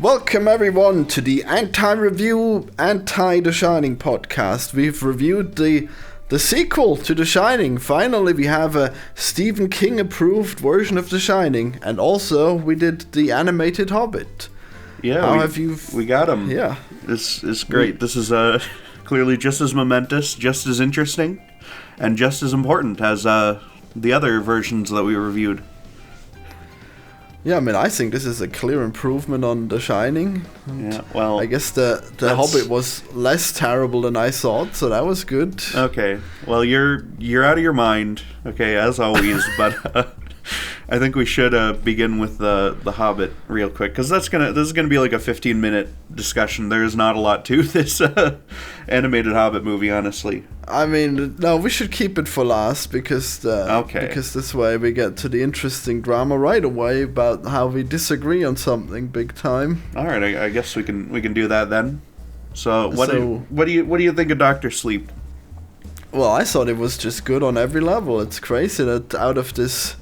Welcome everyone to the anti-review, anti-The Shining podcast. We've reviewed the sequel to The Shining. Finally, we have a Stephen King approved version of The Shining, and also we did the animated Hobbit. Yeah, we got him. Yeah, it's great. This is clearly just as momentous, just as interesting, and just as important as the other versions that we reviewed. Yeah, I mean, I think this is a clear improvement on The Shining. Yeah, well, I guess the Hobbit was less terrible than I thought, so that was good. Okay, well, you're out of your mind, okay, as always, but I think we should begin with the Hobbit real quick, because this is gonna be like a 15-minute discussion. There is not a lot to this animated Hobbit movie, honestly. I mean, no, we should keep it for last because this way we get to the interesting drama right away about how we disagree on something big time. All right, I guess we can do that then. So what do you think of Dr. Sleep? Well, I thought it was just good on every level. It's crazy that out of this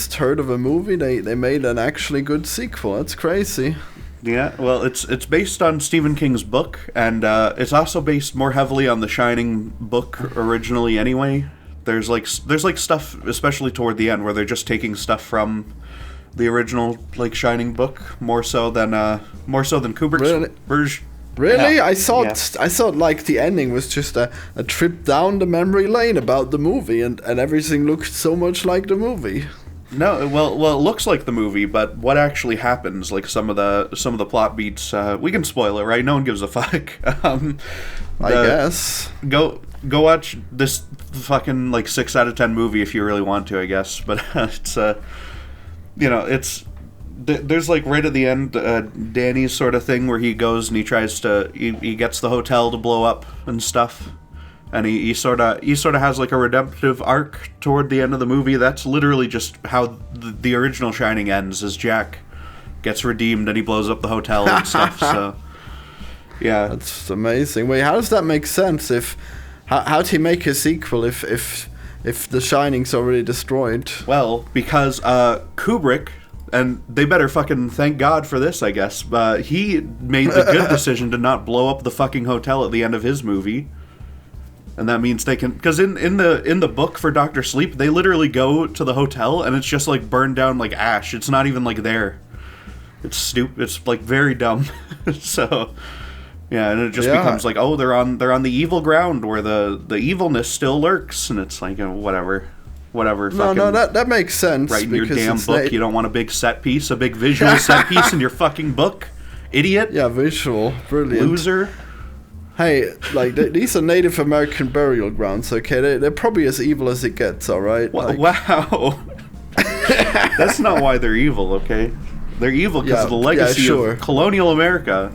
turd of a movie they made an actually good sequel. That's crazy. Yeah, well, it's based on Stephen King's book, and it's also based more heavily on the Shining book originally. Anyway, there's like stuff, especially toward the end, where they're just taking stuff from the original like Shining book more so than Kubrick's version. Really? Yeah. I thought like the ending was just a trip down the memory lane about the movie, and everything looked so much like the movie. No, well, it looks like the movie, but what actually happens, like some of the plot beats, we can spoil it, right? No one gives a fuck. I guess. Go watch this fucking like 6 out of 10 movie if you really want to, I guess. But it's there's like right at the end, Danny's sort of thing where he goes and he gets the hotel to blow up and stuff. And he sort of has like a redemptive arc toward the end of the movie. That's literally just how the original Shining ends, as Jack gets redeemed and he blows up the hotel and stuff. So, yeah, that's amazing. Wait, how does that make sense? How'd he make a sequel if The Shining's already destroyed? Well, because Kubrick, and they better fucking thank God for this, I guess. He made the good decision to not blow up the fucking hotel at the end of his movie. And that means they can, because in the book for Dr. Sleep, they literally go to the hotel and it's just like burned down like ash. It's not even like there. It's stupid. It's like very dumb. So yeah, and it just becomes like, oh, they're on the evil ground where the evilness still lurks, and it's like whatever. No, that makes sense. Right in your damn book, you don't want a big set piece, a big visual set piece in your fucking book, idiot. Yeah, visual, brilliant, loser. Hey, like, these are Native American burial grounds, okay? They're probably as evil as it gets, alright? Wow. That's not why they're evil, okay? They're evil because of the legacy of colonial America,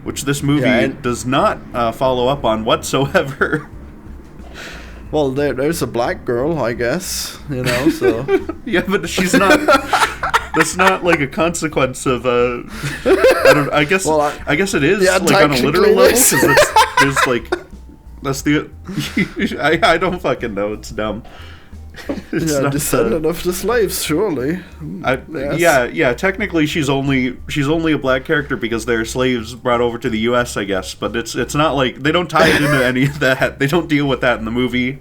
which this movie does not follow up on whatsoever. Well, there's a black girl, I guess, so... Yeah, but she's not... That's not like a consequence of I guess it is like on a literal level, because there's like that's the I don't fucking know. It's dumb. It's not descendant of the slaves, surely. Yeah. Technically, she's only a black character because they're slaves brought over to the U.S., I guess. But it's not like they don't tie it into any of that. They don't deal with that in the movie.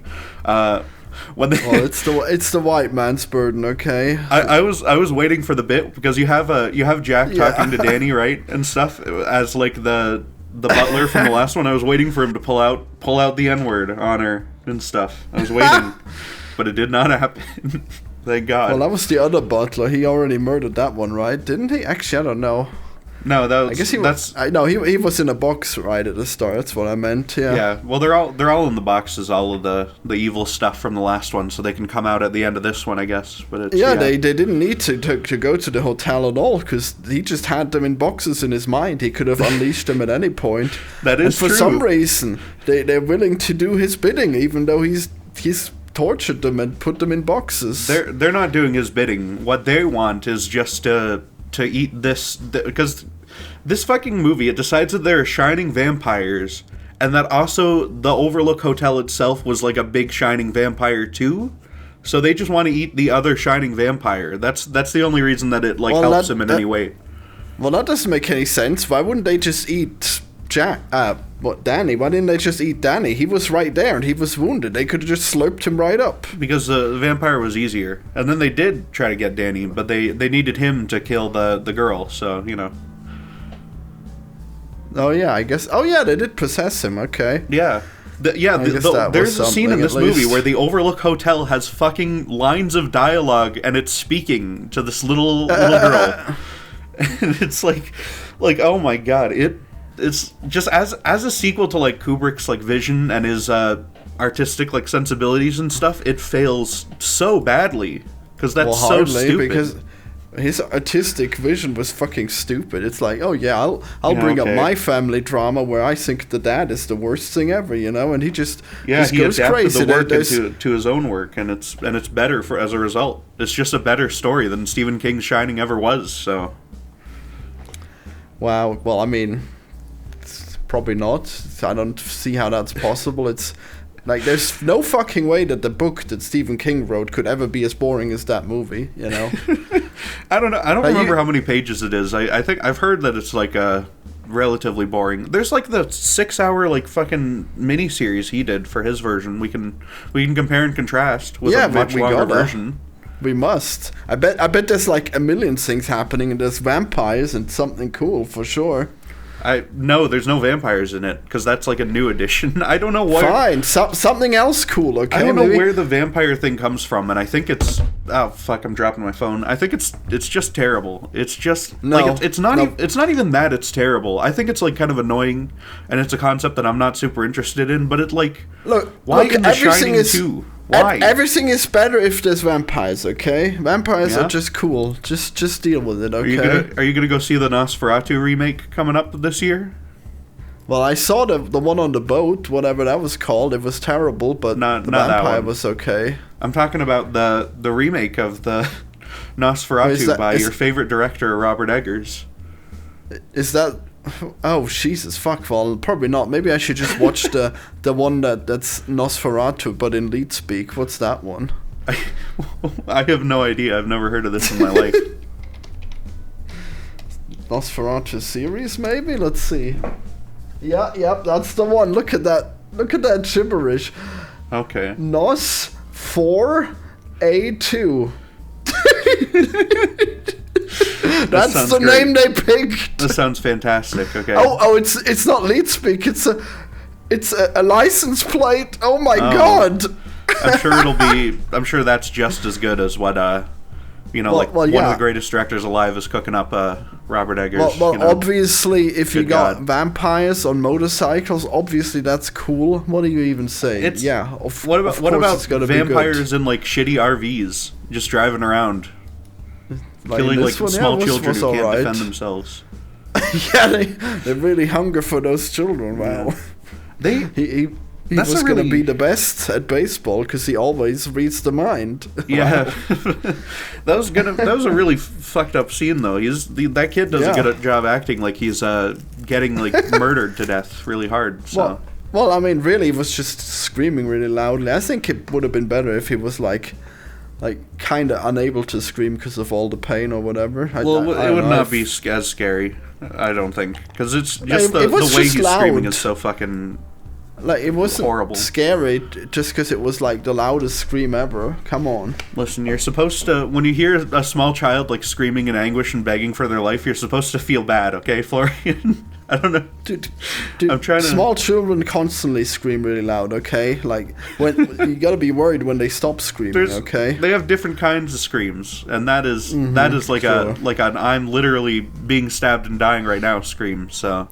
It's the white man's burden, okay? I was waiting for the bit because you have Jack talking to Danny, right, and stuff as like the butler from the last one. I was waiting for him to pull out the N-word on her and stuff. I was waiting, but it did not happen. Thank God. Well, that was the other butler. He already murdered that one, right? Didn't he? Actually, I don't know. No, I guess he was in a box right at the start. That's what I meant. Yeah. Yeah. Well, they're all in the boxes. All of the evil stuff from the last one, so they can come out at the end of this one, I guess. But they didn't need to go to the hotel at all because he just had them in boxes in his mind. He could have unleashed them at any point. That is true. And for some reason, they're willing to do his bidding, even though he's tortured them and put them in boxes. They're not doing his bidding. What they want is just to eat this, because this fucking movie, it decides that there are shining vampires, and that also the Overlook Hotel itself was like a big shining vampire too. So they just want to eat the other shining vampire. That's the only reason that it helps him in any way. Well, that doesn't make any sense. Why wouldn't they just eat Danny? Why didn't they just eat Danny? He was right there and he was wounded. They could have just slurped him right up. Because the vampire was easier. And then they did try to get Danny, but they needed him to kill the girl, so, you know. Oh, yeah, I guess. Oh, yeah, they did possess him, okay. Yeah. There's a scene in this movie where the Overlook Hotel has fucking lines of dialogue and it's speaking to this little girl. And it's like, oh my god, it's just as a sequel to like Kubrick's like vision and his artistic like sensibilities and stuff, it fails so badly because that's so stupid. Because his artistic vision was fucking stupid. It's like, oh yeah, I'll bring up my family drama where I think the dad is the worst thing ever, you know, and he just he goes adapted crazy. The work to his own work, and it's better as a result. It's just a better story than Stephen King's Shining ever was. So. Wow. Well, I mean, probably not. I don't see how that's possible. It's like there's no fucking way that the book that Stephen King wrote could ever be as boring as that movie, you know? I don't know. I don't remember how many pages it is. I think I've heard that it's like relatively boring. There's like the 6-hour like fucking miniseries he did for his version. We can compare and contrast with a much longer version. We must. I bet there's like a million things happening and there's vampires and something cool for sure. No, there's no vampires in it because that's like a new addition. I don't know why. Fine, something else cool. Okay, I don't know where the vampire thing comes from, and I think it's fuck. I'm dropping my phone. I think it's just terrible. It's just it's not even that it's terrible. I think it's like kind of annoying, and it's a concept that I'm not super interested in. But it like why in The Shining 2? Why? Everything is better if there's vampires, okay? Vampires are just cool. Just deal with it, okay? Are you gonna go see the Nosferatu remake coming up this year? Well, I saw the one on the boat, whatever that was called. It was terrible, but the vampire was okay. I'm talking about the remake of the Nosferatu by your favorite director, Robert Eggers. Is that... Oh, Jesus, fuck, well, probably not. Maybe I should just watch the one that's Nosferatu, but in lead speak. What's that one? I have no idea. I've never heard of this in my life. Nosferatu series, maybe? Let's see. Yep, that's the one. Look at that gibberish. Okay. Nos 4A2. That's the great. name they picked. This sounds fantastic. Okay. Oh, it's not lead speak. It's a license plate. Oh my god. I'm sure that's just as good as what one of the greatest directors alive is cooking up Robert Eggers. Well, obviously, if you got vampires on motorcycles, obviously that's cool. What do you even say? What about vampires in like shitty RVs just driving around? Killing like small children who can't defend themselves. Yeah, they really hunger for those children. Wow. He was going to be the best at baseball because he always reads the mind. Yeah. That was a really fucked up scene though. That kid does a good job acting like he's getting like murdered to death really hard. So. Well, I mean, really, he was just screaming really loudly. I think it would have been better if he was like kind of unable to scream because of all the pain or whatever. It would not be as scary, I don't think, because it's just the way he's screaming is so fucking like it wasn't horrible. Scary just because it was like the loudest scream ever. Come on. Listen, you're supposed to, when you hear a small child like screaming in anguish and begging for their life, you're supposed to feel bad, okay, Florian? I don't know. Dude, I'm trying to... Small children constantly scream really loud, okay? Like, when you gotta be worried when they stop screaming, okay? They have different kinds of screams, and that is like an I'm literally being stabbed and dying right now scream, so...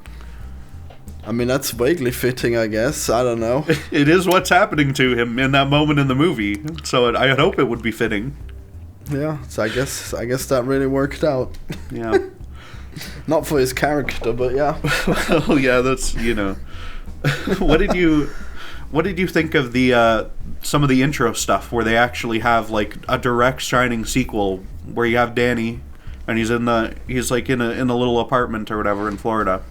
I mean, that's vaguely fitting, I guess. I don't know. It is what's happening to him in that moment in the movie, so I hope it would be fitting. Yeah, so I guess that really worked out. Yeah. Not for his character, but yeah. Oh yeah, that's What did you think of the some of the intro stuff where they actually have like a direct Shining sequel where you have Danny and he's like in a little apartment or whatever in Florida?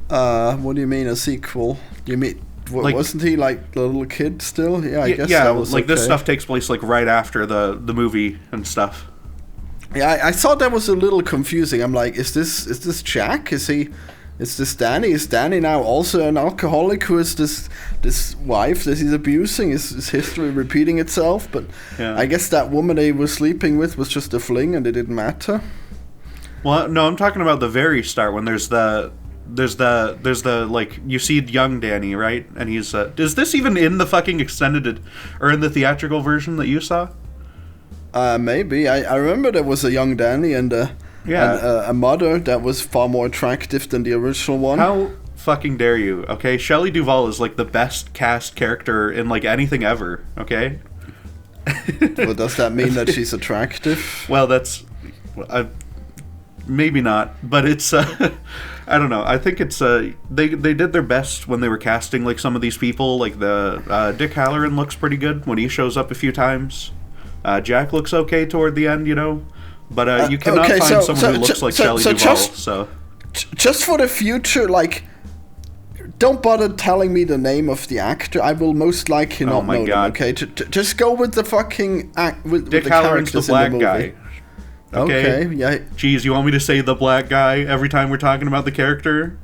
What do you mean a sequel? You mean wasn't he like the little kid still? Yeah, I guess. Yeah, that was like this stuff takes place like right after the movie and stuff. Yeah, I thought that was a little confusing. I'm like, is this Jack? Is this Danny? Is Danny now also an alcoholic? Who is this wife that he's abusing? Is history repeating itself? But Yeah. I guess that woman he was sleeping with was just a fling, and it didn't matter. Well, no, I'm talking about the very start when there's the like, you see young Danny, right? And he's is this even in the fucking extended or in the theatrical version that you saw? Maybe. I remember there was a young Danny and a mother that was far more attractive than the original one. How fucking dare you? Okay, Shelley Duvall is like the best cast character in like anything ever. Okay. Well, does that mean that she's attractive? Well, that's maybe not, but it's I don't know. I think it's they did their best when they were casting like some of these people. Like the Dick Halloran looks pretty good when he shows up a few times. Jack looks okay toward the end, you know, but you cannot find someone who looks like Shelley Duvall. Just for the future, like, don't bother telling me the name of the actor. I will most likely not know them. Okay, just go with the fucking with Dick the Halloran's the characters black in the movie. guy. Okay, yeah. Jeez, you want me to say the black guy every time we're talking about the character?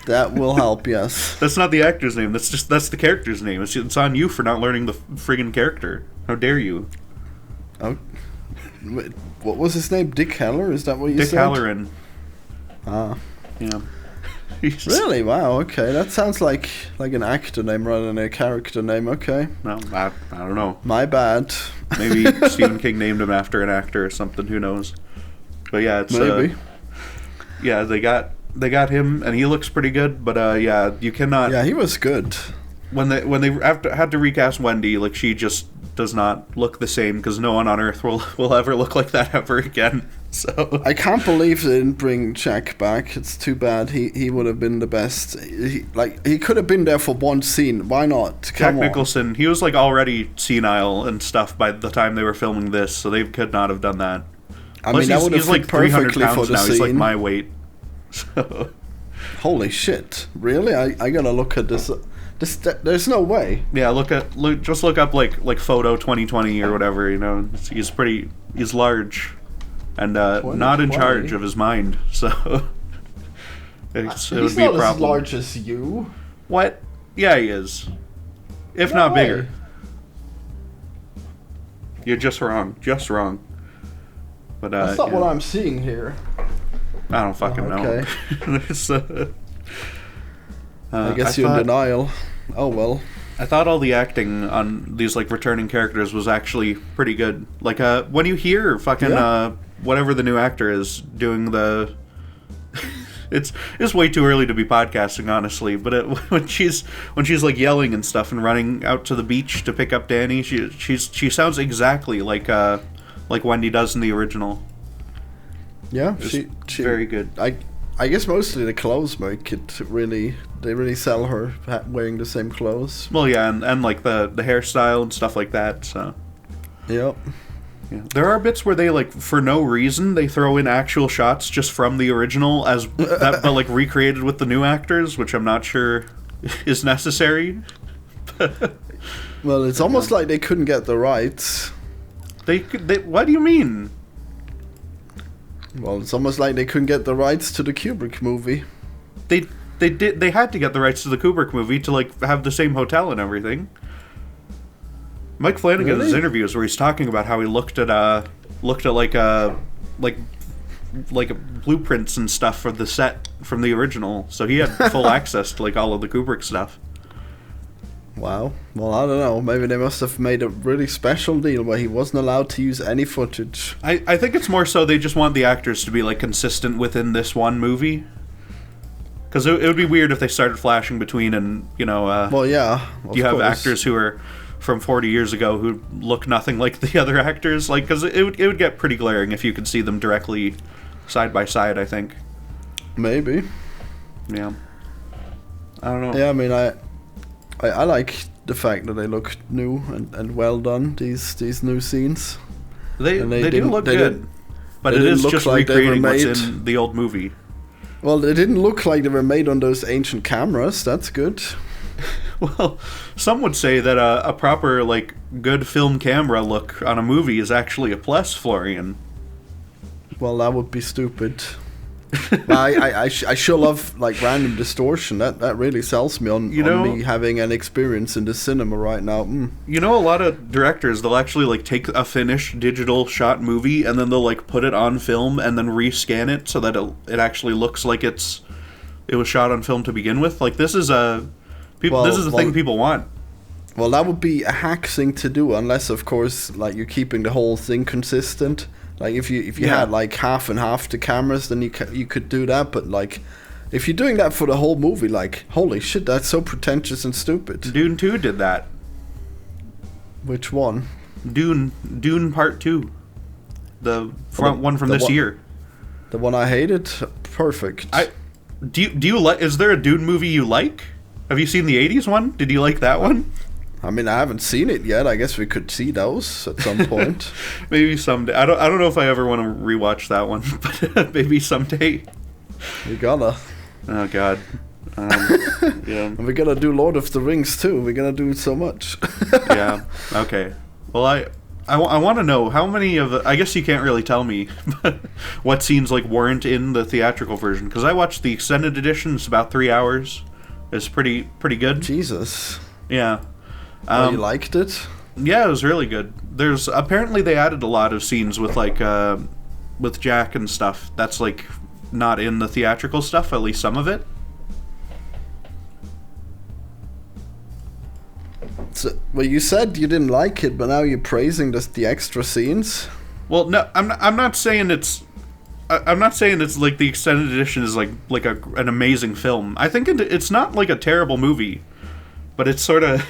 That will help. Yes. That's not the actor's name. That's the character's name. It's on you for not learning the friggin' character. How dare you? Oh, what was his name? Dick Heller? Is that what you said? Dick Halloran. Ah. Yeah. Really? Wow. Okay, that sounds like an actor name rather than a character name. Okay. No, I don't know. My bad. Maybe Stephen King named him after an actor or something. Who knows? But yeah, it's maybe. Yeah, they got him, and he looks pretty good. But yeah, you cannot. Yeah, he was good. When they had to recast Wendy, like, she just does not look the same because no one on Earth will ever look like that ever again. So I can't believe they didn't bring Jack back. It's too bad. He would have been the best. He could have been there for one scene. Why not? Jack Nicholson, he was like already senile and stuff by the time they were filming this, so they could not have done that. I mean, that would have he's like 300 pounds now. He's like my weight. So. Holy shit! Really? I gotta look at this. There's no way. Yeah, just look up like photo 2020 or whatever. You know, he's large, and not in charge of his mind. So it would be a problem. As large as you. What? Yeah, he is. If not bigger. You're just wrong. Just wrong. But that's not what I'm seeing here. I don't fucking know. Okay. I guess you're in denial. Oh well. I thought all the acting on these like returning characters was actually pretty good. Like when you hear fucking whatever the new actor is doing the it's way too early to be podcasting, honestly, but when she's like yelling and stuff and running out to the beach to pick up Danny, she sounds exactly like Wendy does in the original. Yeah, she very good. I guess mostly the clothes make it really. They really sell her wearing the same clothes. Well, yeah, and like the hairstyle and stuff like that. So. Yep. Yeah. There are bits where they like for no reason they throw in actual shots just from the original but like recreated with the new actors, which I'm not sure is necessary. Well, it's almost like they couldn't get the rights. They what do you mean? Well, it's almost like they couldn't get the rights to the Kubrick movie. They had to get the rights to the Kubrick movie to like have the same hotel and everything. Mike Flanagan has interviews where he's talking about how he looked at like blueprints and stuff for the set from the original, so he had full access to like all of the Kubrick stuff. Wow. Well, I don't know. Maybe they must have made a really special deal where he wasn't allowed to use any footage. I think it's more so they just want the actors to be like consistent within this one movie. Because it would be weird if they started flashing between and, you know... well, yeah, you have actors who are from 40 years ago who look nothing like the other actors. Like, because it would get pretty glaring if you could see them directly side by side, I think. Maybe. Yeah. I don't know. Yeah, I mean, I like the fact that they look new and well done, these new scenes. They do look good. But it is just like recreating what's in the old movie. Well, they didn't look like they were made on those ancient cameras. That's good. Well, some would say that a proper, like, good film camera look on a movie is actually a plus, Florian. Well, that would be stupid. Well, I sure love like random distortion. That really sells me on me having an experience in the cinema right now. You know, a lot of directors, they'll actually like take a finished digital shot movie and then they'll like put it on film and then rescan it so that it actually looks like it was shot on film to begin with. Like this is thing people want. Well, that would be a hack thing to do, unless of course like you're keeping the whole thing consistent. Like if you had like half and half the cameras, then you could do that. But like if you're doing that for the whole movie, like holy shit, that's so pretentious and stupid. Dune 2 did that. Which one? Dune Part 2. The one from this year. The one I hated. Perfect. Do you like? Is there a Dune movie you like? Have you seen the 80s one? Did you like that one? I mean, I haven't seen it yet. I guess we could see those at some point. Maybe someday. I don't know if I ever want to rewatch that one, but maybe someday. We gotta. Oh God. Yeah. And we're gonna do Lord of the Rings too. We're gonna do so much. Yeah. Okay. Well, I want to know how many of I guess you can't really tell me what scenes like weren't in the theatrical version, because I watched the extended edition. It's about 3 hours. It's pretty good. Jesus. Yeah. You liked it? Yeah, it was really good. There's apparently they added a lot of scenes with like with Jack and stuff. That's like not in the theatrical stuff. At least some of it. So, well, you said you didn't like it, but now you're praising the extra scenes. Well, no, I'm not saying it's. I'm not saying it's like the extended edition is like an amazing film. I think it's not like a terrible movie, but it's sort of.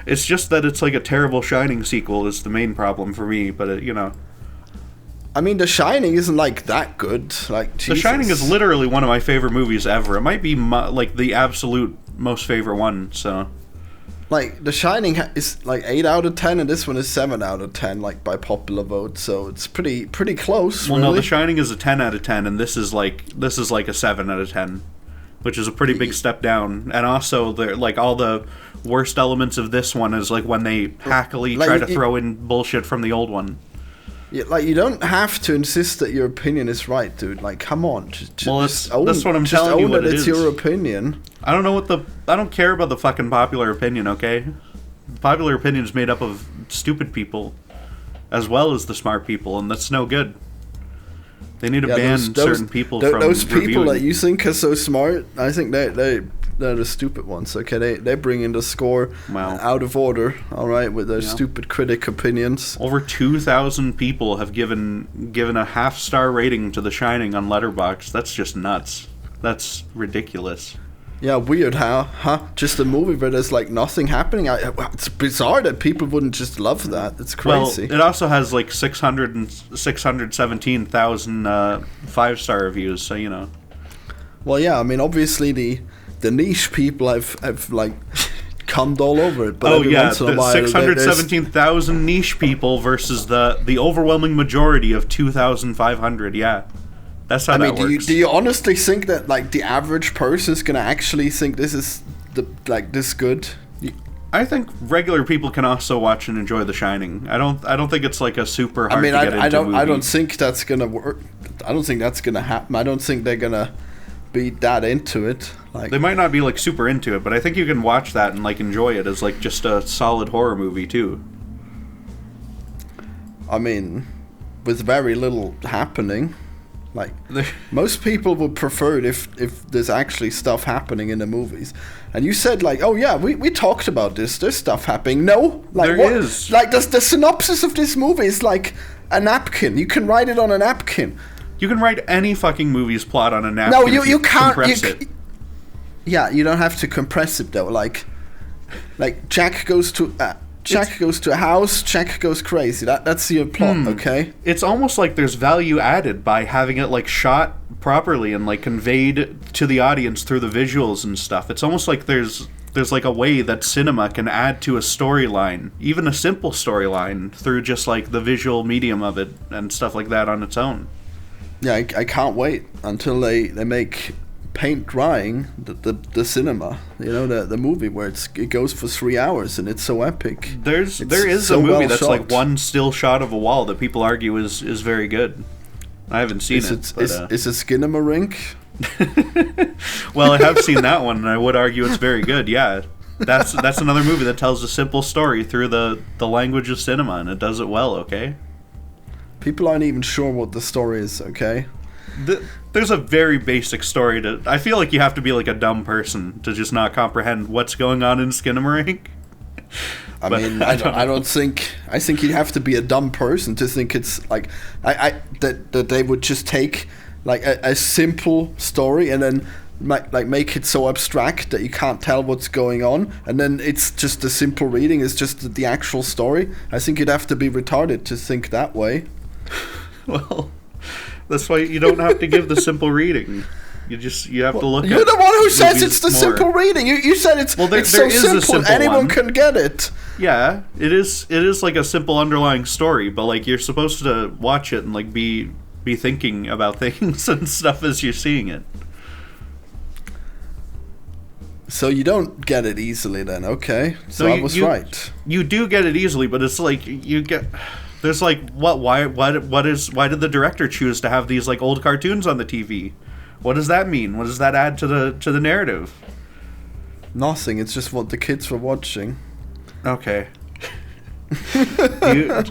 It's just that it's like a terrible Shining sequel is the main problem for me, but I mean, The Shining isn't like that good. Like Jesus. The Shining is literally one of my favorite movies ever. It might be like the absolute most favorite one, so. Like, The Shining is like 8 out of 10, and this one is 7 out of 10, like by popular vote, so it's pretty close, Well, really. no, The Shining is a 10 out of 10, and this is like a 7 out of 10. Which is a pretty big step down. And also, like all the worst elements of this one is like when they hackily try to throw in bullshit from the old one. Yeah, like you don't have to insist that your opinion is right, dude. Like, come on, just that's what I'm telling you. What it is. It's your opinion. I don't care about the fucking popular opinion. Okay, the popular opinion is made up of stupid people, as well as the smart people, and that's no good. They need to ban certain people from those people reviewing. that you think are so smart. I think they're the stupid ones. Okay, they bring in the score out of order. All right, with their stupid critic opinions. Over 2,000 people have given a 5-star rating to The Shining on Letterboxd. That's just nuts. That's ridiculous. Yeah, weird, huh? Just a movie where there's like nothing happening. It's bizarre that people wouldn't just love that. It's crazy. Well, it also has like 617,000 5-star reviews, so you know. Well, yeah, I mean, obviously the niche people have like cummed all over it. But the 617,000 niche people versus the overwhelming majority of 2,500. Yeah. That's how that works. Do you honestly think that like the average person is gonna actually think this is this good? I think regular people can also watch and enjoy The Shining. I don't think it's like a super hard to get into movie. I don't think that's gonna work. I don't think that's gonna happen. I don't think they're gonna be that into it. Like, they might not be like super into it, but I think you can watch that and like enjoy it as like just a solid horror movie too. I mean, with very little happening. Like, most people would prefer it if there's actually stuff happening in the movies. And you said, like, oh yeah, we talked about this. There's stuff happening. No. Like, there what? is. Like, the synopsis of this movie is like a napkin. You can write it on a napkin. You can write any fucking movie's plot on a napkin. No, you can't. Compress it. Yeah, you don't have to compress it, though. Like Jack goes to a house, Jack goes crazy. That's your plot, okay? It's almost like there's value added by having it like shot properly and like conveyed to the audience through the visuals and stuff. It's almost like there's like a way that cinema can add to a storyline, even a simple storyline, through just like the visual medium of it and stuff like that on its own. Yeah, I can't wait until they make paint drying the cinema, you know, the movie where it goes for 3 hours and it's so epic. There is so a movie that's like one still shot of a wall that people argue is very good. I haven't seen is it. Is it Skinamarink? Well, I have seen that one, and I would argue it's very good. Yeah, that's another movie that tells a simple story through the language of cinema, and it does it well. Okay. People aren't even sure what the story is. Okay. There's a very basic story to. I feel like you have to be like a dumb person to just not comprehend what's going on in Skinamarink. I mean, I don't think. I think you'd have to be a dumb person to think it's like that they would just take like a simple story and then make it so abstract that you can't tell what's going on, and then it's just a simple reading. It's just the actual story. I think you'd have to be retarded to think that way. Well, that's why you don't have to give the simple reading. You have to look. You're the one who says it's the simple reading. You said it's it's so simple anyone can get it. Yeah, it is. It is like a simple underlying story, but like you're supposed to watch it and like be thinking about things and stuff as you're seeing it. So you don't get it easily then, okay? So I was right. You do get it easily, but it's like you get. There's like why did the director choose to have these like old cartoons on the TV? What does that mean? What does that add to the narrative? Nothing. It's just what the kids were watching. Okay.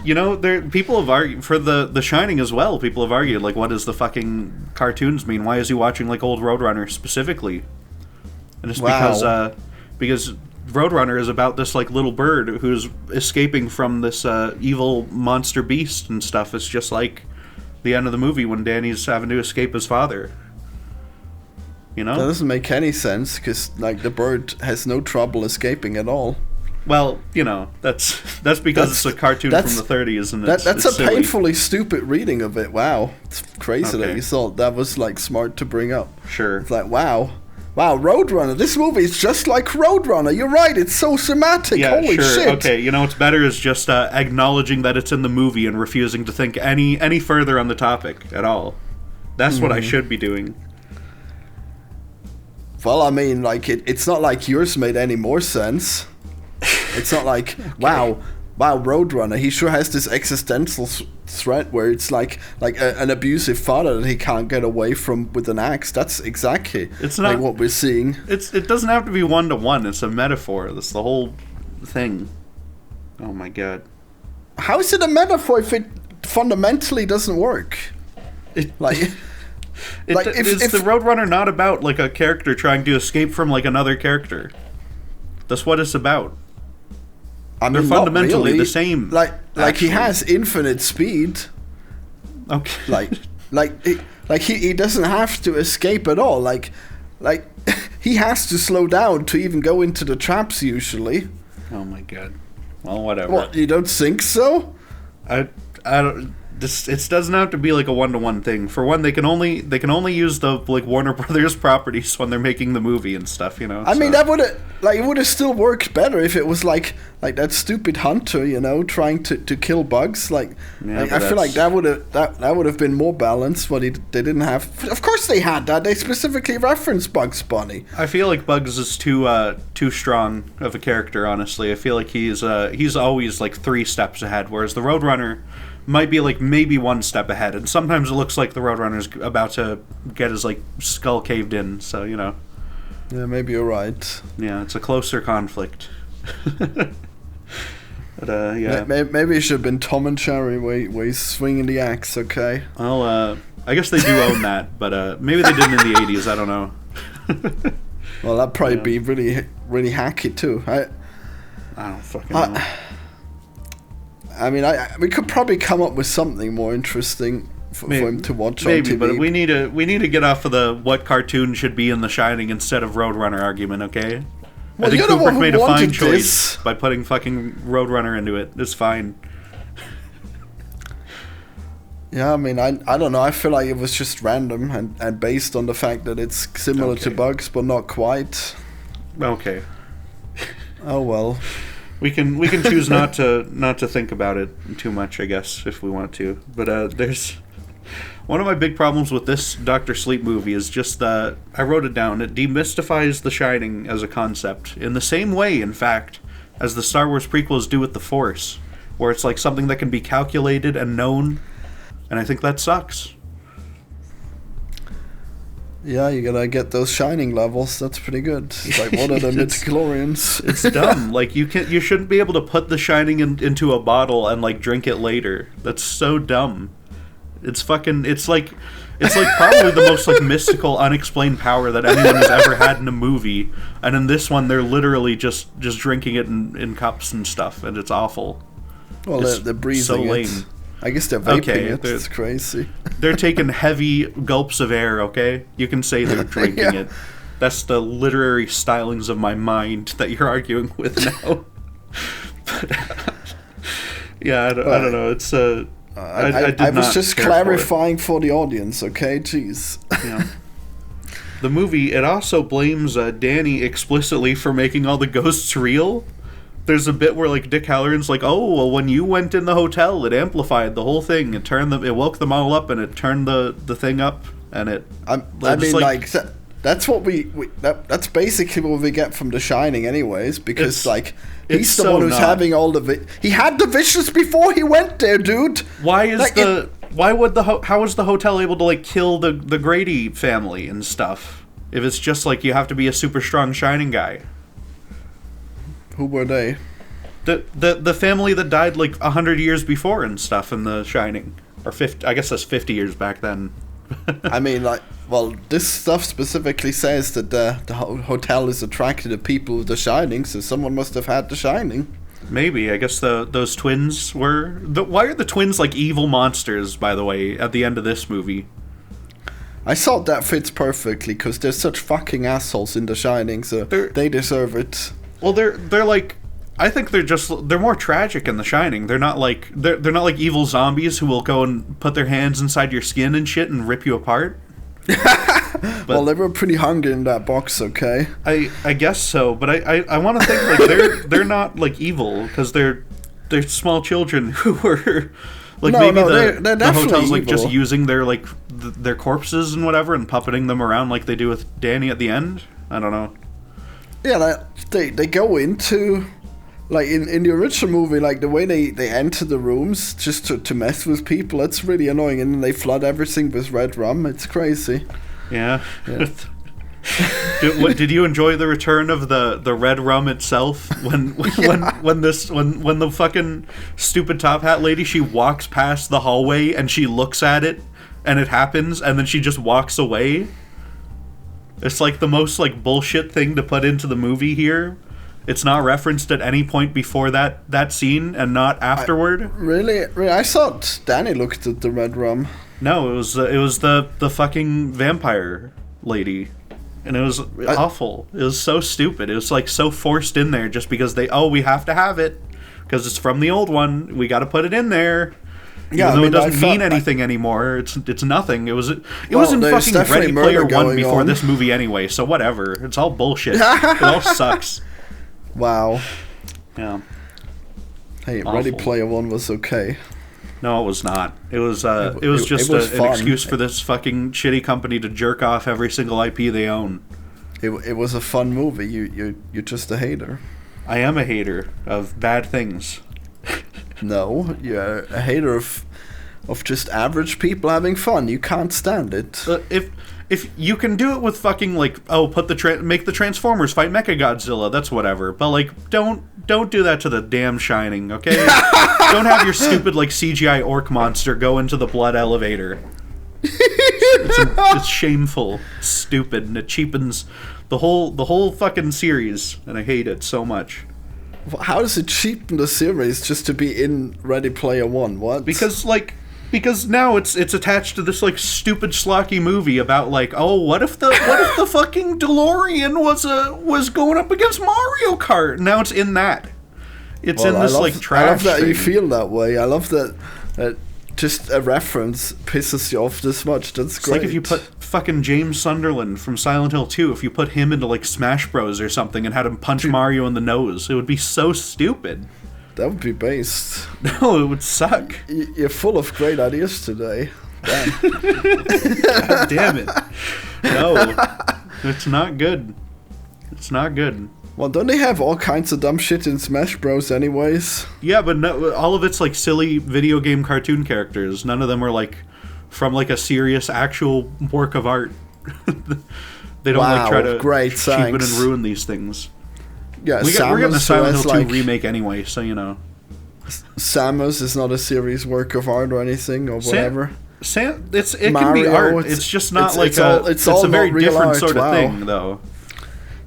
you know, people have argued for the Shining as well. People have argued like, what does the fucking cartoons mean? Why is he watching like old Roadrunner specifically? And it's because Roadrunner is about this like little bird who's escaping from this evil monster beast and stuff. It's just like the end of the movie when Danny's having to escape his father. You know? That doesn't make any sense, because like the bird has no trouble escaping at all. Well, you know, that's because it's a cartoon from the 30s, and that's it's a silly. Painfully stupid reading of it. Wow, it's crazy that you thought that was like smart to bring up. Sure. It's like wow, Roadrunner. This movie is just like Roadrunner. You're right. It's so semantic. Yeah, Holy sure. shit. Okay, you know what's better is just acknowledging that it's in the movie and refusing to think any further on the topic at all. That's what I should be doing. Well, I mean, like it's not like yours made any more sense. It's not like wow, Roadrunner. He sure has this existential threat where it's like an abusive father that he can't get away from with an axe. That's exactly like what we're seeing. It doesn't have to be 1-to-1. It's a metaphor. That's the whole thing. Oh my god. How is it a metaphor if it fundamentally doesn't work? Is the Roadrunner not about like a character trying to escape from like another character? That's what it's about. I mean, they're fundamentally the same. Like he has infinite speed. Okay. He doesn't have to escape at all. Like he has to slow down to even go into the traps usually. Oh my god. Well, whatever. What, you don't think so? I don't. It doesn't have to be like a 1-to-1 thing. For one, they can only use the like Warner Brothers properties when they're making the movie and stuff. You know. I mean, that would have still worked better if it was like that stupid hunter, you know, trying to kill bugs. I feel like that would have been more balanced. But they didn't have. Of course, they had that. They specifically referenced Bugs Bunny. I feel like Bugs is too strong of a character. Honestly, I feel like he's always like 3 steps ahead, whereas the Roadrunner might be like maybe 1 step ahead, and sometimes it looks like the Roadrunner's about to get his like skull caved in, so you know. Yeah, maybe you're right. Yeah, it's a closer conflict. But yeah. Maybe it should have been Tom and Jerry where he's swinging the axe, okay? Well, I guess they do own that, but maybe they didn't in the 80s, I don't know. Well, that'd probably be really, really hacky too. I don't fucking know. I mean, we could probably come up with something more interesting for him to watch on TV. Maybe, but we need to get off of the what cartoon should be in The Shining instead of Roadrunner argument, okay? Well, I think Kubrick made a fine choice by putting fucking Roadrunner into it. It's fine. Yeah, I mean, I don't know. I feel like it was just random and based on the fact that it's similar to Bugs, but not quite. Okay. Oh well. We can choose not to think about it too much, I guess, if we want to. But there's one of my big problems with this Dr. Sleep movie is just that I wrote it down. It demystifies The Shining as a concept in the same way, in fact, as the Star Wars prequels do with the Force, where it's like something that can be calculated and known, and I think that sucks. Yeah, you're gonna get those Shining levels. That's pretty good. It's like, what are the midichlorians? It's dumb. Like, you shouldn't be able to put the Shining into a bottle and like drink it later. That's so dumb. It's like probably the most like mystical, unexplained power that anyone has ever had in a movie. And in this one, they're literally just drinking it in cups and stuff, and it's awful. Well, they're breathing so lame. it. I guess they're vaping it. It's crazy. They're taking heavy gulps of air, okay? You can say they're drinking it. That's the literary stylings of my mind that you're arguing with now. But, yeah, I don't know. It's I was just clarifying for the audience, okay? Jeez. Yeah. The movie, it also blames Danny explicitly for making all the ghosts real. There's a bit where like Dick Halloran's like, oh, well, when you went in the hotel, it amplified the whole thing. It woke them all up, and it turned the thing up, and it. That's what that's basically what we get from The Shining, anyways. Because he's the one who's having all the he had the visions before he went there, dude. How was the hotel able to like kill the Grady family and stuff? If it's just like you have to be a super strong Shining guy. Who were they? The family that died like 100 years before and stuff in The Shining, or 50. I guess that's 50 years back then. I mean, this stuff specifically says that the hotel is attracted to people with The Shining, so someone must have had The Shining. Maybe. I guess those twins were. Why are the twins like evil monsters? By the way, at the end of this movie. I thought that fits perfectly because they're such fucking assholes in The Shining, so they deserve it. Well, they're like, I think they're more tragic in The Shining. They're not like evil zombies who will go and put their hands inside your skin and shit and rip you apart. Well, they were pretty hungry in that box, okay? I guess so, but I want to think like they're not like evil because they're small children who were like the hotel's like evil. Just using their like their corpses and whatever and puppeting them around like they do with Danny at the end. I don't know. Yeah, they go into, like, in the original movie, like, the way they enter the rooms just to mess with people, that's really annoying, and then they flood everything with red rum. It's crazy. Yeah. Did you enjoy the return of the red rum itself? When the fucking stupid top hat lady, she walks past the hallway, and she looks at it, and it happens, and then she just walks away? It's like the most like bullshit thing to put into the movie here. It's not referenced at any point before that scene and not afterward. Really? I thought Danny looked at the red rum. No, it was the fucking vampire lady. And it was awful. It was so stupid. It was like so forced in there just because we have to have it because it's from the old one. We got to put it in there. Yeah, it doesn't mean anything anymore. It's nothing. It was in fucking Ready Player One before this movie anyway. So whatever. It's all bullshit. It all sucks. Wow. Yeah. Hey, awful. Ready Player One was okay. No, it was not. It was just an excuse for this fucking shitty company to jerk off every single IP they own. It was a fun movie. You're just a hater. I am a hater of bad things. No, you're a hater of just average people having fun. You can't stand it. If you can do it with fucking like make the Transformers fight Mechagodzilla, that's whatever. But like don't do that to the damn Shining, okay? Don't have your stupid like CGI orc monster go into the blood elevator. It's shameful, stupid, and it cheapens the whole fucking series, and I hate it so much. How does it cheapen the series just to be in Ready Player One? What? Because now it's attached to this like stupid schlocky movie about like, oh, what if the fucking DeLorean was going up against Mario Kart? Now it's in that. It's in this like trash. I love that thing. You feel that way. I love that. Just a reference pisses you off this much. That's great. It's like if you put fucking James Sunderland from Silent Hill 2, if you put him into like Smash Bros or something and had him punch Mario in the nose, it would be so stupid. That would be based. No, it would suck. You're full of great ideas today. Damn. God damn it. No, it's not good. It's not good. Well, don't they have all kinds of dumb shit in Smash Bros. Anyways? Yeah, but no, all of it's like silly video game cartoon characters. None of them are like from like a serious actual work of art. They don't like try to great, cheapen and thanks. ruin these things. Yeah, We're getting a Silent Hill 2 like, remake anyway, so you know. Samus is not a serious work of art or anything or whatever. It can Mario, be art. It's just not it's a very different art, sort of wow. thing, though.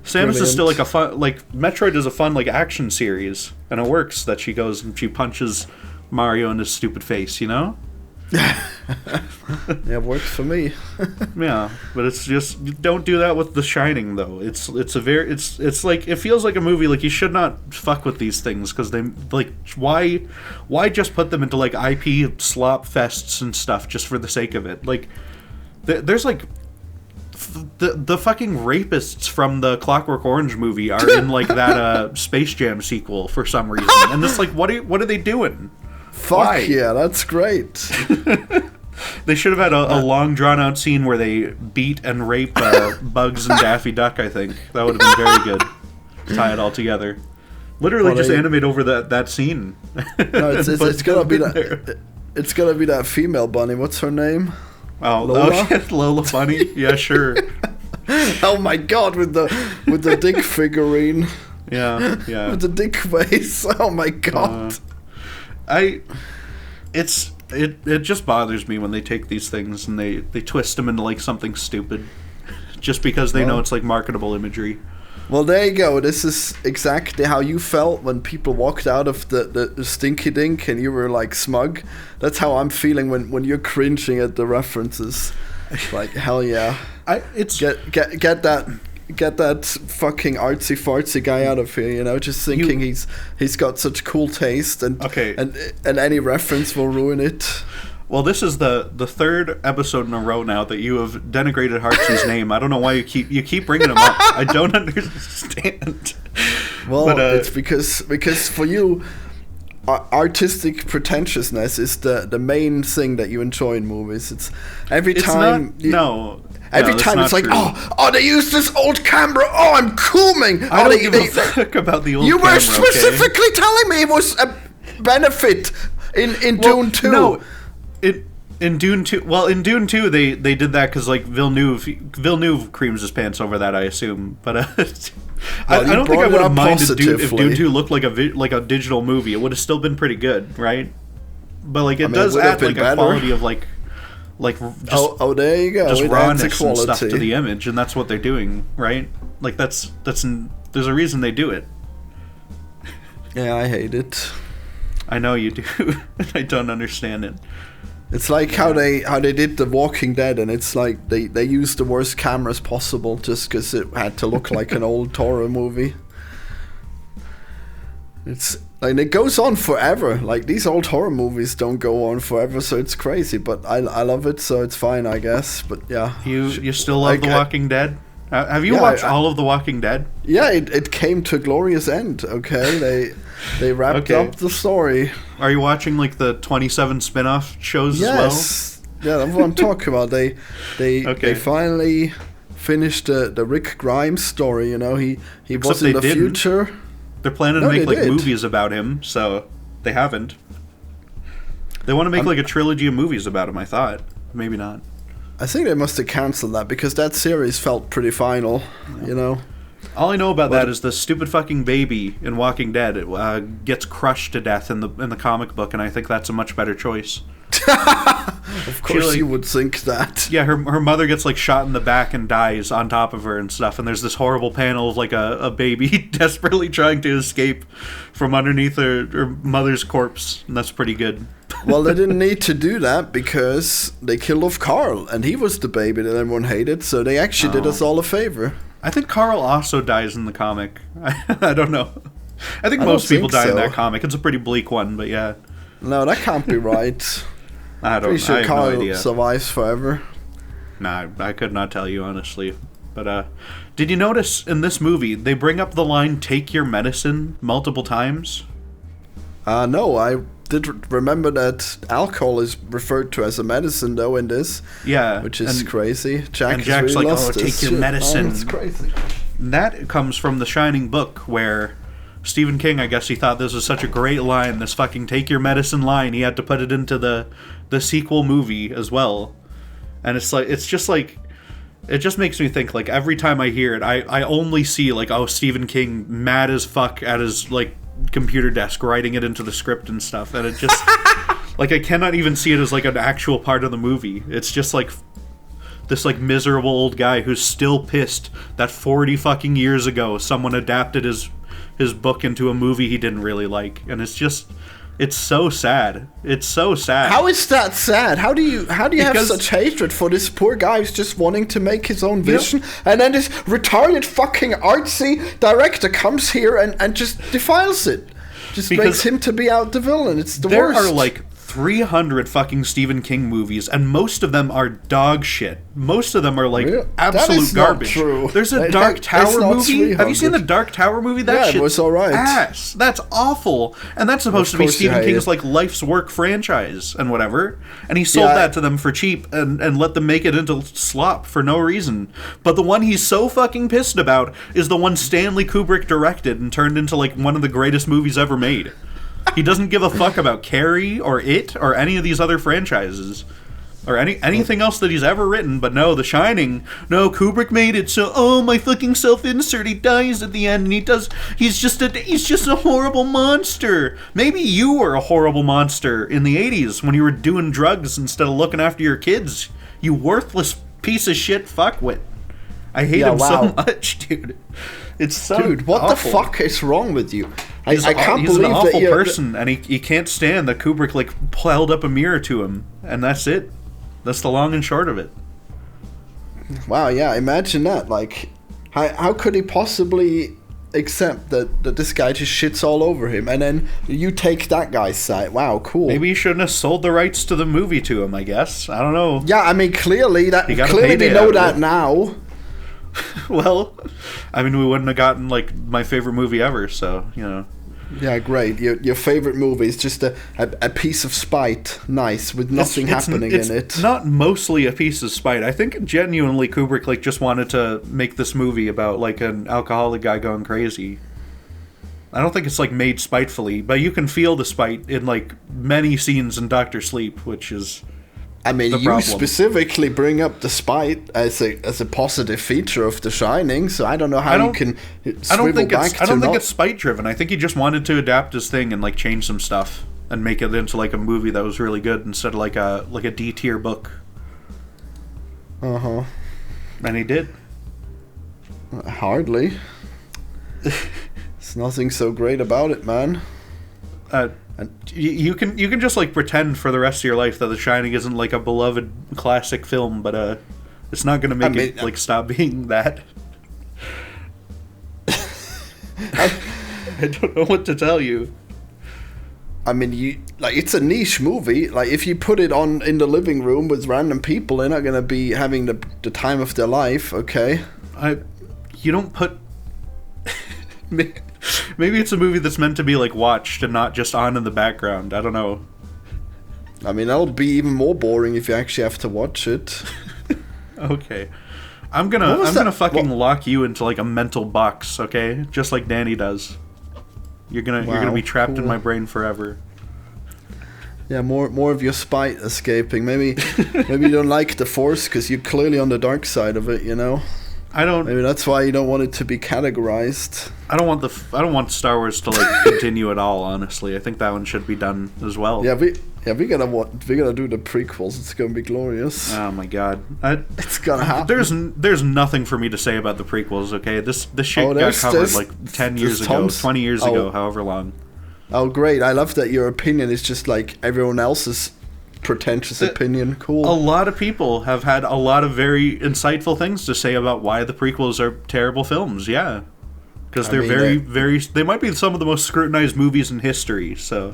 Samus is still like a fun, like Metroid is a fun like action series, and it works that she goes and she punches Mario in his stupid face, you know? Yeah, it works for me. Yeah, but it's just don't do that with The Shining though. It's like it feels like a movie like you should not fuck with these things because they like why just put them into like IP slop fests and stuff just for the sake of it. Like there's like the fucking rapists from the Clockwork Orange movie are in like that Space Jam sequel for some reason, and it's like what are they doing? Fuck Why? yeah, that's great. They should have had a long drawn out scene where they beat and rape Bugs and Daffy Duck. I think that would have been very good. Tie it all together. Literally, just animate over that scene. No, it's gonna be that. It's gonna be that female bunny. What's her name? Oh, Lola? Lola Bunny. Yeah, sure. Oh my god, with the dick figurine. Yeah. With the dick face. Oh my god. It just bothers me when they take these things and they twist them into like something stupid, just because they know it's like marketable imagery. Well, there you go. This is exactly how you felt when people walked out of the Stinky Dink and you were like smug. That's how I'm feeling when you're cringing at the references. Like hell yeah. Get that fucking artsy fartsy guy out of here, you know, just thinking he's got such cool taste and any reference will ruin it. Well, this is the third episode in a row now that you have denigrated Hartsy's name. I don't know why you keep bringing him up. I don't understand. Well, but, it's because for you artistic pretentiousness is the main thing that you enjoy in movies. It's every time it's like, true. oh, they used this old camera. Oh, I'm cooming. I don't give a fuck about the old camera. You were specifically telling me it was a benefit in Dune 2. No, in Dune 2. Well, in Dune 2, they did that because like Villeneuve creams his pants over that, I assume. But I don't think I would have minded if Dune 2 looked like a digital movie. It would have still been pretty good, right? But like it does add like a quality of like just there you go. Just rawness and stuff to the image, and that's what they're doing, right? Like there's a reason they do it. Yeah, I hate it. I know you do. I don't understand it. It's like how they did The Walking Dead, and it's like they used the worst cameras possible just because it had to look like an old horror movie. It's like it goes on forever. Like these old horror movies don't go on forever, so it's crazy. But I love it, so it's fine, I guess. But yeah, you still love The Walking Dead? Have you watched all of The Walking Dead? Yeah, it came to a glorious end. Okay, they wrapped up the story. Are you watching like the 27 spin-off shows as well? Yeah, that's what I'm talking about. They finally finished the Rick Grimes story. You know, he was in the future. They're planning to make like movies about him, so they haven't. They want to make like a trilogy of movies about him, I thought. Maybe not. I think they must have cancelled that because that series felt pretty final, you know. All I know about that is the stupid fucking baby in Walking Dead gets crushed to death in the comic book, and I think that's a much better choice. Of course you would think that. Yeah, her mother gets like shot in the back and dies on top of her and stuff, and there's this horrible panel of like a baby desperately trying to escape from underneath her mother's corpse, and that's pretty good. Well, they didn't need to do that because they killed off Carl, and he was the baby that everyone hated, so they actually did us all a favor. I think Carl also dies in the comic. I don't know. I think most people die in that comic. It's a pretty bleak one, but yeah. No, that can't be right. Pretty sure Carl survives forever. Nah, I could not tell you, honestly. But did you notice in this movie, they bring up the line, "Take your medicine," multiple times? No, I did remember that alcohol is referred to as a medicine, though, in this. Yeah. Which is crazy. Jack's really like, lost take your medicine. It's crazy. And that comes from The Shining book, where Stephen King, I guess he thought this was such a great line, this fucking "take your medicine" line, he had to put it into the sequel movie as well. And it's just like It just makes me think, like, every time I hear it, I only see, like, oh, Stephen King mad as fuck at his, like, computer desk writing it into the script and stuff, and it just... like, I cannot even see it as, like, an actual part of the movie. It's just, like, this, like, miserable old guy who's still pissed that 40 fucking years ago someone adapted his book into a movie he didn't really like, and it's just... It's so sad. It's so sad. How is that sad? How do you have such hatred for this poor guy who's just wanting to make his own vision, and then this retarded fucking artsy director comes here and just defiles it? Just makes him to be out the villain. It's the worst. There are like 300 fucking Stephen King movies, and most of them are dog shit. Most of them are like absolute garbage. True. There's a Dark Tower movie. Have you seen the Dark Tower movie? That shit was alright. Ass. That's awful. And that's supposed to be Stephen King's like life's work franchise and whatever. And he sold that to them for cheap and let them make it into slop for no reason. But the one he's so fucking pissed about is the one Stanley Kubrick directed and turned into like one of the greatest movies ever made. He doesn't give a fuck about Carrie or It or any of these other franchises or anything else that he's ever written. But no, The Shining. No, Kubrick made it, so my fucking self-insert. He dies at the end, and he's just a horrible monster. Maybe you were a horrible monster in the 80s when you were doing drugs instead of looking after your kids. You worthless piece of shit fuckwit. I hate him so much, dude. It's so Dude, what awful. The fuck is wrong with you? I can't he's believe an awful that person, and he can't stand that Kubrick like held up a mirror to him, and that's it. That's the long and short of it. Wow, yeah, imagine that. Like, how could he possibly accept that this guy just shits all over him, and then you take that guy's side? Wow, cool. Maybe you shouldn't have sold the rights to the movie to him, I guess. I don't know. Yeah, I mean, clearly we know that now. Well, I mean, we wouldn't have gotten, like, my favorite movie ever, so, you know. Yeah, great. Your favorite movie is just a piece of spite, nice, with nothing happening in it. It's not mostly a piece of spite. I think genuinely Kubrick, like, just wanted to make this movie about, like, an alcoholic guy going crazy. I don't think it's, like, made spitefully, but you can feel the spite in, like, many scenes in Dr. Sleep, which is... I mean, you specifically bring up the spite as a positive feature of The Shining, so I don't know how you can swivel back to I don't think it's spite driven. I think he just wanted to adapt his thing and like change some stuff and make it into like a movie that was really good instead of like a D tier book. And he did. Hardly. There's nothing so great about it, man. You can just like pretend for the rest of your life that The Shining isn't like a beloved classic film, but it's not going to make it like stop being that. I don't know what to tell you. I mean, it's a niche movie. Like, if you put it on in the living room with random people, they're not going to be having the time of their life. Okay. You don't put. Maybe it's a movie that's meant to be like watched and not just on in the background. I don't know. I mean, that'll be even more boring if you actually have to watch it. Okay. I'm gonna fucking lock you into like a mental box, okay? Just like Danny does. You're gonna be trapped in my brain forever. Yeah, more of your spite escaping. Maybe you don't like the Force because you're clearly on the dark side of it, you know? Maybe that's why you don't want it to be categorized. I don't want Star Wars to like continue at all. Honestly, I think that one should be done as well. Yeah, we gotta do the prequels. It's gonna be glorious. Oh my god, it's gonna happen. There's nothing for me to say about the prequels. Okay, this shit got covered like 10 years ago, 20 years ago, however long. Oh great! I love that your opinion is just like everyone else's pretentious opinion. Cool. A lot of people have had a lot of very insightful things to say about why the prequels are terrible films. Yeah, because they're very. They might be some of the most scrutinized movies in history. So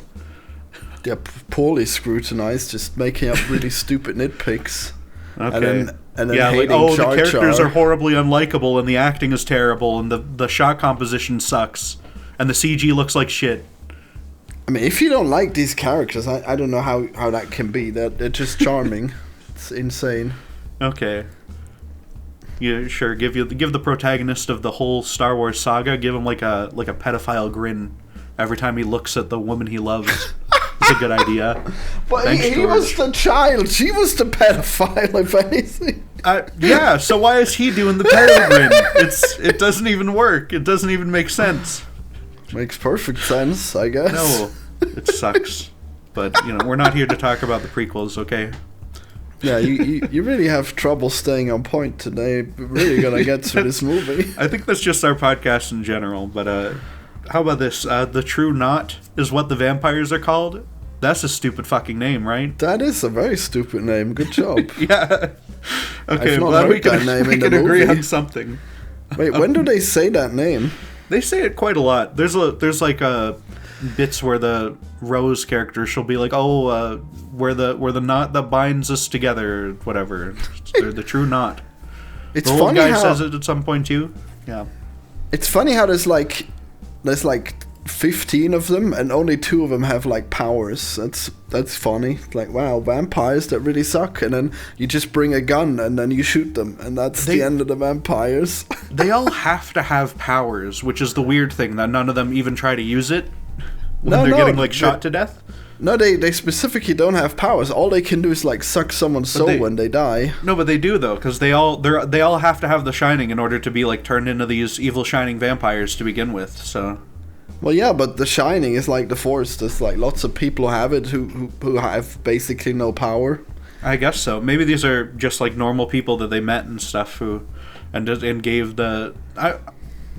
they're poorly scrutinized, just making up really stupid nitpicks. Okay. And then hating the characters are horribly unlikable, and the acting is terrible, and the shot composition sucks, and the CG looks like shit. I mean, if you don't like these characters, I don't know how that can be. They're just charming. It's insane. Okay. Yeah, sure. Give the protagonist of the whole Star Wars saga, give him like a pedophile grin every time he looks at the woman he loves. It's a good idea. But he was the child. She was the pedophile, if anything. Yeah, so why is he doing the peregrine? It doesn't even work. It doesn't even make sense. Makes perfect sense, I guess. No, it sucks. But, we're not here to talk about the prequels, okay? Yeah, you really have trouble staying on point today. We're really gonna get through this movie. I think that's just our podcast in general, but how about this? The True Knot is what the vampires are called. That's a stupid fucking name, right? That is a very stupid name. Good job. Yeah. Okay, I've I'm not glad heard we that can, name we in the can agree movie. on something. Wait, when do they say that name? They say it quite a lot. There's like bits where the Rose character, she'll be like, "Oh, we're the knot that binds us together," or whatever. They're the true knot. It's the old funny guy how says it at some point too. Yeah. it's funny how there's like 15 of them and only 2 of them have like powers. That's funny. Like, wow, vampires that really suck. And then you just bring a gun and then you shoot them, and that's the end of the vampires. They all have to have powers, which is the weird thing that none of them even try to use it when they're getting like shot to death. No, they specifically don't have powers. All they can do is like suck someone's soul when they die. No, but they do though, because they all have to have the Shining in order to be like turned into these evil Shining vampires to begin with. So. Well, yeah, but the Shining is like the Force. There's like lots of people who have it who have basically no power. I guess so. Maybe these are just like normal people that they met and stuff and gave the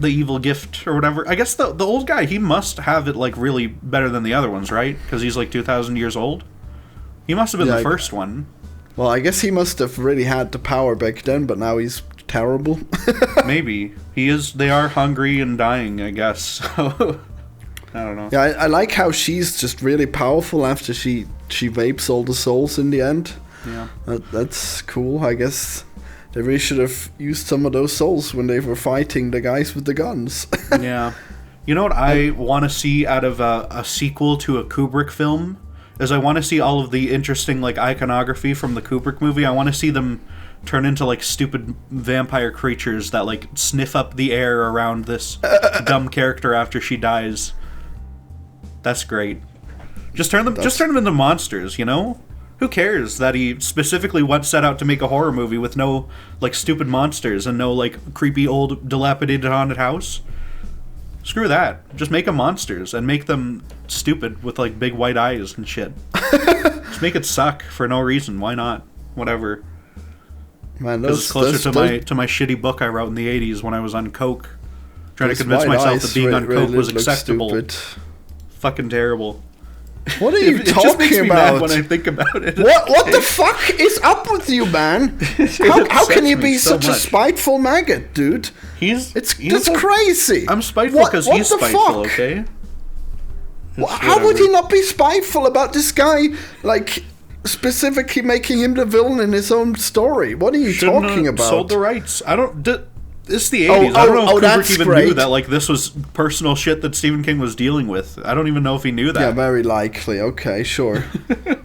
evil gift or whatever. I guess the old guy, he must have it like really better than the other ones, right? Because he's like 2,000 years old. He must have been the first one. Well, I guess he must have really had the power back then, but now he's terrible. Maybe he is. They are hungry and dying, I guess. I don't know. Yeah, I like how she's just really powerful after she vapes all the souls in the end. Yeah, that's cool. I guess they really should have used some of those souls when they were fighting the guys with the guns. Yeah. You know what I want to see out of a sequel to a Kubrick film is I want to see all of the interesting like iconography from the Kubrick movie. I want to see them turn into like stupid vampire creatures that like sniff up the air around this dumb character after she dies. That's great. Just turn them into monsters, Who cares that he specifically set out to make a horror movie with no like stupid monsters and no like creepy old dilapidated haunted house? Screw that. Just make them monsters and make them stupid with like big white eyes and shit. Just make it suck for no reason. Why not? Whatever. Man, it's closer to my shitty book I wrote in the 80s when I was on coke, trying to convince myself that being on coke was acceptable. Stupid. Fucking terrible. What are you talking just makes me about? mad when I think about it. What the fuck is up with you, man? How can you be such a spiteful maggot, dude? It's crazy. I'm spiteful because he's spiteful, okay? How would he not be spiteful about this guy, like, specifically making him the villain in his own story? What are you talking about? Sold the rights. It's the 80s. I don't know if Kubrick even knew that like this was personal shit that Stephen King was dealing with. I don't even know if he knew that. Yeah, very likely. Okay, sure.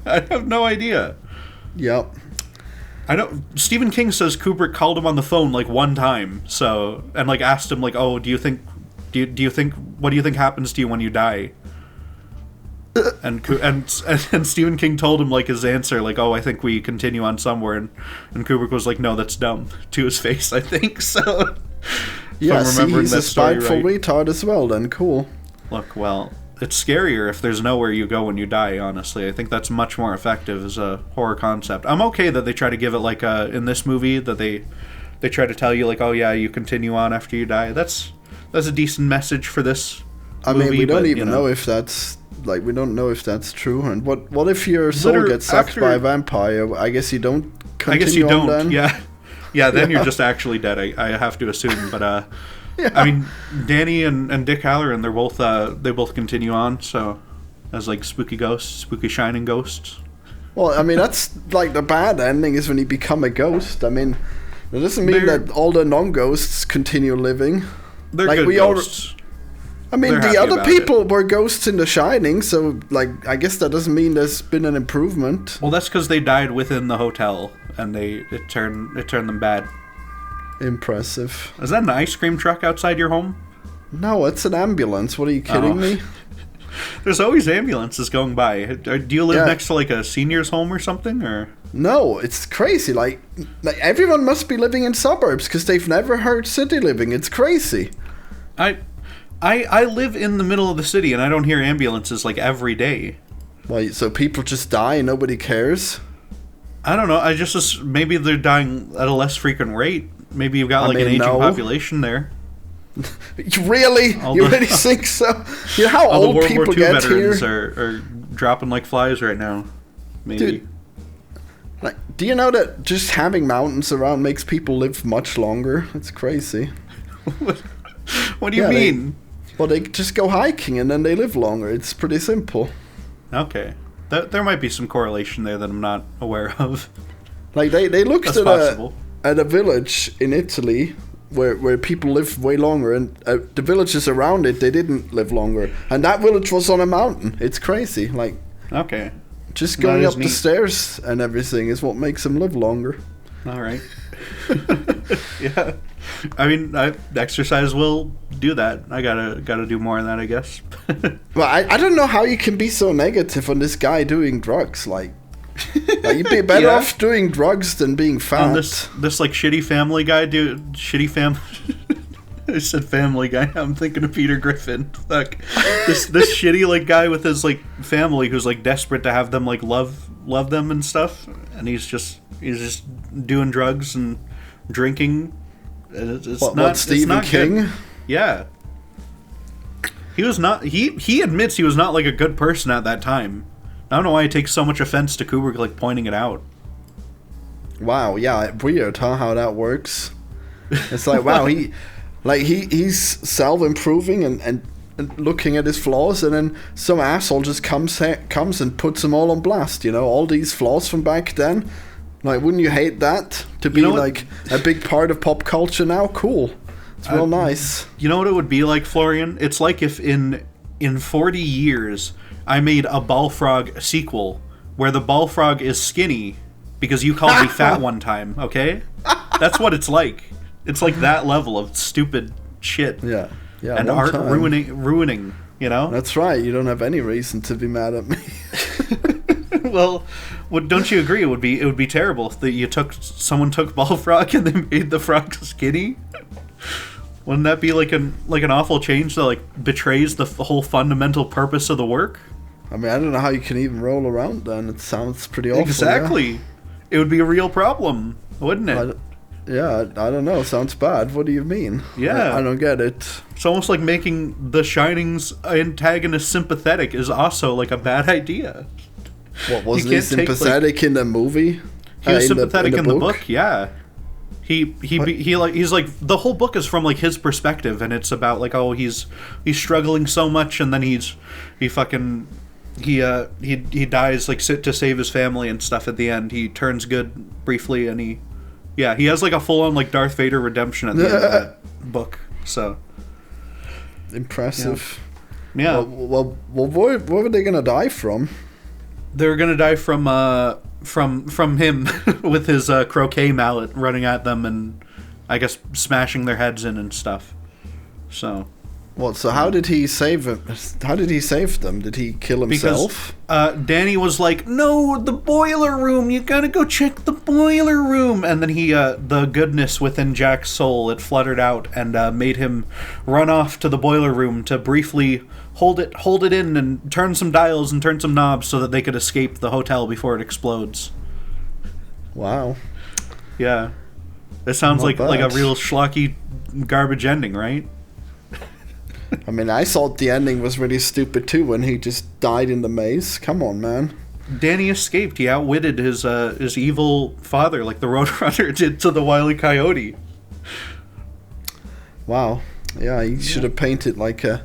I have no idea. Yep. I know Stephen King says Kubrick called him on the phone like one time, and like asked him like, "Oh, what do you think happens to you when you die?" And Stephen King told him like his answer, like, "Oh, I think we continue on somewhere," and Kubrick was like, "No, that's dumb," to his face, I think. So, yeah, he's a spiteful retard as well. Then cool. Look, well, it's scarier if there's nowhere you go when you die. Honestly, I think that's much more effective as a horror concept. I'm okay that they try to give it like in this movie that they try to tell you like, "Oh yeah, you continue on after you die." That's a decent message for this. I mean, we don't even know if that's. Like, we don't know if that's true. And what if your soul gets sucked by a vampire? I guess you don't continue. I guess you don't. Then? Yeah. Then you're just actually dead. I have to assume. But yeah. I mean, Danny and Dick Halloran, they both continue on. So as like spooky shining ghosts. Well, I mean, that's like the bad ending is when you become a ghost. I mean, that doesn't mean that all the non-ghosts continue living. They're like, good ghosts. I mean, the other people were ghosts in The Shining, so, like, I guess that doesn't mean there's been an improvement. Well, that's because they died within the hotel, and it turned them bad. Impressive. Is that an ice cream truck outside your home? No, it's an ambulance. What, are you kidding me? There's always ambulances going by. Do you live next to, like, a senior's home or something, or...? No, it's crazy. Like everyone must be living in suburbs because they've never heard city living. It's crazy. I live in the middle of the city and I don't hear ambulances like every day. Well, so people just die and nobody cares? I don't know. I just maybe they're dying at a less frequent rate. Maybe you've got an aging population there. Really? You really think so? You know how old World people War II get veterans here? are dropping like flies right now. Maybe. Dude, like, do you know that just having mountains around makes people live much longer? It's crazy. What do you mean? They just go hiking and then they live longer. It's pretty simple. Okay. There might be some correlation there that I'm not aware of. Like they looked at a village in Italy where people live way longer, and the villages around it, they didn't live longer. And that village was on a mountain. It's crazy. Like, okay. Just going up the stairs and everything is what makes them live longer. All right. Yeah. I mean, exercise will do that. I gotta do more of that, I guess. Well, I don't know how you can be so negative on this guy doing drugs. Like you'd be better off doing drugs than being fat. This like shitty family guy, shitty family. I said Family Guy. I'm thinking of Peter Griffin. Fuck. This shitty like guy with his like family who's like desperate to have them like love them and stuff, and he's just doing drugs and drinking. It's not Stephen King? Good. Yeah. He was not. He admits he was not like a good person at that time. I don't know why he takes so much offense to Kubrick like pointing it out. Wow. Yeah. Weird, huh? How that works. It's like wow. He's self-improving and looking at his flaws, and then some asshole just comes and puts them all on blast. You know, all these flaws from back then. Like, wouldn't you hate that to be like a big part of pop culture now? Cool. It's real nice. You know what it would be like, Florian? It's like if in 40 years I made a Balfrog sequel where the Balfrog is skinny because you called me fat one time. Okay, that's what it's like. It's like that level of stupid shit. Yeah. And art ruining. You know. That's right. You don't have any reason to be mad at me. Well, don't you agree? It would be terrible if someone took Balfrog and they made the frog skinny. Wouldn't that be like an awful change that like betrays the whole fundamental purpose of the work? I mean, I don't know how you can even roll around then. It sounds pretty awful. Exactly. Yeah. It would be a real problem, wouldn't it? I don't know. Sounds bad. What do you mean? Yeah. I don't get it. It's almost like making The Shining's antagonist sympathetic is also like a bad idea. What, wasn't he sympathetic in the movie? He was sympathetic in the book, yeah. He's like the whole book is from like his perspective, and it's about like he's struggling so much, and then he dies like to save his family and stuff. At the end, he turns good briefly, and he has like a full on like Darth Vader redemption at the end of that book. So impressive. Yeah. Well, what were they gonna die from? They were gonna die from him with his croquet mallet running at them and I guess smashing their heads in and stuff. So what? So how did he save them? How did he save them? Did he kill himself? Because Danny was like, "No, the boiler room. You gotta go check the boiler room." And then he, the goodness within Jack's soul, it fluttered out and made him run off to the boiler room to briefly hold it in and turn some dials and turn some knobs so that they could escape the hotel before it explodes. Wow. Yeah. It sounds like a real schlocky garbage ending, right? I mean, I thought the ending was really stupid too when he just died in the maze. Come on, man. Danny escaped. He outwitted his evil father like the Roadrunner did to the Wile E. Coyote. Wow. Yeah, he should have painted like a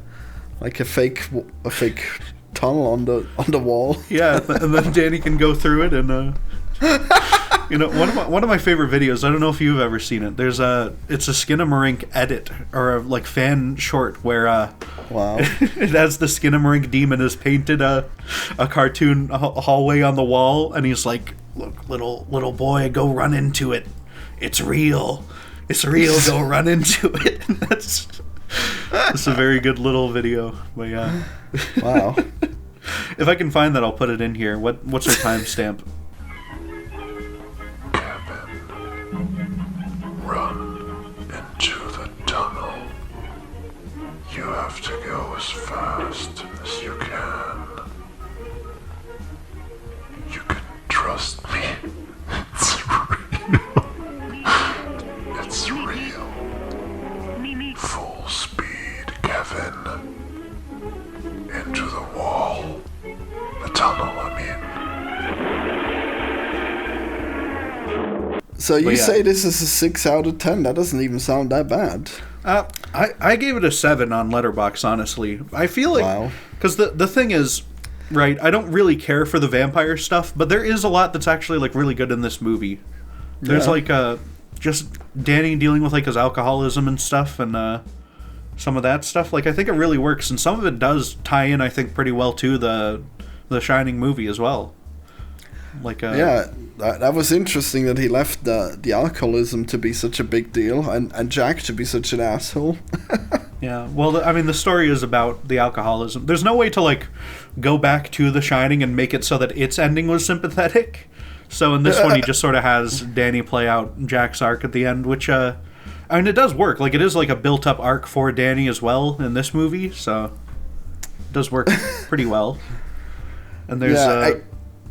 fake tunnel on the wall. Yeah, and then Danny can go through it and you know, one of my favorite videos, I don't know if you've ever seen it. It's a Skinamarink edit or a like fan short where wow. It has the Skinamarink demon has painted a cartoon hallway on the wall, and he's like, "Look, little boy, go run into it. It's real. It's real. Go run into it." And that's a very good little video. But yeah. Wow. If I can find that, I'll put it in here. What's our timestamp? fast as you can. You can trust me. It's real. It's real. Full speed, Kevin. Into the wall. The tunnel, I mean. So you say this is a 6 out of 10? That doesn't even sound that bad. I gave it a 7 on Letterboxd, honestly. I feel like... Because the thing is, right, I don't really care for the vampire stuff, but there is a lot that's actually, like, really good in this movie. There's, like, just Danny dealing with, like, his alcoholism and stuff, and some of that stuff. Like, I think it really works, and some of it does tie in, I think, pretty well to the Shining movie as well. Like, that was interesting that he left the alcoholism to be such a big deal, and Jack to be such an asshole. Yeah, well, I mean, the story is about the alcoholism. There's no way to, like, go back to The Shining and make it so that its ending was sympathetic. So in this one, he just sort of has Danny play out Jack's arc at the end, which, I mean, it does work. Like, it is, like, a built-up arc for Danny as well in this movie, so it does work pretty well. And there's...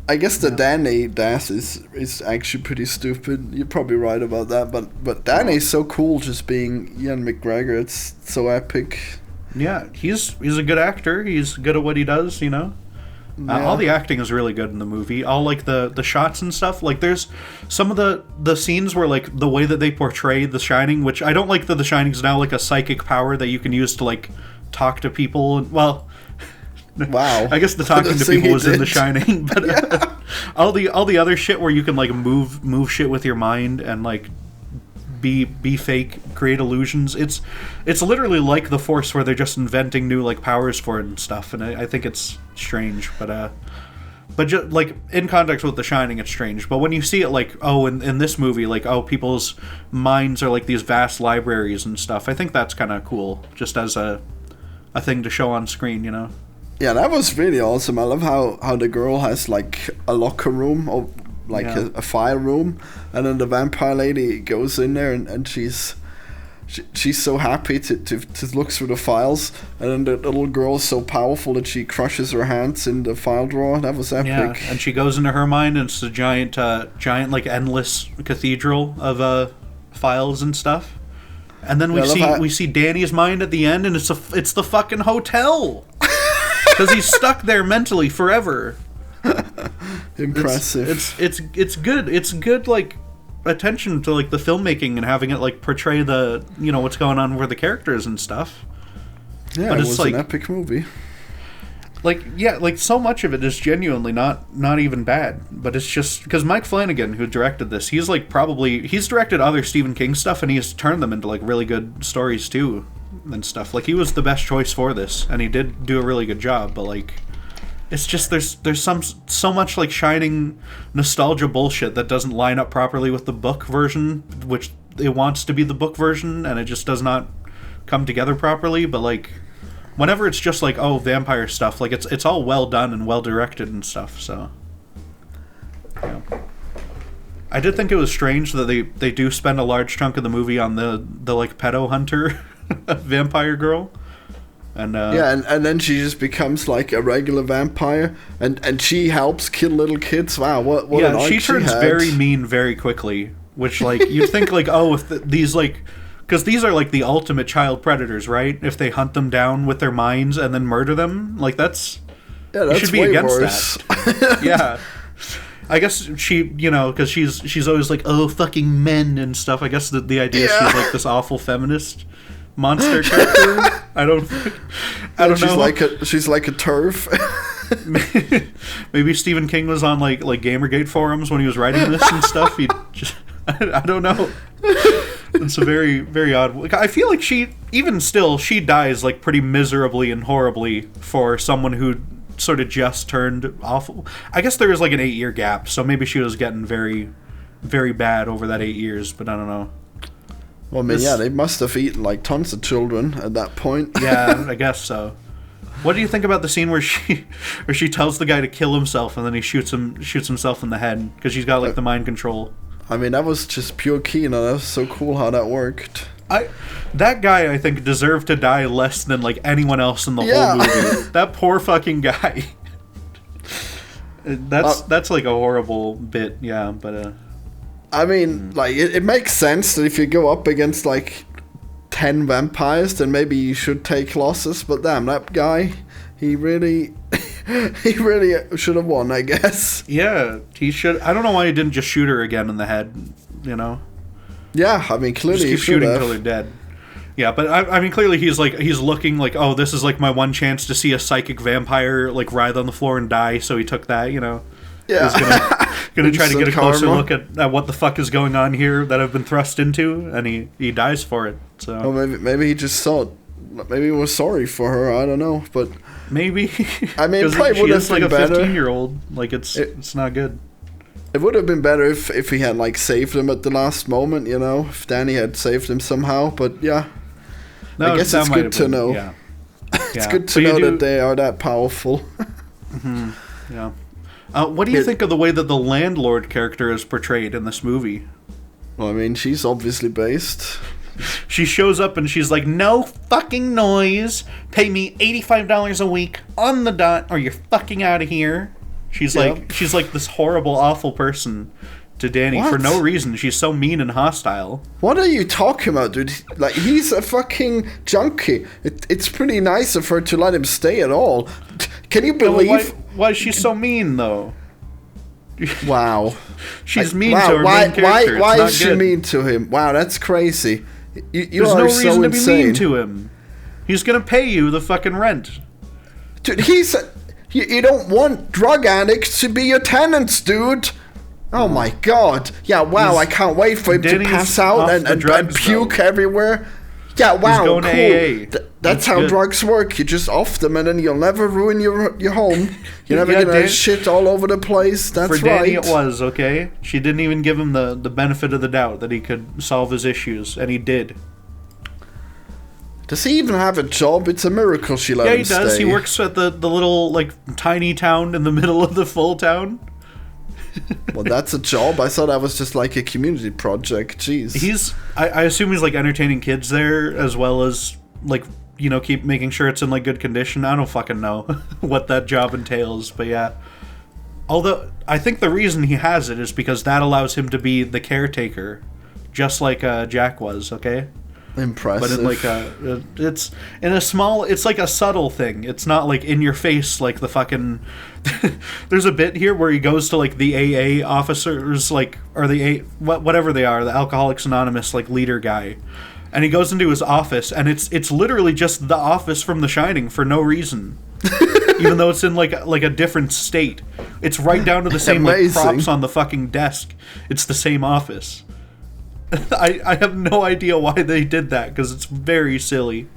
I guess the Danny death is actually pretty stupid. You're probably right about that, but Danny's so cool just being Ian McGregor. It's so epic. Yeah, he's a good actor. He's good at what he does, you know? Yeah. All the acting is really good in the movie. All, like, the shots and stuff. Like, there's some of the scenes where, like, the way that they portray The Shining, which I don't like that The Shining's now, like, a psychic power that you can use to, like, talk to people. Well... Wow. I guess the talking to people was in The Shining, but all the other shit where you can, like, move shit with your mind and, like, be fake, create illusions. It's literally like the Force, where they're just inventing new, like, powers for it and stuff. And I think it's strange, but just, like, in context with The Shining, it's strange. But when you see it, like, in this movie, like, people's minds are like these vast libraries and stuff, I think that's kind of cool, just as a thing to show on screen, you know. Yeah, that was really awesome. I love how the girl has, like, a locker room, or like a file room, and then the vampire lady goes in there and she's so happy to look through the files, and then the little girl's so powerful that she crushes her hands in the file drawer. That was epic. Yeah, and she goes into her mind, and it's a giant like, endless cathedral of files and stuff. And then we see Danny's mind at the end, and it's the fucking hotel. Because he's stuck there mentally forever. Impressive. It's good. It's good, like, attention to, like, the filmmaking and having it, like, portray the, you know, what's going on with the characters and stuff. Yeah, but it was, like, an epic movie. Like, yeah, like, so much of it is genuinely not even bad. But it's just because Mike Flanagan, who directed this, he's, like, he's directed other Stephen King stuff, and he's turned them into, like, really good stories too. And stuff. Like, he was the best choice for this, and he did do a really good job, but, like, it's just there's so much, like, Shining nostalgia bullshit that doesn't line up properly with the book version, which it wants to be the book version, and it just does not come together properly. But, like, whenever it's just like, vampire stuff, like, it's all well done and well directed and stuff. So yeah. I did think it was strange that they do spend a large chunk of the movie on the like, pedo hunter vampire girl, and and then she just becomes, like, a regular vampire, and she helps kill little kids. Wow, what an arc she turns very mean very quickly, which, like, you'd think, like, if these, like, because these are, like, the ultimate child predators, right? If they hunt them down with their minds and then murder them, like, that's you should be way against worse. That. Yeah. I guess she, you know, because she's always like, fucking men and stuff. I guess the idea is she's, like, this awful feminist monster character. I don't know. She's like a turf. Maybe Stephen King was on, like Gamergate forums when he was writing this and stuff. He just, I don't know. It's a very, very odd. Like, I feel like she dies, like, pretty miserably and horribly for someone who sort of just turned awful. I guess there was, like, an 8-year gap, so maybe she was getting very, very bad over that 8 years. But I don't know. Well, I mean, they must have eaten, like, tons of children at that point. Yeah, I guess so. What do you think about the scene where she tells the guy to kill himself, and then he shoots himself in the head because she's got, like, the mind control? I mean, that was just pure Kino. That was so cool how that worked. That guy, I think, deserved to die less than like anyone else in the whole movie. That poor fucking guy. That's like a horrible bit, yeah. But I mean, like it makes sense that if you go up against like 10 vampires, then maybe you should take losses. But damn, that guy, he really should have won, I guess. Yeah, he should. I don't know why he didn't just shoot her again in the head. You know. Yeah, I mean, clearly just keep shooting until they're dead. Yeah, but I mean, clearly he's looking like, oh, this is like my one chance to see a psychic vampire like writhe on the floor and die. So he took that, you know. Yeah. He's gonna try to get a closer look at what the fuck is going on here that I've been thrust into, and he dies for it. So. Well, maybe he just thought, maybe he was sorry for her. I don't know, but maybe. I mean, it probably would have been better. Like a 15-year-old, like it's not good. It would have been better if he had like saved him at the last moment, you know, if Danny had saved him somehow. But yeah. No, I guess it's good to know. Yeah. It's good to know that they are that powerful. Mm-hmm. Yeah. What do you think of the way that the landlord character is portrayed in this movie? Well, I mean, she's obviously based. She shows up and she's like, no fucking noise. Pay me $85 a week on the dot or you're fucking out of here. She's like this horrible, awful person to Danny for no reason. She's so mean and hostile. What are you talking about, dude? Like, he's a fucking junkie. It's pretty nice of her to let him stay at all. Can you believe? Why is she so mean, though? Wow. She's mean to her main character. Why is she mean to him? Wow, that's crazy. There's no reason to be mean to him. He's gonna pay you the fucking rent. Dude, you don't want drug addicts to be your tenants, dude. Oh my god. Yeah, wow, I can't wait for him to pass out and puke everywhere. Yeah, wow, he's going cool. to AA. That's how drugs work. You just off them and then you'll never ruin your home. You're never gonna shit all over the place. That's right. For Danny it was, okay? She didn't even give him the benefit of the doubt that he could solve his issues, and he did. Does he even have a job? It's a miracle she let him stay. Yeah, he does. He works at the little, like, tiny town in the middle of the full town. Well, that's a job. I thought that was just like a community project. Jeez. I assume he's like entertaining kids there as well as like, you know, keep making sure it's in like good condition. I don't fucking know what that job entails, but yeah. Although I think the reason he has it is because that allows him to be the caretaker, just like Jack was. Okay. Impressive. But it's like a subtle thing. It's not like in your face like the fucking there's a bit here where he goes to like the AA officers, like, or the whatever they are, the Alcoholics Anonymous like leader guy. And he goes into his office and it's literally just the office from The Shining for no reason. Even though it's in like a different state. It's right down to the same like props on the fucking desk. It's the same office. I have no idea why they did that because it's very silly.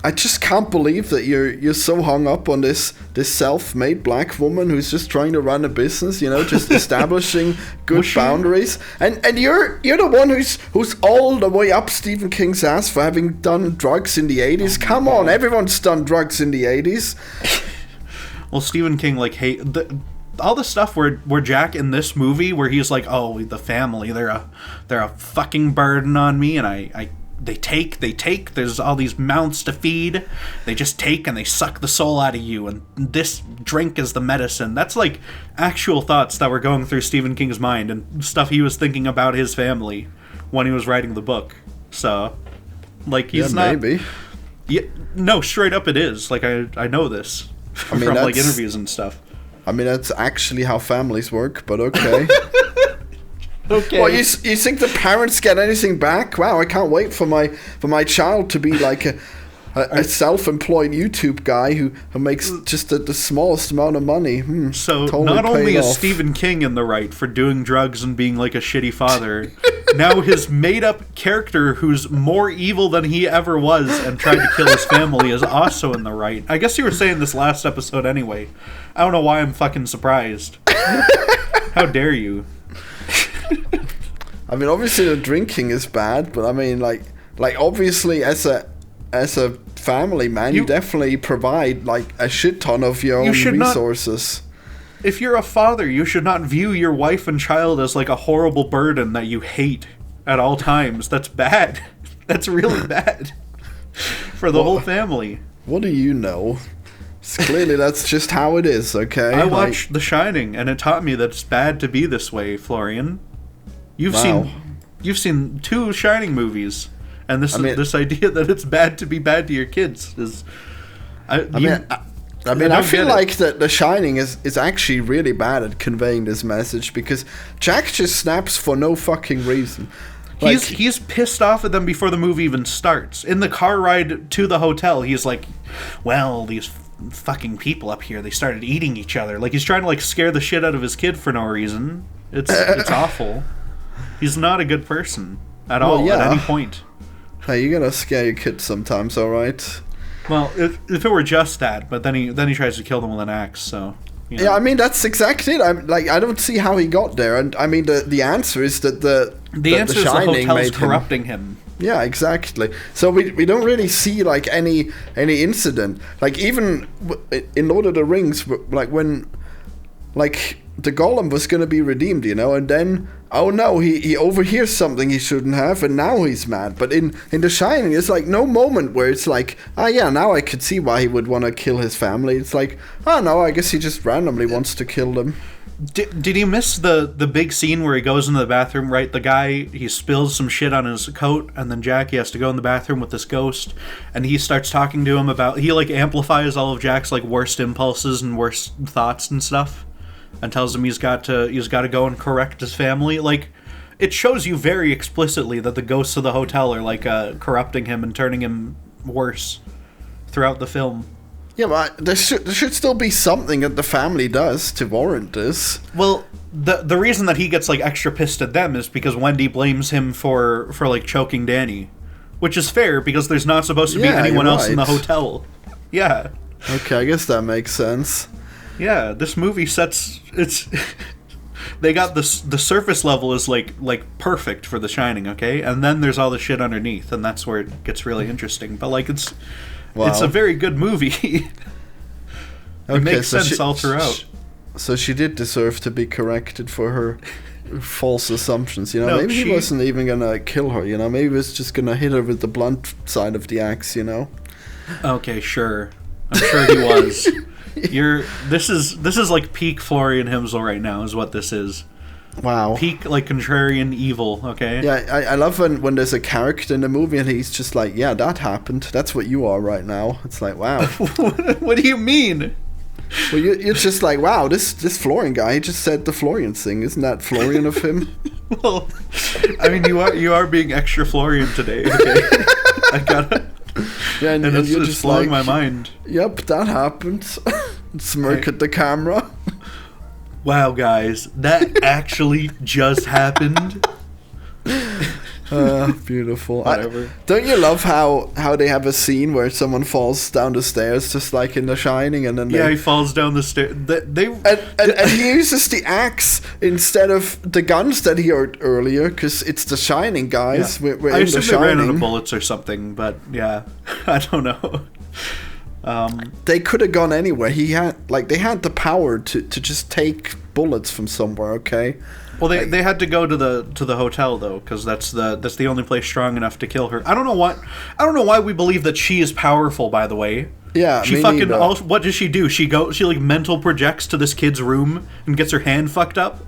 I just can't believe that you're so hung up on this self-made black woman who's just trying to run a business, you know, just establishing good boundaries. And you're the one who's all the way up Stephen King's ass for having done drugs in the 80s. Come on, everyone's done drugs in the 80s. Well, Stephen King all the stuff where Jack in this movie where he's like, oh, the family, they're a fucking burden on me, and they take, there's all these mouths to feed, they just take and they suck the soul out of you, and this drink is the medicine. That's like actual thoughts that were going through Stephen King's mind and stuff he was thinking about his family when he was writing the book. So like he's not maybe. Yeah, no, straight up it is. Like I know this from like interviews and stuff. I mean, that's actually how families work, but okay. Okay. Well, you think the parents get anything back? Wow, I can't wait for my child to be like a self-employed YouTube guy who makes just the smallest amount of money. So not only is Stephen King in the right for doing drugs and being like a shitty father, now his made-up character who's more evil than he ever was and tried to kill his family is also in the right. I guess you were saying this last episode anyway. I don't know why I'm fucking surprised. How dare you? I mean, obviously the drinking is bad, but I mean, like obviously as a family man, you definitely provide like a shit ton of your own resources. If you're a father, you should not view your wife and child as like a horrible burden that you hate. at all times. That's bad. That's really bad for the whole family. What do you know? Clearly, that's just how it is, okay? I watched The Shining, and it taught me that it's bad to be this way, Florian. You've seen 2 Shining movies, and this idea that it's bad to be bad to your kids is... I feel like that The Shining is actually really bad at conveying this message, because Jack just snaps for no fucking reason. Like, he's pissed off at them before the movie even starts. In the car ride to the hotel, he's like, well, these fucking people up here, they started eating each other. Like, he's trying to like scare the shit out of his kid for no reason. It's awful. He's not a good person at all at any point. Hey, you gotta scare your kids sometimes, alright? Well, if it were just that, but then he tries to kill them with an axe, so... You know. Yeah, I mean, that's exactly it. I don't see how he got there. And I mean, the answer is that the hotel's corrupting him. Yeah, exactly. So we don't really see like any incident. Like even in Lord of the Rings, like when like the Golem was going to be redeemed, you know, and then oh no, he overhears something he shouldn't have, and now he's mad. But in The Shining, it's like no moment where it's like, yeah, now I could see why he would want to kill his family. It's like, oh no, I guess he just randomly wants to kill them. Did you miss the big scene where he goes into the bathroom, right? The guy, he spills some shit on his coat, and then Jackie has to go in the bathroom with this ghost, and he starts talking to him about, he like amplifies all of Jack's like worst impulses and worst thoughts and stuff, and tells him he's got to go and correct his family. Like, it shows you very explicitly that the ghosts of the hotel are like corrupting him and turning him worse throughout the film. Yeah, but there should still be something that the family does to warrant this. Well, the reason that he gets like extra pissed at them is because Wendy blames him for like choking Danny, which is fair because there's not supposed to be anyone else in the hotel. Yeah. Okay, I guess that makes sense. Yeah, this movie they got the surface level is like perfect for The Shining, okay? And then there's all the shit underneath, and that's where it gets really interesting. But like it's a very good movie. It makes sense all throughout. So she did deserve to be corrected for her false assumptions, you know? Maybe he wasn't even gonna kill her, you know? Maybe he was just gonna hit her with the blunt side of the axe, you know? Okay, sure. I'm sure he was. This is like peak Florian Hemsel right now is what this is. Wow. Peak like contrarian evil, okay? Yeah, I love when there's a character in the movie and he's just like, yeah, that happened. That's what you are right now. It's like, wow. What do you mean? Well, you're just like, wow, this Florian guy, he just said the Florian thing. Isn't that Florian of him? Well, I mean, you are being extra Florian today, okay? I gotta... Yeah, and it's you're just blowing my mind. Yep, that happened. Smirk at the camera. Wow, guys, that actually just happened. Beautiful. Whatever. Don't you love how they have a scene where someone falls down the stairs, just like in The Shining, and then he falls down the stairs. And he uses the axe instead of the guns that he heard earlier, because it's The Shining, guys. Yeah. We're I in assume The Shining. they ran out of bullets or something, but yeah, I don't know. They could have gone anywhere. They had the power to just take bullets from somewhere. Okay. Well, they had to go to the hotel though, because that's the only place strong enough to kill her. I don't know why we believe that she is powerful. By the way, yeah, she fucking. What does she do? She like mental projects to this kid's room and gets her hand fucked up.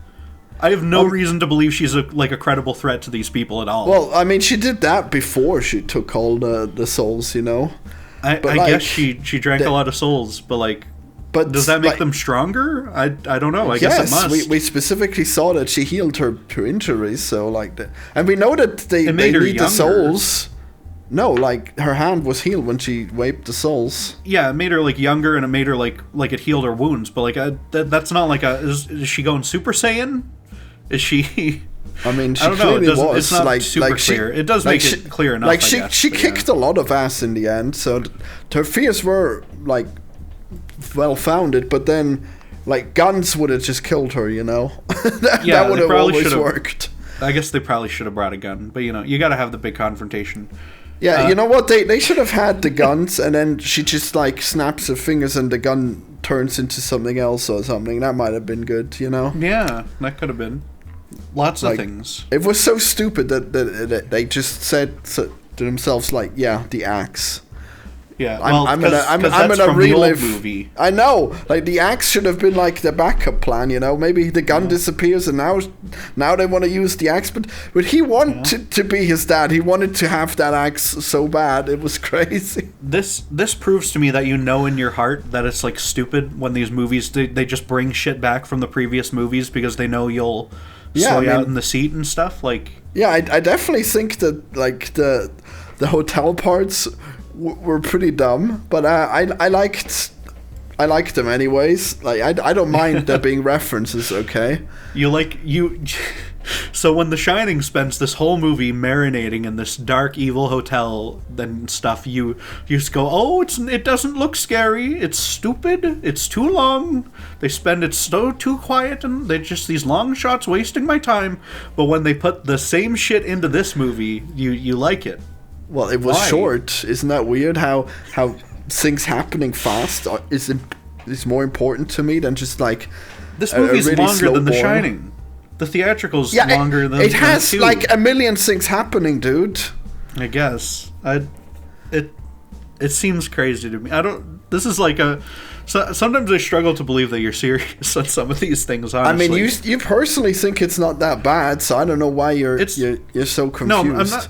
I have no reason to believe she's a credible threat to these people at all. Well, I mean, she did that before she took all the souls, you know. I guess she drank a lot of souls, but does that make them stronger? I don't know. I guess it must. We specifically saw that she healed her injuries, so and we know that they need the souls. No, like her hand was healed when she wiped the souls. Yeah, it made her younger, and it made her like it healed her wounds. But that's not like is she going Super Saiyan? Is she? I mean, she clearly was. It's not super clear. It does make it clear enough. She kicked a lot of ass in the end, so her fears were well founded. But then, guns would have just killed her, you know. that would have always worked. I guess they probably should have brought a gun, but you got to have the big confrontation. Yeah, you know what? They should have had the guns, and then she just snaps her fingers, and the gun turns into something else or something. That might have been good, you know. Yeah, that could have been. Lots of things. It was so stupid that they just said to themselves, like, yeah, the axe. Yeah, I'm gonna relive. Movie. I know, like the axe should have been like the backup plan. Maybe the gun disappears, and now they want to use the axe. But he wanted to be his dad. He wanted to have that axe so bad. It was crazy. This proves to me that in your heart that it's like stupid when these movies they just bring shit back from the previous movies because they know you'll sway out in the seat and stuff. Like, yeah, I definitely think that like the hotel parts were pretty dumb, but I liked them anyways. Like I don't mind there being references. Okay, So when The Shining spends this whole movie marinating in this dark, evil hotel and stuff, you just go, oh, it doesn't look scary. It's stupid. It's too long. They spend it so too quiet, and they're just these long shots wasting my time. But when they put the same shit into this movie, you like it. Well, it was short. Isn't that weird? How things happening fast is more important to me than just like this movie is really longer than The Shining. The theatrical's longer than it has like a million things happening, dude. I guess it seems crazy to me. This is like sometimes I struggle to believe that you're serious on some of these things. Honestly, I mean, you personally think it's not that bad, so I don't know why you're so confused. No, I'm not.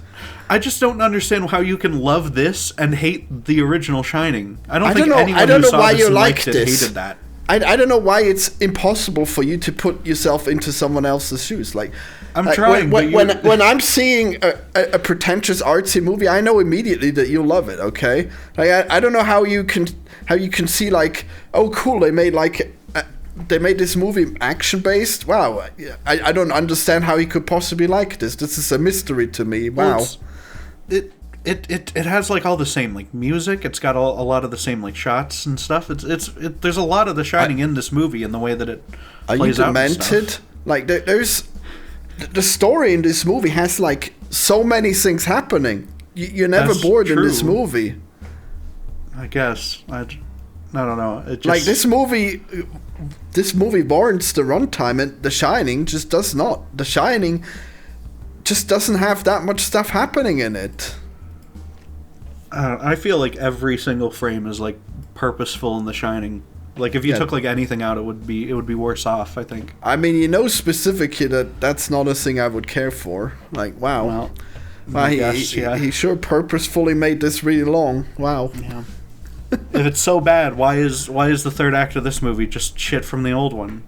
I just don't understand how you can love this and hate the original Shining. I don't think anyone who saw this and liked it hated that. I don't know why it's impossible for you to put yourself into someone else's shoes. Like, I'm trying. When I'm seeing a pretentious artsy movie, I know immediately that you'll love it. Okay, like I don't know how you can see like, oh cool, they made this movie action based. Wow, I don't understand how you could possibly like this. This is a mystery to me. Wow. Well, It has like all the same like music. It's got a lot of the same like shots and stuff. There's a lot of The Shining in this movie in the way that it plays out. Are you demented? Like there's the story in this movie has like so many things happening. You're never bored in this movie. I guess I don't know. It just, like this movie warrants the runtime, and The Shining just does not. The Shining just doesn't have that much stuff happening in it. I feel like every single frame is like purposeful in The Shining. Like if you took like anything out, it would be worse off, I think. I mean, specifically that's not a thing I would care for. Like, wow. Well, he sure purposefully made this really long. Wow. Yeah. If it's so bad, why is the third act of this movie just shit from the old one?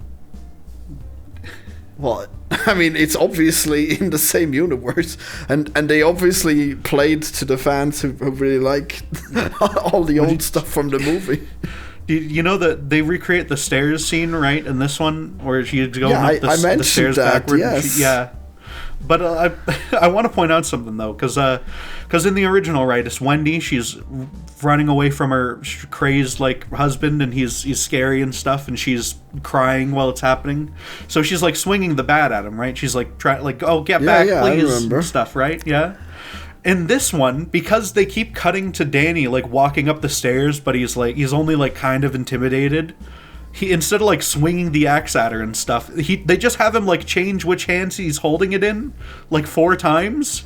Well, I mean, it's obviously in the same universe, and they obviously played to the fans who really like all the old stuff from the movie. You know that they recreate the stairs scene, right, in this one, where she go up the stairs backward? Yes. But I want to point out something, though, because in the original, right, it's Wendy. She's running away from her crazed, like, husband, and he's scary and stuff, and she's crying while it's happening. So she's, like, swinging the bat at him, right? She's, like, oh, get back, please, and stuff, right? Yeah. In this one, because they keep cutting to Danny, like, walking up the stairs, but he's only, like, kind of intimidated. He, instead of like swinging the axe at her and stuff, they just have him like change which hands he's holding it in like 4 times.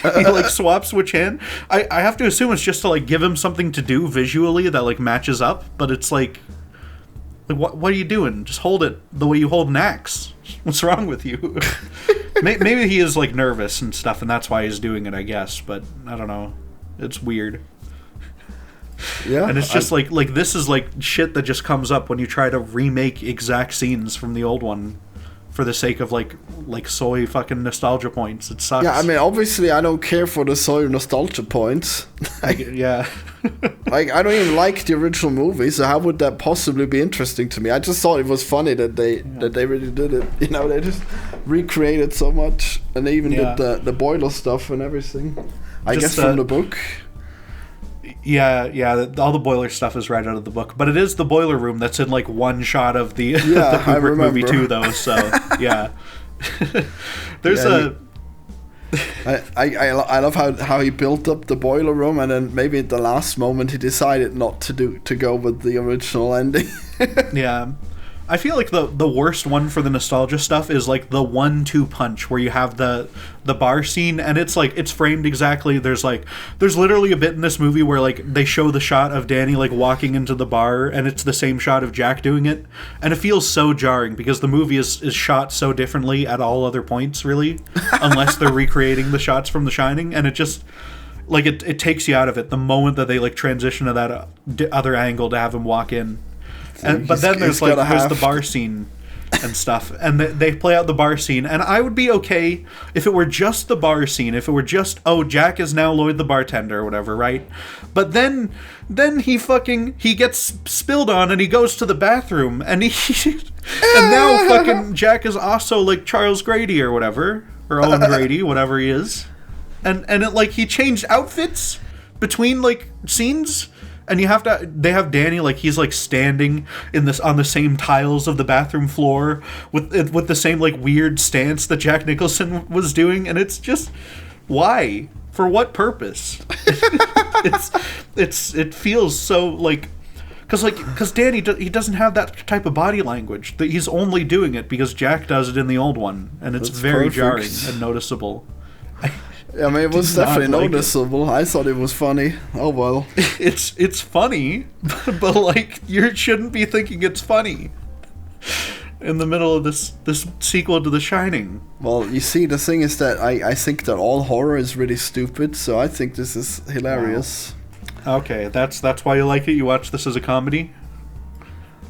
He like swaps which hand. I have to assume it's just to like give him something to do visually that like matches up, but it's like what are you doing? Just hold it the way you hold an axe. What's wrong with you? Maybe he is like nervous and stuff, and that's why he's doing it, I guess. But I don't know. It's weird. Yeah, and it's just like this is like shit that just comes up when you try to remake exact scenes from the old one for the sake of like soy fucking nostalgia points. It sucks. Yeah, I mean, obviously I don't care for the soy nostalgia points. Yeah. Like, I don't even like the original movie, so how would that possibly be interesting to me? I just thought it was funny that they really did it. You know, they just recreated so much, and they even did the boiler stuff and everything. I guess from the book. Yeah, all the boiler stuff is right out of the book, but it is the boiler room that's in like one shot of the Kubrick movie too, though. So yeah, there's I love how he built up the boiler room, and then maybe at the last moment he decided not to go with the original ending. Yeah, I feel like the worst one for the nostalgia stuff is like the 1-2 punch where you have the bar scene, and it's like it's framed exactly. There's literally a bit in this movie where like they show the shot of Danny like walking into the bar, and it's the same shot of Jack doing it, and it feels so jarring because the movie is shot so differently at all other points, really, unless they're recreating the shots from The Shining, and it just like it takes you out of it the moment that they like transition to that other angle to have him walk in. But then there's the bar scene and stuff, and they play out the bar scene, and I would be okay if it were just the bar scene, if it were just, oh, Jack is now Lloyd the bartender or whatever, right? But then he gets spilled on, and he goes to the bathroom, and and now fucking Jack is also like Charles Grady or whatever, or Owen Grady, whatever he is, and it like he changed outfits between like scenes. And they have Danny like he's like standing on the same tiles of the bathroom floor with the same like weird stance that Jack Nicholson was doing, and it's just why? For what purpose? It feels so like because Danny he doesn't have that type of body language. That he's only doing it because Jack does it in the old one, and it's very jarring and noticeable. I mean, it was definitely noticeable. I thought it was funny. Oh well. It's funny, but like you shouldn't be thinking it's funny in the middle of this sequel to The Shining. Well, you see, the thing is that I think that all horror is really stupid, so I think this is hilarious. Wow. Okay, that's why you like it. You watch this as a comedy.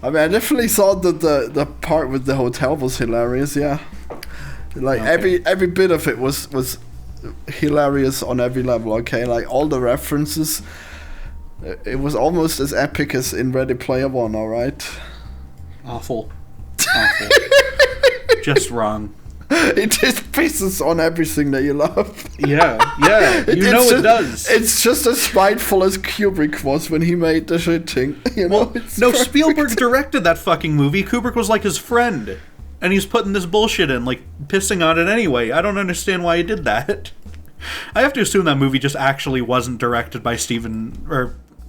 I mean, I definitely thought that the part with the hotel was hilarious. Yeah, like every bit of it was hilarious on every level. Okay, like all the references, it was almost as epic as in Ready Player One. All right. Awful. Just wrong. It just pisses on everything that you love. Yeah. It does. It's just as spiteful as Kubrick was when he made the shit thing. No, Spielberg directed that fucking movie. Kubrick was like his friend. And he's putting this bullshit in, like, pissing on it anyway. I don't understand why he did that. I have to assume that movie just actually wasn't directed by Steven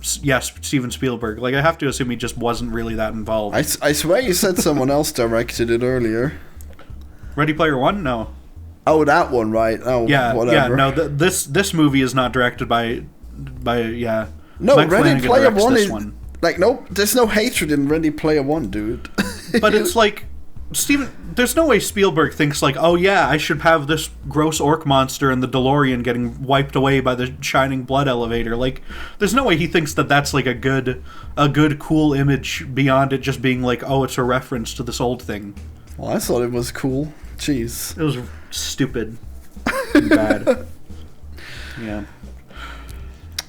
Spielberg. Like, I have to assume he just wasn't really that involved. I swear you said someone else directed it earlier. Ready Player One? No. Oh, that one, right. Oh, yeah, whatever. Yeah, no, this movie is not directed by No, Mike Ready Flanagan Player directs One this is... one. Like, no, there's no hatred in Ready Player One, dude. But it's like... there's no way Spielberg thinks like, oh yeah, I should have this gross orc monster in the DeLorean getting wiped away by the shining blood elevator. Like, there's no way he thinks that that's like a good, cool image beyond it just being like, oh, it's a reference to this old thing. Well, I thought it was cool. Jeez. It was stupid and bad. Yeah.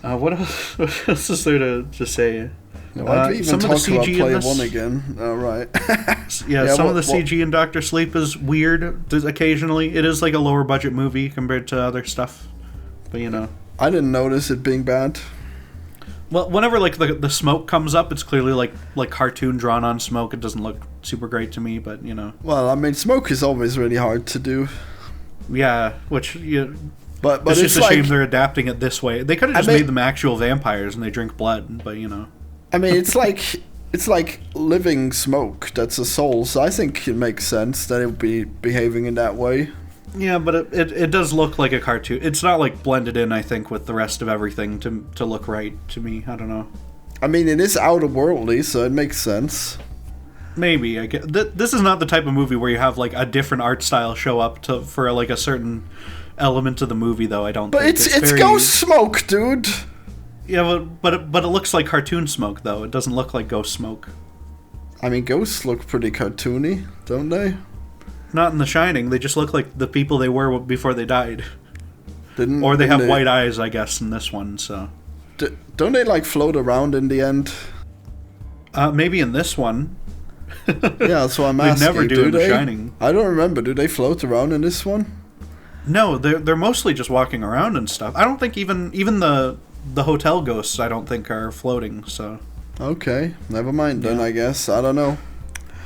What else is there to say? Why do we even talk about Player One again? Oh, right. Some of the CG in Dr. Sleep is weird occasionally. It is like a lower budget movie compared to other stuff. But, you know. I didn't notice it being bad. Well, whenever like the smoke comes up, it's clearly like cartoon drawn on smoke. It doesn't look super great to me, but, you know. Well, I mean, smoke is always really hard to do. Yeah, which... But it's just a shame they're adapting it this way. They could have just made them actual vampires and they drink blood, but, you know. I mean, it's like living smoke that's a soul, so I think it makes sense that it would be behaving in that way. Yeah, but it does look like a cartoon. It's not like blended in, I think, with the rest of everything to look right to me. I don't know. I mean, it is outer-worldly, so it makes sense. Maybe. I get this is not the type of movie where you have like a different art style show up for like a certain element of the movie, though. I don't. But think. It's ghost smoke, dude. Yeah, but it looks like cartoon smoke, though. It doesn't look like ghost smoke. I mean, ghosts look pretty cartoony, don't they? Not in The Shining. They just look like the people they were before they died. Or they have white eyes, I guess, in this one, so... Don't they, like, float around in the end? Maybe in this one. Yeah, that's what I'm asking. They never do in The Shining. I don't remember. Do they float around in this one? No, they're mostly just walking around and stuff. I don't think even the hotel ghosts, I don't think, are floating, so... Okay, never mind then, I guess. I don't know.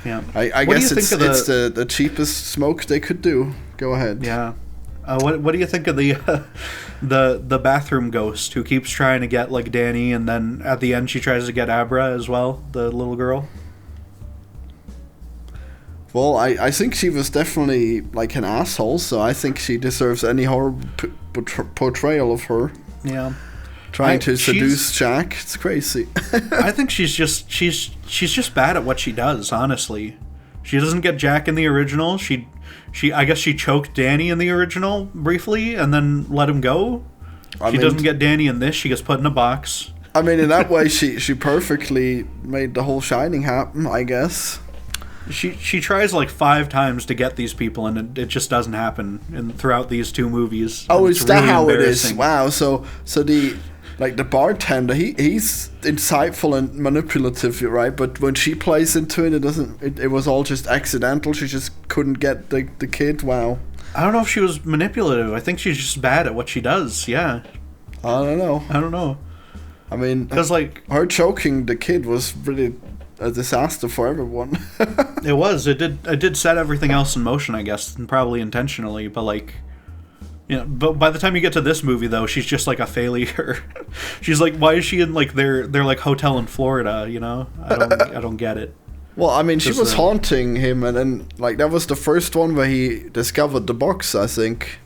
Yeah. I guess it's the cheapest smoke they could do. Go ahead. Yeah. What do you think of the bathroom ghost who keeps trying to get, like, Danny, and then at the end she tries to get Abra as well, the little girl? Well, I think she was definitely like an asshole, so I think she deserves any horrible portrayal of her. Yeah. Trying to seduce Jack. It's crazy. I think she's just bad at what she does, honestly. She doesn't get Jack in the original. I guess she choked Danny in the original briefly and then let him go. She doesn't get Danny in this. She gets put in a box. I mean, in that way, she perfectly made the whole Shining happen, I guess. She tries like 5 times to get these people, and it just doesn't happen throughout these 2 movies. Oh, is that really how it is? Wow. So the bartender, he's insightful and manipulative, right? But when she plays into it, it was all just accidental. She just couldn't get the kid. Wow. I don't know if she was manipulative. I think she's just bad at what she does. Yeah. I don't know. I mean, because like her choking the kid was really a disaster for everyone. It was. It did set everything else in motion, I guess, and probably intentionally. But like, you know, but by the time you get to this movie, though, she's just like a failure. She's like, why is she in like their like hotel in Florida? You know, I don't get it. Well, I mean, she was haunting him, and then like that was the first one where he discovered the box, I think.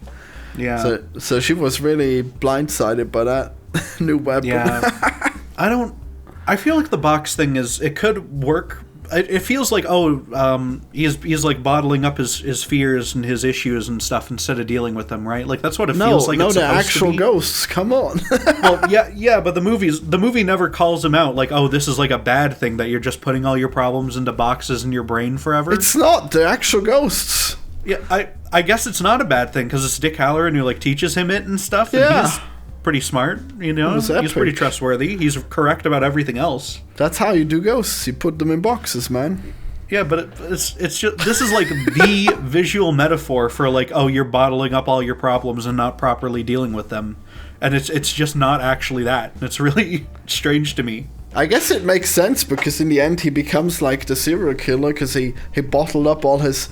Yeah. So she was really blindsided by that new weapon. Yeah. I feel like the box thing it could work. It feels like he's like bottling up his fears and his issues and stuff instead of dealing with them, right? Like that's what it feels like. No, it's the actual ghosts. Come on. Well, yeah, but the movie never calls him out like, oh, this is like a bad thing that you're just putting all your problems into boxes in your brain forever. It's not. They're actual ghosts. Yeah, I guess it's not a bad thing because it's Dick Halloran who like teaches him it and stuff. And yeah. He's pretty smart, you know. He's pretty trustworthy. He's correct about everything else. That's how you do ghosts. You put them in boxes, man. Yeah, but it's just this is like the visual metaphor for like, oh, you're bottling up all your problems and not properly dealing with them, and it's just not actually that. It's really strange to me. I guess it makes sense because in the end he becomes like the serial killer because he bottled up all his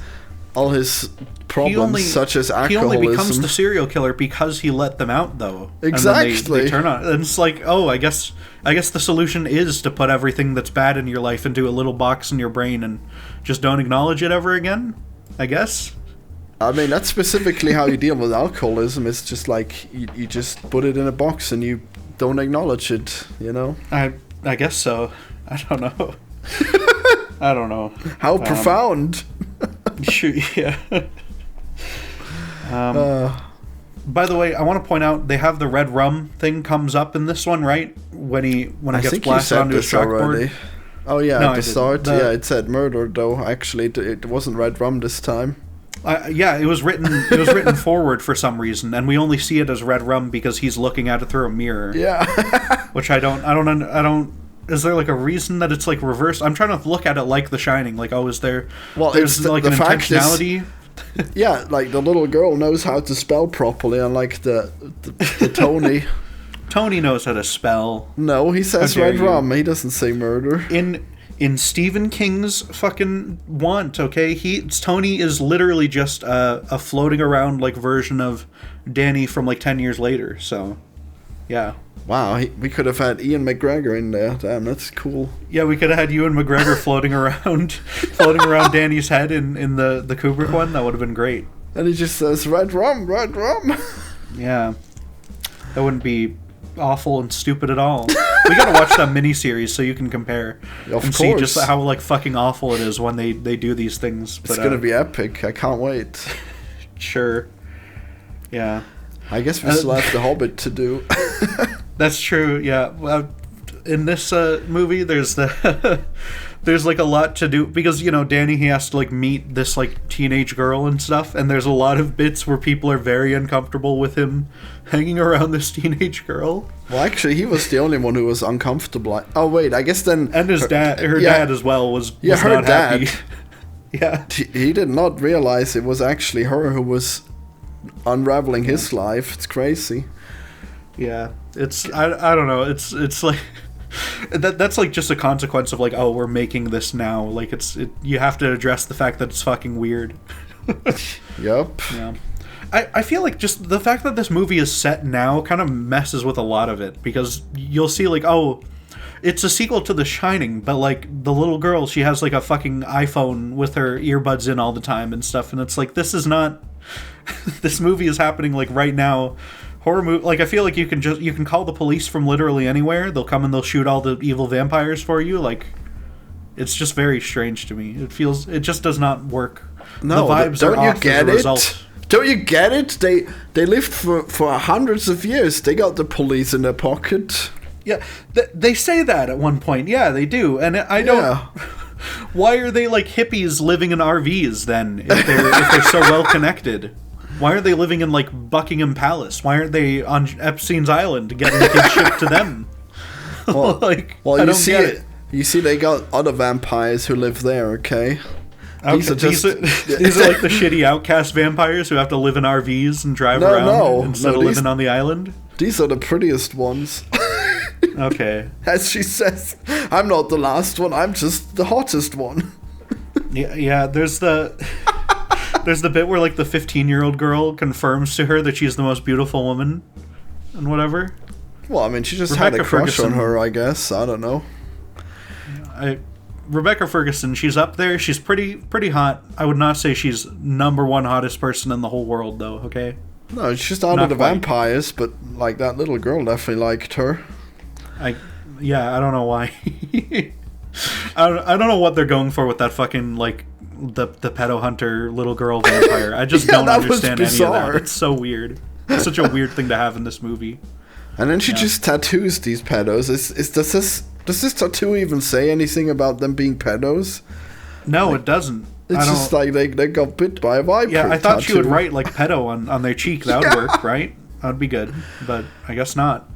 problems such as alcoholism. He only becomes the serial killer because he let them out, though. Exactly. And then they turn on, and it's like, oh, I guess the solution is to put everything that's bad in your life into a little box in your brain and just don't acknowledge it ever again. I guess. I mean, that's specifically how you deal with alcoholism. It's just like you just put it in a box and you don't acknowledge it. You know. I guess so. I don't know. I don't know. How profound. Shoot, yeah. By the way, I want to point out they have the red rum thing comes up in this one, right? When it gets blasted onto his chalkboard. Oh yeah, at the start. Yeah, it said murder though. Actually, it wasn't red rum this time. Yeah, it was written. It was written forward for some reason, and we only see it as red rum because he's looking at it through a mirror. Yeah. Which I don't. Is there like a reason that it's like reversed? I'm trying to look at it like The Shining. Like, oh, is there? Well, there's like an intentionality. Yeah, like the little girl knows how to spell properly, unlike the Tony. Tony knows how to spell. No, he says red rum. He doesn't say murder. In Stephen King's fucking want, okay? Tony is literally just a floating around like version of Danny from like 10 years later. So, yeah. Wow, we could have had Ian McGregor in there. Damn, that's cool. Yeah, we could have had Ewan McGregor floating around Danny's head in the Kubrick one. That would have been great. And he just says, red rum, red rum. Yeah. That wouldn't be awful and stupid at all. We gotta watch that miniseries so you can compare. See just how like fucking awful it is when they do these things. It's gonna be epic. I can't wait. Sure. Yeah. I guess we still have The Hobbit to do. That's true, yeah. Well, in this movie, there's like a lot to do because, you know, Danny, he has to like meet this like teenage girl and stuff, and there's a lot of bits where people are very uncomfortable with him hanging around this teenage girl. Well, actually, he was the only one who was uncomfortable. Oh wait, I guess then and her dad as well was her not dad. Happy. Yeah, he did not realize it was actually her who was unraveling his life. It's crazy. Yeah, it's I don't know. It's like that's like just a consequence of like, oh, we're making this now. Like you have to address the fact that it's fucking weird. Yep. Yeah. I feel like just the fact that this movie is set now kind of messes with a lot of it because you'll see like, oh, it's a sequel to The Shining, but like the little girl, she has like a fucking iPhone with her earbuds in all the time and stuff, and it's like, this is not. This movie is happening like right now. Horror movie, like I feel like you can call the police from literally anywhere. They'll come and they'll shoot all the evil vampires for you. Like, it's just very strange to me. It just does not work. No, the vibes don't are you off get as a it? result. Don't you get it? They lived for hundreds of years. They got the police in their pocket. Yeah, they say that at one point. Yeah, they do, and I don't. Yeah. Why are they like hippies living in RVs then? If they're so well connected, why are they living in like Buckingham Palace? Why aren't they on Epstein's Island getting kids shipped to them? Well, I don't get it. You see, they got other vampires who live there. Okay. These are like the shitty outcast vampires who have to live in RVs and drive around instead of living on the island. These are the prettiest ones. Okay. As she says, I'm not the last one. I'm just the hottest one. Yeah. There's the bit where like the 15-year-old girl confirms to her that she's the most beautiful woman, and whatever. Well, I mean, she just had a crush on her, I guess. I don't know. Rebecca Ferguson, she's up there. She's pretty hot. I would not say she's number one hottest person in the whole world, though. Okay. No, she's just out of the vampires, but like that little girl definitely liked her. I don't know why. I don't know what they're going for with that fucking like the pedo hunter little girl vampire. I just don't understand any of that. It's so weird. It's such a weird thing to have in this movie. And then she just tattoos these pedos. Does this tattoo even say anything about them being pedos? No, like, it doesn't. It's just like they got bit by a viper. Yeah, I thought she would write like pedo on their cheek. That would work, right? That would be good. But I guess not.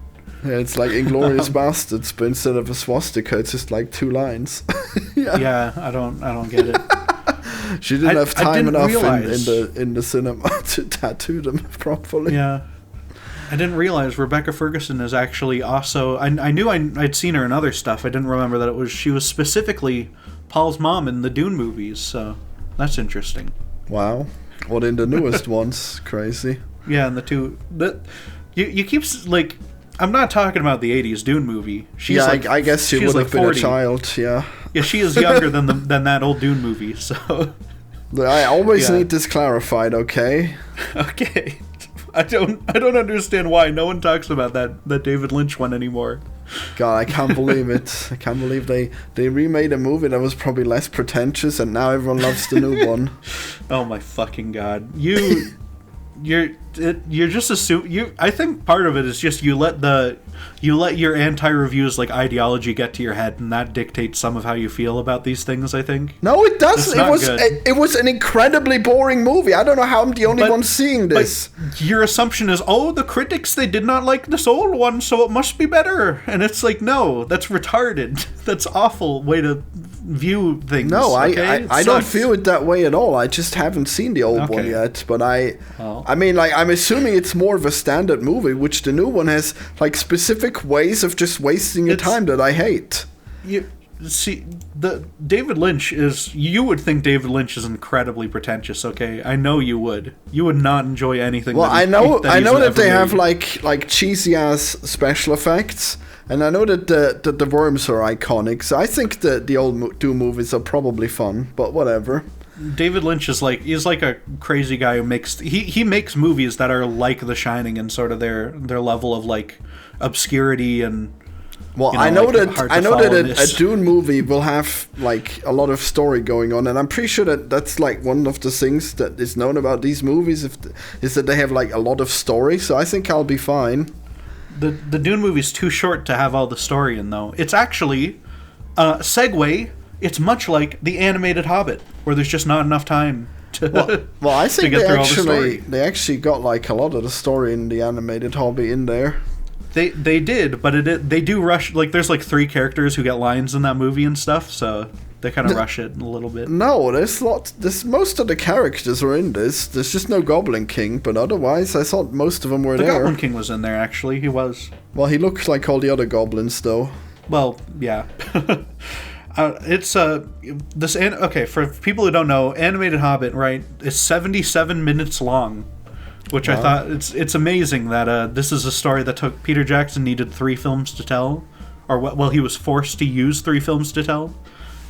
Yeah, it's like Inglourious Bastards, but instead of a swastika, it's just like 2 lines. Yeah, I don't get it. She didn't have time enough in the cinema to tattoo them properly. Yeah. I didn't realize Rebecca Ferguson is actually also... I knew I'd seen her in other stuff. I didn't remember that she was specifically Paul's mom in the Dune movies, so that's interesting. Wow. Well, in the newest ones, crazy. Yeah, and the two... You keep, like... I'm not talking about the 80s Dune movie. She's I guess she would have been 40. A child, yeah. Yeah, she is younger than that old Dune movie, so... I always need this clarified, okay? Okay. I don't understand why no one talks about that David Lynch one anymore. God, I can't believe it. I can't believe they remade a movie that was probably less pretentious, and now everyone loves the new one. Oh my fucking god! You're just assuming. I think part of it is just you let your anti-reviews like ideology get to your head, and that dictates some of how you feel about these things. I think. No, it doesn't. It was an incredibly boring movie. I don't know how I'm the only one seeing this. Your assumption is, the critics, they did not like this old one, so it must be better. And it's like, no, that's retarded. That's awful way to view things. No, I don't feel it that way at all. I just haven't seen the old one yet. But I mean, like, I'm assuming it's more of a standard movie, which the new one has like specific ways of just wasting your time that I hate. You see, David Lynch is. You would think David Lynch is incredibly pretentious. Okay, I know you would. You would not enjoy anything. Well, I know that they have like cheesy ass special effects. And I know that the worms are iconic, so I think the old Doom movies are probably fun, but whatever. David Lynch is he's like a crazy guy who makes he makes movies that are like The Shining and sort of their level of like obscurity and. Well, I know that a Dune movie will have like a lot of story going on, and I'm pretty sure that's like one of the things that is known about these movies is that they have like a lot of story. So I think I'll be fine. The Dune movie's too short to have all the story in, though. It's actually segue. It's much like the animated Hobbit, where there's just not enough time to. Well, I think they actually got like a lot of the story in the animated Hobbit in there. They did, but they do rush. Like, there's like 3 characters who get lines in that movie and stuff, so they kind of rush it a little bit. No, there's most of the characters are in this. There's just no Goblin King, but otherwise, I thought most of them were there. The Goblin King was in there, actually. He was. Well, he looks like all the other goblins, though. Well, yeah. It's okay, for people who don't know, animated Hobbit, right? It's 77 minutes long. Which wow. I thought it's amazing that this is a story that Peter Jackson needed 3 films to tell, or well, he was forced to use 3 films to tell,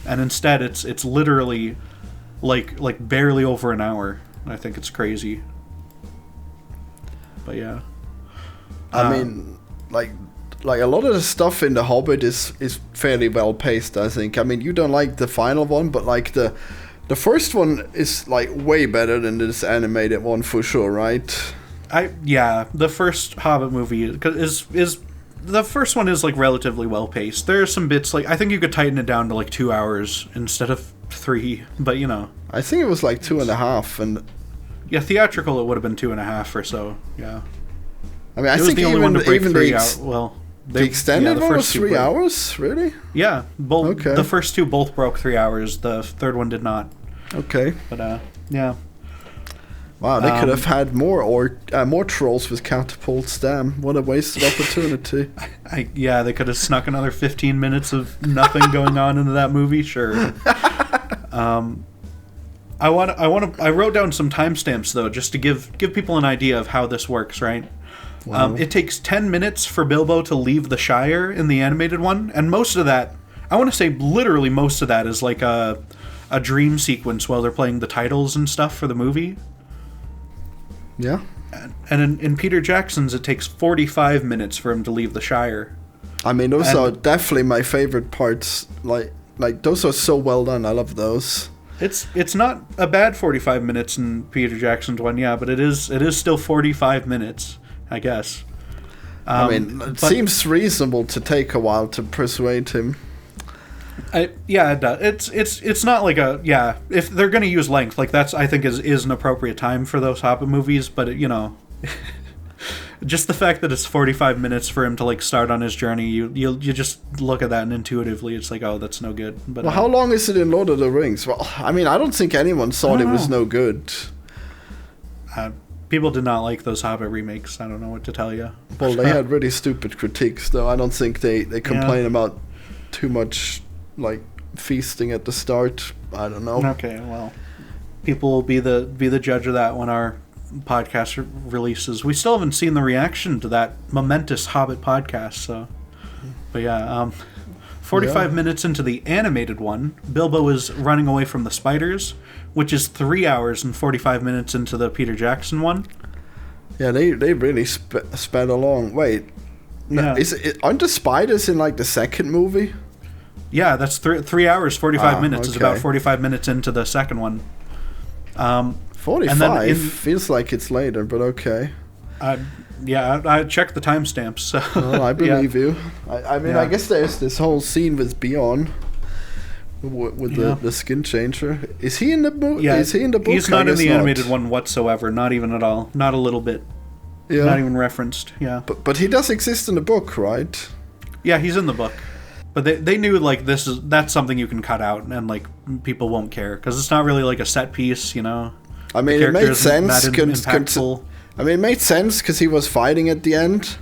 and instead it's literally like barely over an hour. I think it's crazy. But yeah, I mean, like a lot of the stuff in The Hobbit is fairly well paced, I think. I mean, you don't like the final one, but like the first one is like way better than this animated one for sure, right? The first Hobbit movie is the first one is like relatively well paced. There are some bits like I think you could tighten it down to like 2 hours instead of 3, but you know. I think it was like 2.5, and yeah, theatrical it would have been 2.5 or so. Yeah. I mean, I think even the well, the extended one was 3 hours, really? Yeah, both. Okay. The first 2 both broke 3 hours. The third one did not. Okay. But yeah. Wow, they could have had more trolls with catapults. Damn, what a wasted opportunity. They could have snuck another 15 minutes of nothing going on into that movie. Sure. I wrote down some timestamps though, just to give people an idea of how this works. Right. Wow. It takes 10 minutes for Bilbo to leave the Shire in the animated one, and most of that, I want to say literally most of that, is like a dream sequence while they're playing the titles and stuff for the movie. Yeah. And in Peter Jackson's, it takes 45 minutes for him to leave the Shire. I mean, those are definitely my favorite parts. Like those are so well done. I love those. It's not a bad 45 minutes in Peter Jackson's one, yeah, but it is still 45 minutes, I guess. I mean, it seems reasonable to take a while to persuade him. It does. It's not like if they're going to use length, like that's I think is an appropriate time for those Hobbit movies, but you know, just the fact that it's 45 minutes for him to like start on his journey, you just look at that and intuitively it's like, oh, that's no good. But how long is it in Lord of the Rings? Well, I mean, I don't think anyone thought it was no good. People did not like those Hobbit remakes. I don't know what to tell you. Well, they had really stupid critiques, though. I don't think they complain about too much like feasting at the start. I don't know. Okay, well, people will be the judge of that when our podcast releases. We still haven't seen the reaction to that momentous Hobbit podcast, so. But yeah, 45 minutes into the animated one, Bilbo is running away from the spiders, which is 3 hours and 45 minutes into the Peter Jackson one. Yeah, they really sped along. Wait, no, aren't the spiders in like the second movie? Yeah, that's 3 hours, 45 minutes. Okay. It's about 45 minutes into the second one. 45 feels like it's later, but okay. I checked the timestamps. So well, I believe you. I mean, I guess there's this whole scene with Bjorn with the skin changer. Is he in the book? Yeah, is he in the book? He's not in the animated one whatsoever. Not even at all. Not a little bit. Yeah. Not even referenced. Yeah. But he does exist in the book, right? Yeah, he's in the book. But they knew like that's something you can cut out and like people won't care because it's not really like a set piece, you know. I mean, it made sense. I mean, it made sense because he was fighting at the end.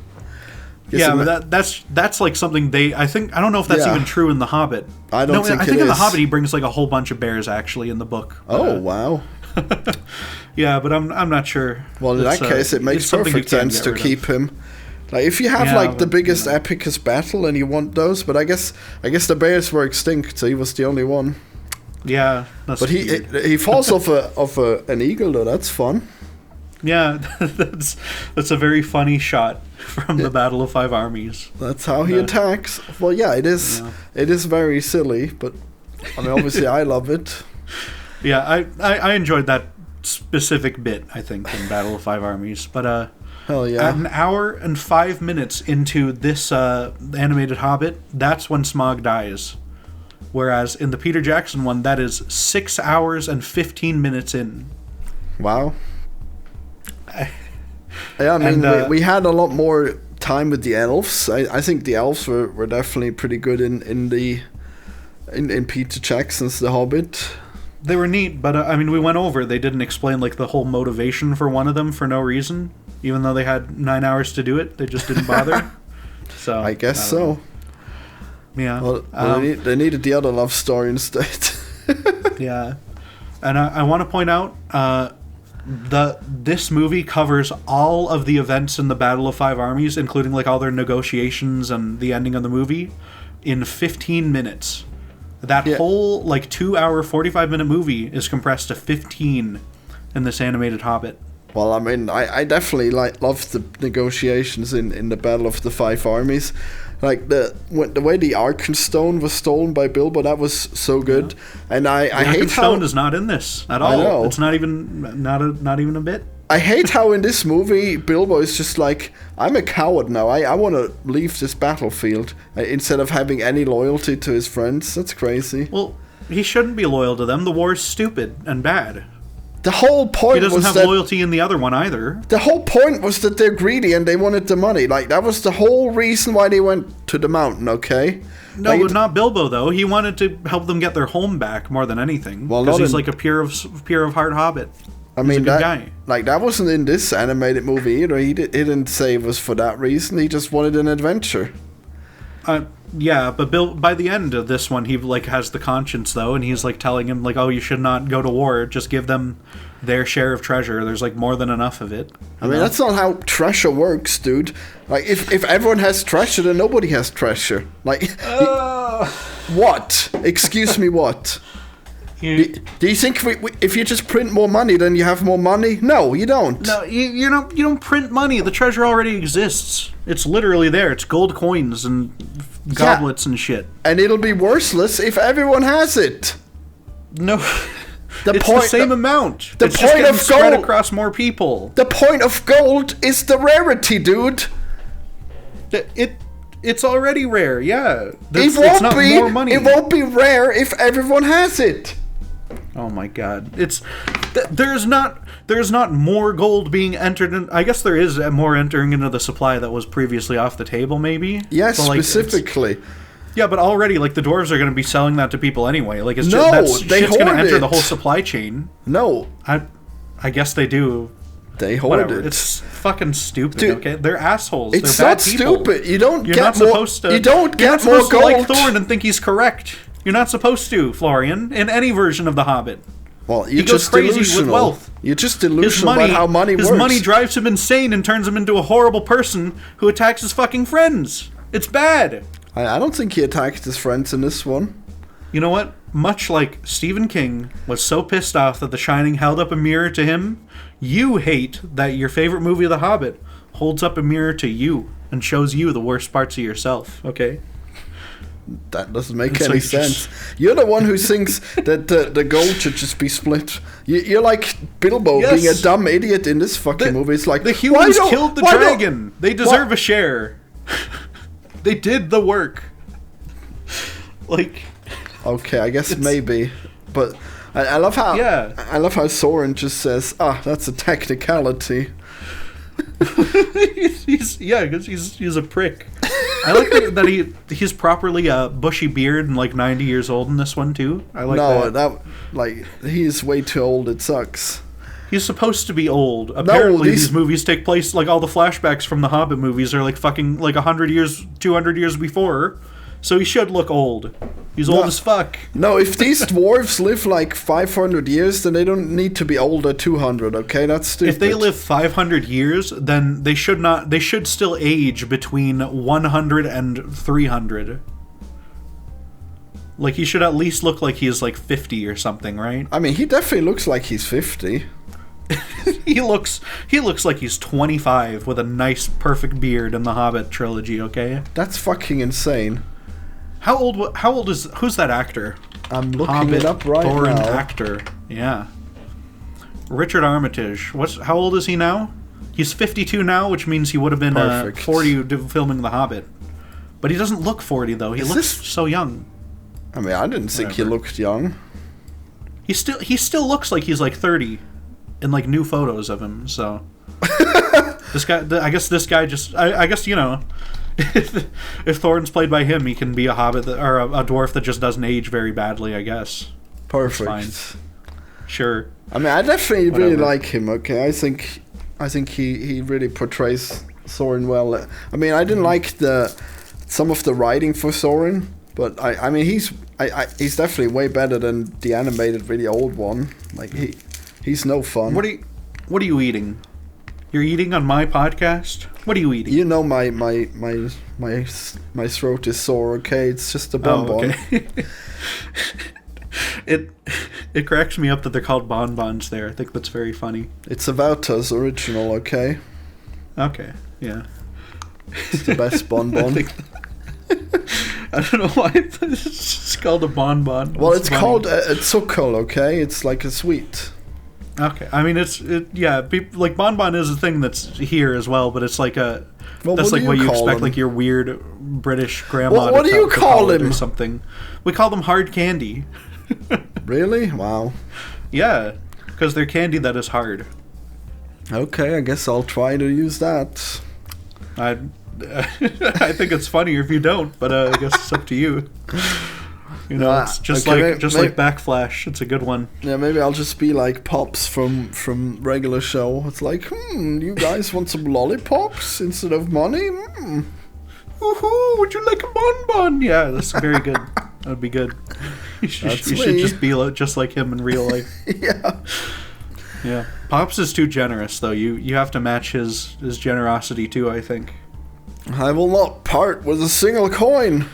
But that's like something I don't know if that's even true in The Hobbit. I think in The Hobbit he brings like a whole bunch of bears actually in the book. Oh wow. Yeah, but I'm not sure. Well, in that case, it makes perfect sense to keep him. Like if you have the biggest epicest battle and you want those, but I guess the bears were extinct, so he was the only one. Yeah, but he falls off an eagle though. That's fun. Yeah, that's a very funny shot from the Battle of Five Armies. That's how he attacks. Well, yeah, it is. Yeah. It is very silly, but I mean, obviously, I love it. Yeah, I enjoyed that specific bit. I think in Battle of Five Armies, but hell yeah! At an hour and 5 minutes into this animated Hobbit, that's when Smaug dies. Whereas in the Peter Jackson one, that is 6 hours and 15 minutes in. Wow. Yeah, I mean, we had a lot more time with the elves. I think the elves were definitely pretty good in Peter Jackson's The Hobbit. They were neat, but I mean, we went over. They didn't explain like the whole motivation for one of them for no reason, even though they had 9 hours to do it. They just didn't bother. So I guess so. Yeah. Well, they needed the other love story instead. Yeah, and I want to point out This movie covers all of the events in the Battle of Five Armies, including like all their negotiations and the ending of the movie, in 15 minutes. That whole like 2 hour, 45-minute movie is compressed to 15 in this animated Hobbit. Well, I mean, I definitely love the negotiations in the Battle of the Five Armies. Like the way the Arkenstone was stolen by Bilbo, that was so good. Yeah. And I hate how Arkenstone is not in this at all. I know. It's not even a bit. I hate how in this movie Bilbo is just like, I'm a coward now. I want to leave this battlefield instead of having any loyalty to his friends. That's crazy. Well, he shouldn't be loyal to them. The war's stupid and bad. The whole point was he doesn't have loyalty in the other one either. The whole point was that they're greedy and they wanted the money. Like, that was the whole reason why they went to the mountain, okay? No, like, but not Bilbo, though. He wanted to help them get their home back more than anything. Well, because he's like a pure of heart hobbit. I mean, that wasn't in this animated movie either. He didn't say it was for that reason. He just wanted an adventure. Yeah, but by the end of this one, he like has the conscience though, and he's like telling him like, "Oh, you should not go to war. Just give them their share of treasure. There's like more than enough of it." I mean, that's not how treasure works, dude. Like, if everyone has treasure, then nobody has treasure. Like, what? Excuse me, what? Do you think if you just print more money, then you have more money? No, you don't. No, you don't print money. The treasure already exists. It's literally there. It's gold coins and goblets and shit. And it'll be worthless if everyone has it. No, it's the same amount. The it's point just of spread gold across more people. The point of gold is the rarity, dude. It's already rare. Yeah, it's not more money. It won't be rare if everyone has it. Oh my god! There's not more gold being entered in. I guess there is more entering into the supply that was previously off the table, maybe. Yes, so, like, specifically. Yeah, but already, like, the dwarves are going to be selling that to people anyway. Like, it's shit's going to enter the whole supply chain. No, I guess they do. They hoard it. It's fucking stupid. Dude, okay, they're assholes. It's they're not bad people. Stupid. You don't You're get not more. Supposed to, you don't get more more gold. To like Thorin and think he's correct. You're not supposed to, Florian, in any version of The Hobbit. Well, you're just crazy with wealth. You're just delusional about how money works. His money drives him insane and turns him into a horrible person who attacks his fucking friends. It's bad. I don't think he attacked his friends in this one. You know what? Much like Stephen King was so pissed off that The Shining held up a mirror to him, you hate that your favorite movie, The Hobbit, holds up a mirror to you and shows you the worst parts of yourself, okay? That doesn't make any sense. You're the one who thinks that the gold should just be split. You're like Bilbo being a dumb idiot in this fucking movie. It's like, the humans killed the dragon. They deserve a share. They did the work. Like, okay, I guess maybe, but I love how I love how Soren just says, that's a technicality. because he's a prick. I like that he's properly a bushy beard and like 90 years old in this one too. I like that like he's way too old. It sucks. He's supposed to be old. Apparently, these movies take place, like, all the flashbacks from the Hobbit movies are like fucking like 100 years, 200 years before. So he should look old. He's old as fuck. No, if these dwarves live like 500 years, then they don't need to be older 200, okay? That's stupid. If they live 500 years, then they should still age between 100 and 300. Like, he should at least look like he is like 50 or something, right? I mean, he definitely looks like he's 50. He looks like he's 25 with a nice, perfect beard in the Hobbit trilogy, okay? That's fucking insane. How old is who's that actor? I'm looking it up right Thorin now. Actor, yeah. Richard Armitage. How old is he now? He's 52 now, which means he would have been 40 filming The Hobbit. But he doesn't look 40 though. He looks so young. I mean, I didn't think he looked young. He still looks like he's like 30 in like new photos of him. So this guy, I guess this guy just, I guess, you know. If Thorin's played by him, he can be a hobbit or a dwarf that just doesn't age very badly, I guess. Perfect. Fine. Sure. I mean, I definitely really like him. Okay, I think he really portrays Thorin well. I mean, I didn't like some of the writing for Thorin, but I mean he's definitely way better than the animated, really old one. Like he's no fun. What are you eating? You're eating on my podcast? What are you eating? You know my throat is sore, okay? It's just a bonbon. okay. It cracks me up that they're called bonbons there. I think that's very funny. It's a Valta's original, okay? Okay, yeah. It's the best bonbon. I don't know why it's called a bonbon. Well, it's called a zuckerl, okay? It's like a sweet. Okay, I mean like bonbon is a thing that's here as well, but it's like that's like what you expect, like your weird British grandma. What do you call them? Or something. We call them hard candy. Really? Wow. Yeah, because they're candy that is hard. Okay, I guess I'll try to use that. I think it's funnier if you don't, but I guess it's up to you. You know, it's just okay, like Backflash. It's a good one. Yeah, maybe I'll just be like Pops from regular show. It's like, you guys want some lollipops instead of money? Woohoo! Would you like a bonbon? Yeah, that's very good. That would be good. You should just be just like him in real life. Yeah. Yeah. Pops is too generous, though. You have to match his generosity too, I think. I will not part with a single coin.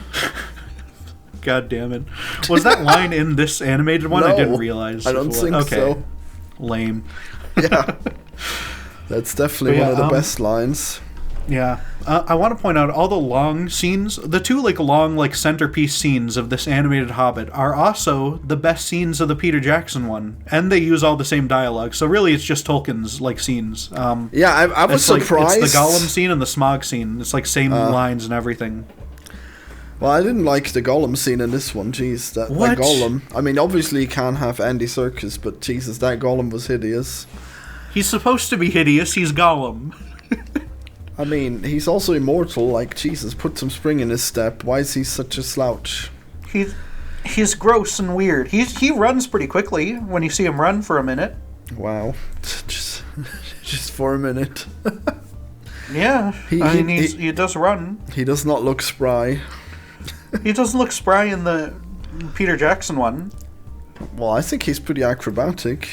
God damn it. Was that line in this animated one? No, I didn't realize. I don't think so. Lame. Yeah. That's definitely one of the best lines. Yeah. I want to point out all the long scenes, the two long centerpiece scenes of this animated Hobbit are also the best scenes of the Peter Jackson one, and they use all the same dialogue. So really, it's just Tolkien's scenes. Yeah, I was surprised. It's the Gollum scene and the Smaug scene. It's like same lines and everything. Well, I didn't like the Gollum scene in this one. Jeez, that Gollum. I mean, obviously you can't have Andy Serkis, but Jesus, that Gollum was hideous. He's supposed to be hideous. He's Gollum. I mean, he's also immortal. Like, Jesus, put some spring in his step. Why is he such a slouch? He's gross and weird. He runs pretty quickly when you see him run for a minute. Wow, just for a minute. Yeah, he does run. He does not look spry. He doesn't look spry in the Peter Jackson one. Well, I think he's pretty acrobatic.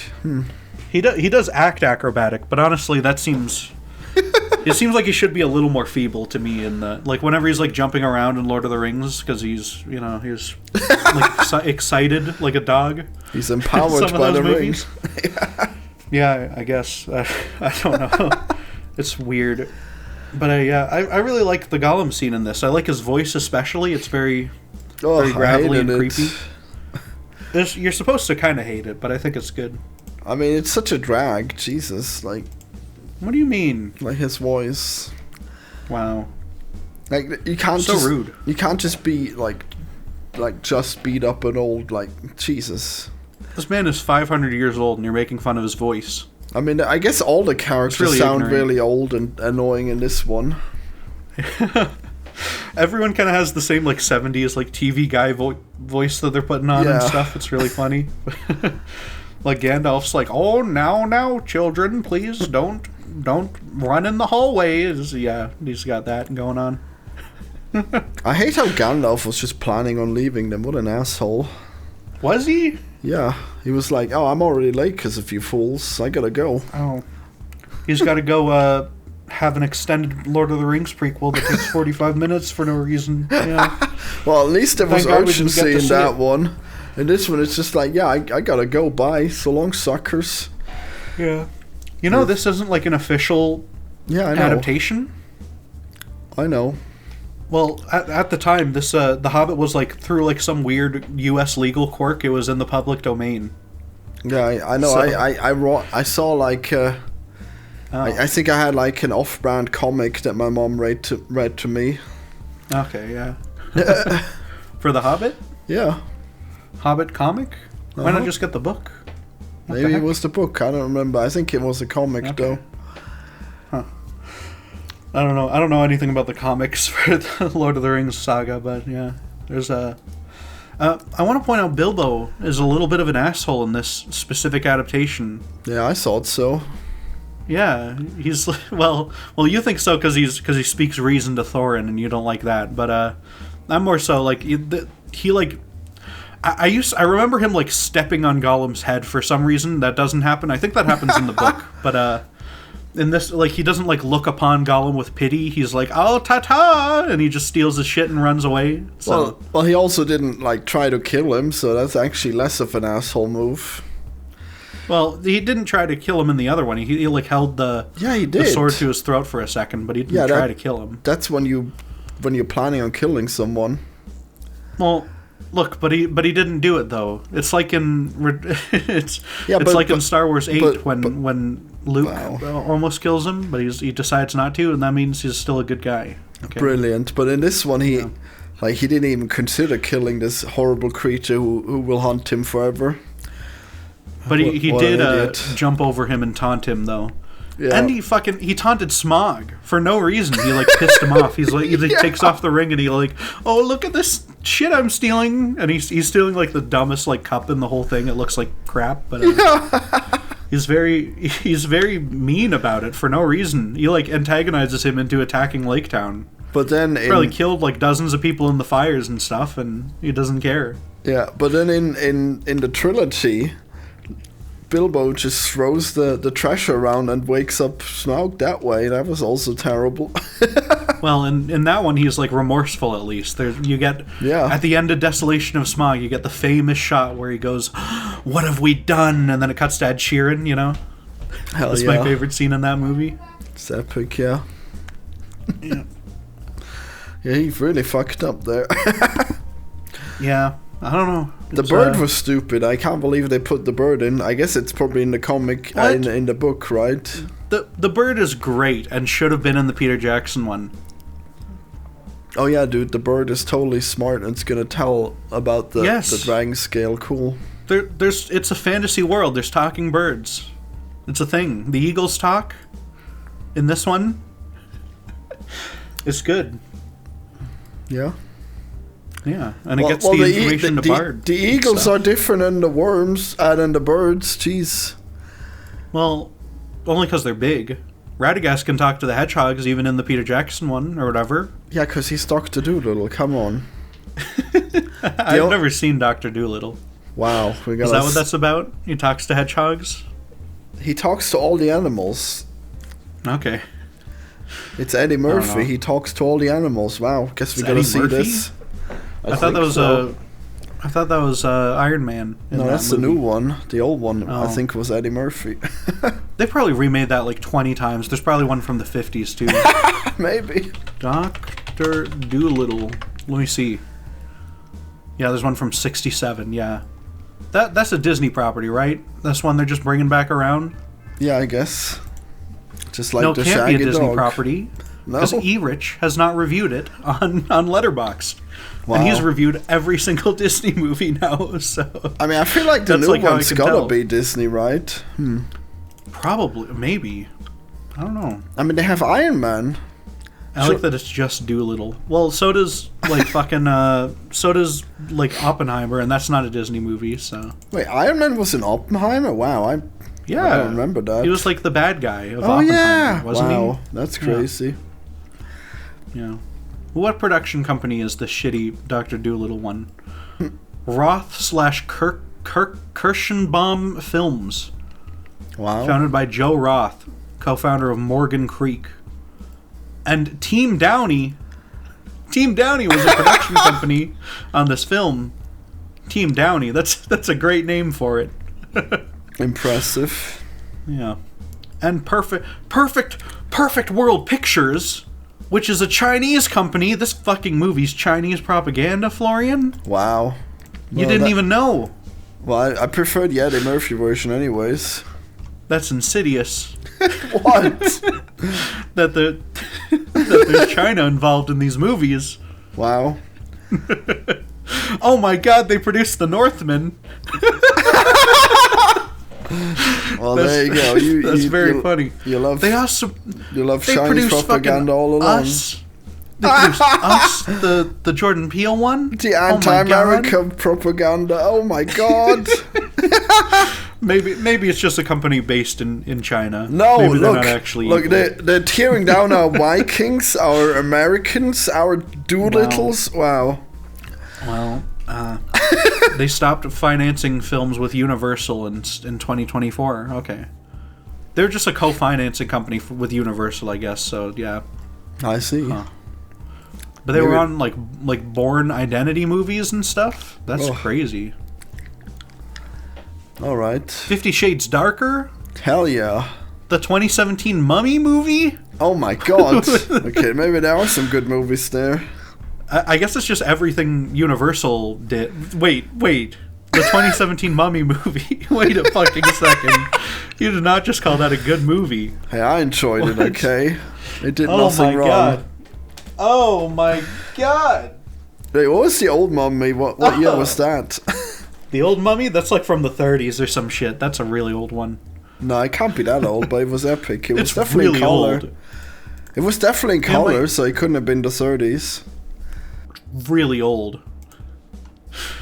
He does act acrobatic, but honestly, that seems. It seems like he should be a little more feeble to me in the whenever he's jumping around in Lord of the Rings, because he's excited like a dog. He's empowered by the rings. Yeah, I guess I don't know. It's weird, but I really like the Gollum scene in this. I like his voice especially. It's very gravelly and creepy. You're supposed to kind of hate it, but I think it's good. I mean, it's such a drag. Jesus, What do you mean? Like his voice. Wow. Like you can't rude. You can't just be just beat up an old Jesus. This man is 500 years old and you're making fun of his voice. I mean, I guess all the characters really sound ignorant. really old and annoying in this one. Everyone kind of has the same 70s TV guy voice that they're putting on and stuff. It's really funny. Like Gandalf's oh, now, children, please don't run in the hallways. Yeah, he's got that going on. I hate how Gandalf was just planning on leaving them. What an asshole. Was he? Yeah, he was like, oh, I'm already late because of you fools. I gotta go. Oh. He's got to go have an extended Lord of the Rings prequel that takes 45 minutes for no reason. Yeah. Well, at least there was urgency in that it. one. In this one, it's just I gotta go. Bye. So long, suckers. Yeah. You know, this isn't an official adaptation. I know. Well, at the time, this The Hobbit was through some weird U.S. legal quirk. It was in the public domain. Yeah, I know. So, I saw I think I had an off-brand comic that my mom read to me. Okay, yeah. For The Hobbit? Yeah. Hobbit comic? Why not just get the book? Maybe it was the book. I don't remember. I think it was a comic though. Huh. I don't know. I don't know anything about the comics for the Lord of the Rings saga, but yeah, there's a. I want to point out Bilbo is a little bit of an asshole in this specific adaptation. Yeah, I thought so. Yeah, he's well. You think so because he speaks reason to Thorin, and you don't like that. But I'm more so he I remember him like stepping on Gollum's head for some reason. That doesn't happen. I think that happens in the book, but in this, like, he doesn't like look upon Gollum with pity. He's like, "Oh, ta-ta," and he just steals his shit and runs away. So. Well, he also didn't like try to kill him, so that's actually less of an asshole move. Well, he didn't try to kill him in the other one. He like held the he did. the sword to his throat for a second, but he didn't try to kill him. That's when you're planning on killing someone. Well, look, but he didn't do it though. It's like in in Star Wars 8 when Luke almost kills him, but he decides not to, and that means he's still a good guy. Okay. Brilliant. But in this one, he didn't even consider killing this horrible creature who will haunt him forever. But he did jump over him and taunt him though. Yeah. And he taunted Smog for no reason. He like pissed him off. He's like he takes off the ring and he like, "Oh, look at this shit I'm stealing." And he's stealing like the dumbest like cup in the whole thing. It looks like crap, but he's very mean about it for no reason. He like antagonizes him into attacking Lake Town. But then probably killed like dozens of people in the fires and stuff, and he doesn't care. Yeah, but then in the trilogy, Bilbo just throws the treasure around and wakes up Smaug that way. That was also terrible. Well, in that one, he's like remorseful at least. You get at the end of Desolation of Smaug, you get the famous shot where he goes, "What have we done?" And then it cuts to Ed Sheeran. You know, that's my favorite scene in that movie. It's epic, yeah. Yeah, he really fucked up there. Yeah. I don't know. The bird was stupid. I can't believe they put the bird in. I guess it's probably in the comic, in the book, right? The bird is great and should have been in the Peter Jackson one. Oh yeah, dude, the bird is totally smart and it's gonna tell about the dragon scale. Cool. It's a fantasy world. There's talking birds. It's a thing. The eagles talk in this one. It's good. Yeah. Yeah, and it gets the information to Bard. The eagles are different than the worms and the birds. Jeez. Well, only because they're big. Radagast can talk to the hedgehogs even in the Peter Jackson one or whatever. Yeah, because he's Dr. Doolittle. Come on. I've never seen Dr. Doolittle. Wow. Is that what that's about? He talks to hedgehogs? He talks to all the animals. Okay. It's Eddie Murphy. He talks to all the animals. Wow. Guess we gotta see this. I thought that was Iron Man. No, that's the new one. The old one, I think, was Eddie Murphy. They probably remade that like 20 times. There's probably one from the 50s too. Maybe. Dr. Doolittle. Let me see. Yeah, there's one from 67. Yeah, that's a Disney property, right? That's one they're just bringing back around. Yeah, I guess. Just like the Shaggy Dog. No, it can't be a Disney dog. Property. No, because E-Rich has not reviewed it on Letterboxd. Wow. And he's reviewed every single Disney movie now, so... I mean, I feel like the new one's gotta be Disney, right? Probably, maybe. I don't know. I mean, they have Iron Man. I like that it's just Doolittle. Well, so does, like, so does, like, Oppenheimer, and that's not a Disney movie, so... Wait, Iron Man was in Oppenheimer? Wow, I don't remember that. He was, like, the bad guy of Oppenheimer, wasn't he? Wow, that's crazy. Yeah. What production company is the shitty Dr. Doolittle one? Roth/Kirschenbaum Films. Wow. Founded by Joe Roth, co-founder of Morgan Creek. And Team Downey. Team Downey was a production company on this film. Team Downey. That's a great name for it. Impressive. Yeah. And Perfect World Pictures, which is a Chinese company. This fucking movie's Chinese propaganda, Florian. Wow. You didn't even know. Well, I prefer the Eddie Murphy version anyways. That's insidious. What? that there's China involved in these movies. Wow. Oh my god, they produced The Northman. Well, there you go. That's very funny. You love Chinese propaganda all along. They produced Us, the Jordan Peele one. The anti-American propaganda. Oh my god. Maybe it's just a company based in China. No, maybe look, not actually they're tearing down our Vikings, our Americans, our Doolittles. Wow. Well, They stopped financing films with Universal in 2024. Okay. They're just a co-financing company with Universal, I guess. So yeah. I see. Huh. But they were on like Bourne Identity movies and stuff. That's crazy. All right. 50 Shades Darker. Hell yeah. The 2017 Mummy movie. Oh my god. Okay, maybe there are some good movies there. I guess it's just everything Universal did. Wait. The 2017 Mummy movie. Wait a fucking second. You did not just call that a good movie. Hey, I enjoyed it, okay? It did nothing wrong. God. Oh my god. Wait, what was the old Mummy? What year was that? The old Mummy? That's like from the 30s or some shit. That's a really old one. No, it can't be that old, but it was epic. It was It's definitely really in color. old. It was definitely in color, so it couldn't have been the 30s. Really old.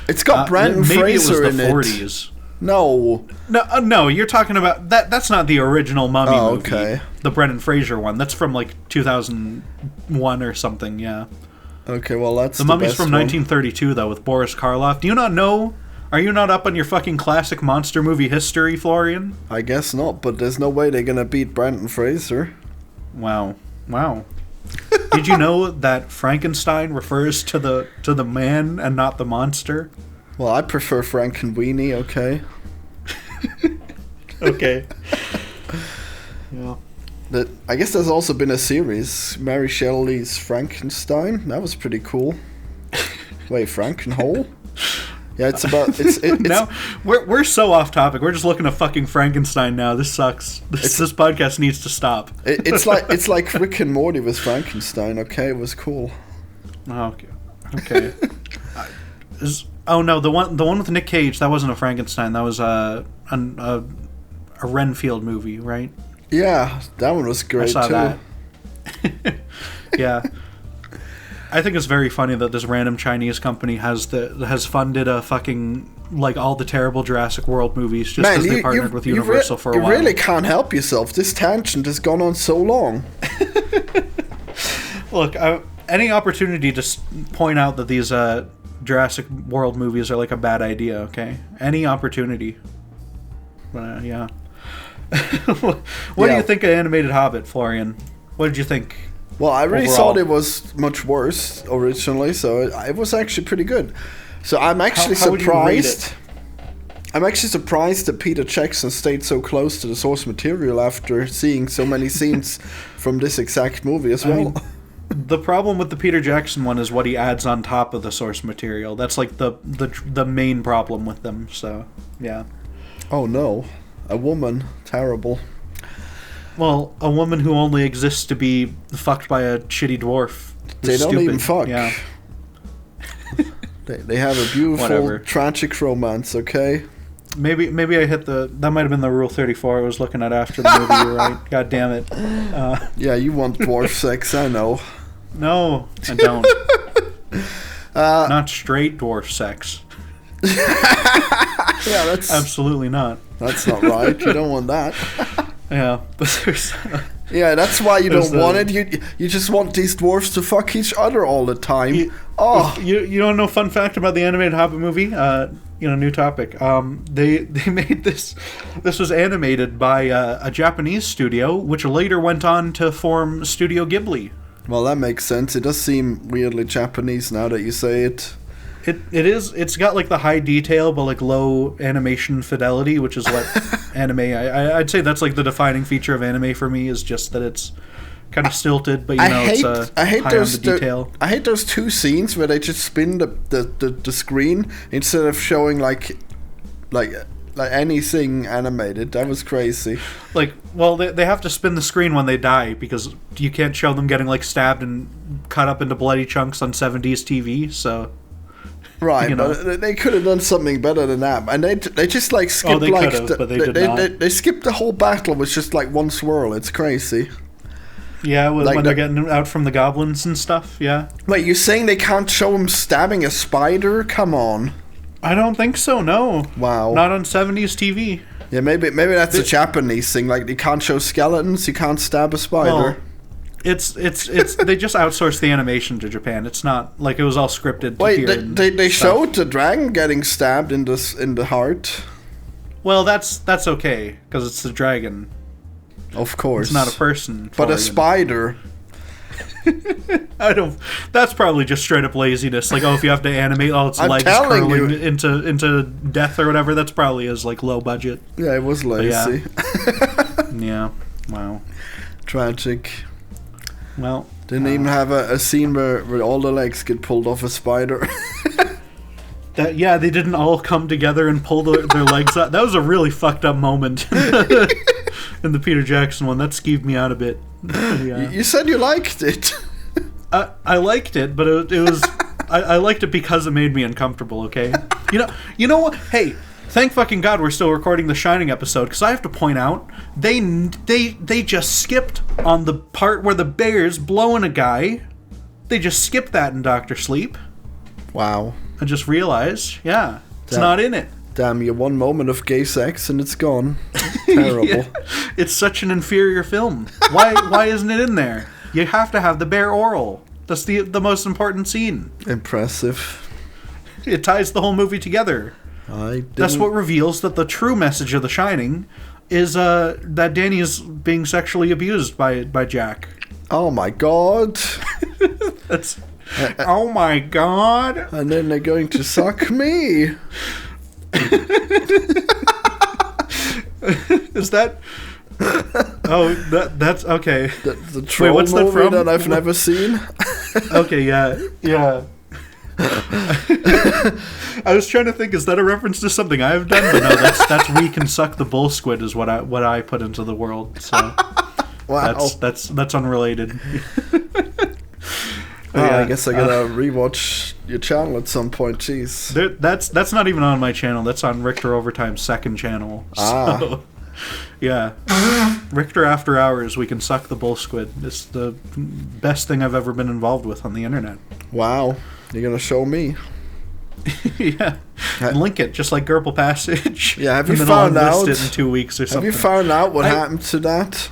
It's got Brandon maybe Fraser it was in the it. 40s. No. No, you're talking about that. That's not the original Mummy movie. Okay. The Brendan Fraser one. That's from like 2001 or something. Yeah. Okay, well that's The Mummy's best from one. 1932 though, with Boris Karloff. Do you not know? Are you not up on your fucking classic monster movie history, Florian? I guess not, but there's no way they're gonna beat Brandon Fraser. Wow. Did you know that Frankenstein refers to the man and not the monster? Well, I prefer Frankenweenie, okay? Okay. Yeah. I guess there's also been a series, Mary Shelley's Frankenstein. That was pretty cool. Wait, Frankenhole? Yeah, it's about it's now we're so off topic. We're just looking at fucking Frankenstein now. This sucks. This podcast needs to stop. it's like Rick and Morty with Frankenstein. Okay, it was cool. Okay. Oh no, the one with Nick Cage, that wasn't a Frankenstein. That was a Renfield movie, right? Yeah, that one was great I saw too. that. Yeah. I think it's very funny that this random Chinese company has funded a fucking like all the terrible Jurassic World movies just because they partnered with Universal for a while. You really can't help yourself. This tangent has gone on so long. Look, any opportunity to point out that these Jurassic World movies are like a bad idea, okay? Any opportunity. Yeah. What do you think of Animated Hobbit, Florian? What did you think? Well, I really overall? thought it was much worse originally, so it was actually pretty good. So I'm actually How would you rate surprised. I'm actually surprised that Peter Jackson stayed so close to the source material after seeing so many scenes from this exact movie as well. The problem with the Peter Jackson one is what he adds on top of the source material. That's like the main problem with them. So yeah. Oh no, a woman, terrible. Well, a woman who only exists to be fucked by a shitty dwarf. They don't even fuck. Yeah. They have a beautiful, tragic romance, okay? Maybe I hit that might have been the Rule 34 I was looking at after the movie, you're right. God damn it. Yeah, you want dwarf sex, I know. No, I don't. Not straight dwarf sex. Yeah, that's... Absolutely not. That's not right. You don't want that. Yeah, but there's... Yeah, that's why you don't want it. You just want these dwarfs to fuck each other all the time. You don't know fun fact about the animated Hobbit movie? New topic. They made this. This was animated by a Japanese studio, which later went on to form Studio Ghibli. Well, that makes sense. It does seem weirdly Japanese now that you say it. It is. It's got like the high detail but like low animation fidelity, which is what anime. I'd say that's like the defining feature of anime for me is just that it's kind of stilted, but I hate high those on the detail. I hate those two scenes where they just spin the screen instead of showing like anything animated. That was crazy. Like, well, they have to spin the screen when they die because you can't show them getting like stabbed and cut up into bloody chunks on 70s TV. So. Right, but they could have done something better than that, and they just like skipped but they did not. They skipped the whole battle with just like one swirl. It's crazy. Yeah, when they're getting out from the goblins and stuff. Yeah. Wait, you're saying they can't show him stabbing a spider? Come on. I don't think so. No. Wow. Not on 70s TV. Yeah, maybe that's a Japanese thing. Like, you can't show skeletons. You can't stab a spider. Well, It's they just outsourced the animation to Japan. It's not like it was all scripted. Wait, here they showed the dragon getting stabbed in the heart. Well, that's okay because it's the dragon. Of course, It's not a person. but a Florian. spider. I don't. That's probably just straight up laziness. Like, oh, if you have to animate all its I'm legs telling curling you. into death or whatever, that's probably is like low budget. Yeah, it was lazy. Yeah. Wow. Tragic. Well, Didn't even have a scene where all the legs get pulled off a spider. they didn't all come together and pull their legs out. That was a really fucked up moment in the Peter Jackson one. That skeeved me out a bit. Yeah. You said you liked it. I liked it, but it was I liked it because it made me uncomfortable. Okay, you know what? Hey, thank fucking God we're still recording the Shining episode, because I have to point out they just skipped on the part where the bear's blowing a guy. They just skipped that in Doctor Sleep. Wow. I just realized, yeah, it's Damn. not in it. Damn, you one moment of gay sex and it's gone. Terrible. Yeah. It's such an inferior film. Why isn't it in there? You have to have the bear oral. That's the most important scene. Impressive. It ties the whole movie together. That's what reveals that the true message of The Shining is that Danny is being sexually abused by Jack. Oh my god. That's oh my god. And then they're going to suck me. Is that? Oh, that's okay. The troll what's that movie from? that I've never seen. Okay, yeah. I was trying to think, is that a reference to something I've done? But no, that's We Can Suck the Bull Squid is what I put into the world. So Wow. that's unrelated. I guess I gotta rewatch your channel at some point. Jeez. That's not even on my channel. That's on Richter Overtime's second channel. So, yeah. Richter After Hours, We Can Suck the Bull Squid. It's the best thing I've ever been involved with on the internet. Wow. You're gonna show me? Yeah. Link it, just like Gerbil Passage. Yeah, have you and then I'll found out? list it in 2 weeks or Have something. you found out what happened to that?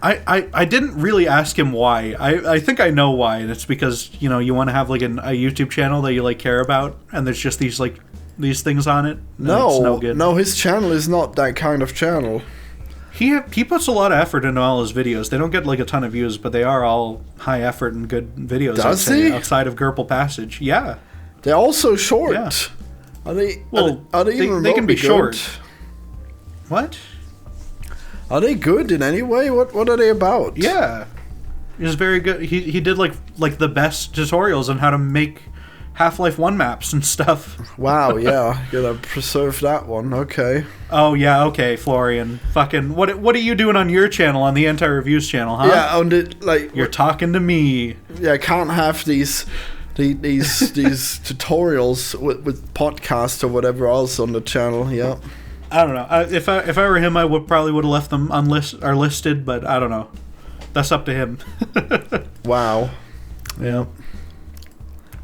I didn't really ask him why. I think I know why, and it's because, you want to have like a YouTube channel that you like care about, and there's just these things on it. No, it's no good. no, his channel is not that kind of channel. He puts a lot of effort into all his videos. They don't get like a ton of views, but they are all high effort and good videos. Does I'd say, he? outside of Gerbil Passage? Yeah. They're also short. Yeah. Are they? Well, are they even they can be remotely good? short. What? Are they good in any way? What are they about? Yeah. He's very good. He did like the best tutorials on how to make Half-Life 1 maps and stuff. Wow. Yeah. Gotta preserve that one. Okay. Oh yeah, okay, Florian. Fucking what are you doing on your channel, on the Anti-Reviews channel, huh? Yeah. On the like. You're talking to me. Yeah. I can't have these tutorials with podcasts or whatever else on the channel. Yeah. I don't know. If I were him, I would have left them listed, but I don't know. That's up to him. Wow. Yeah.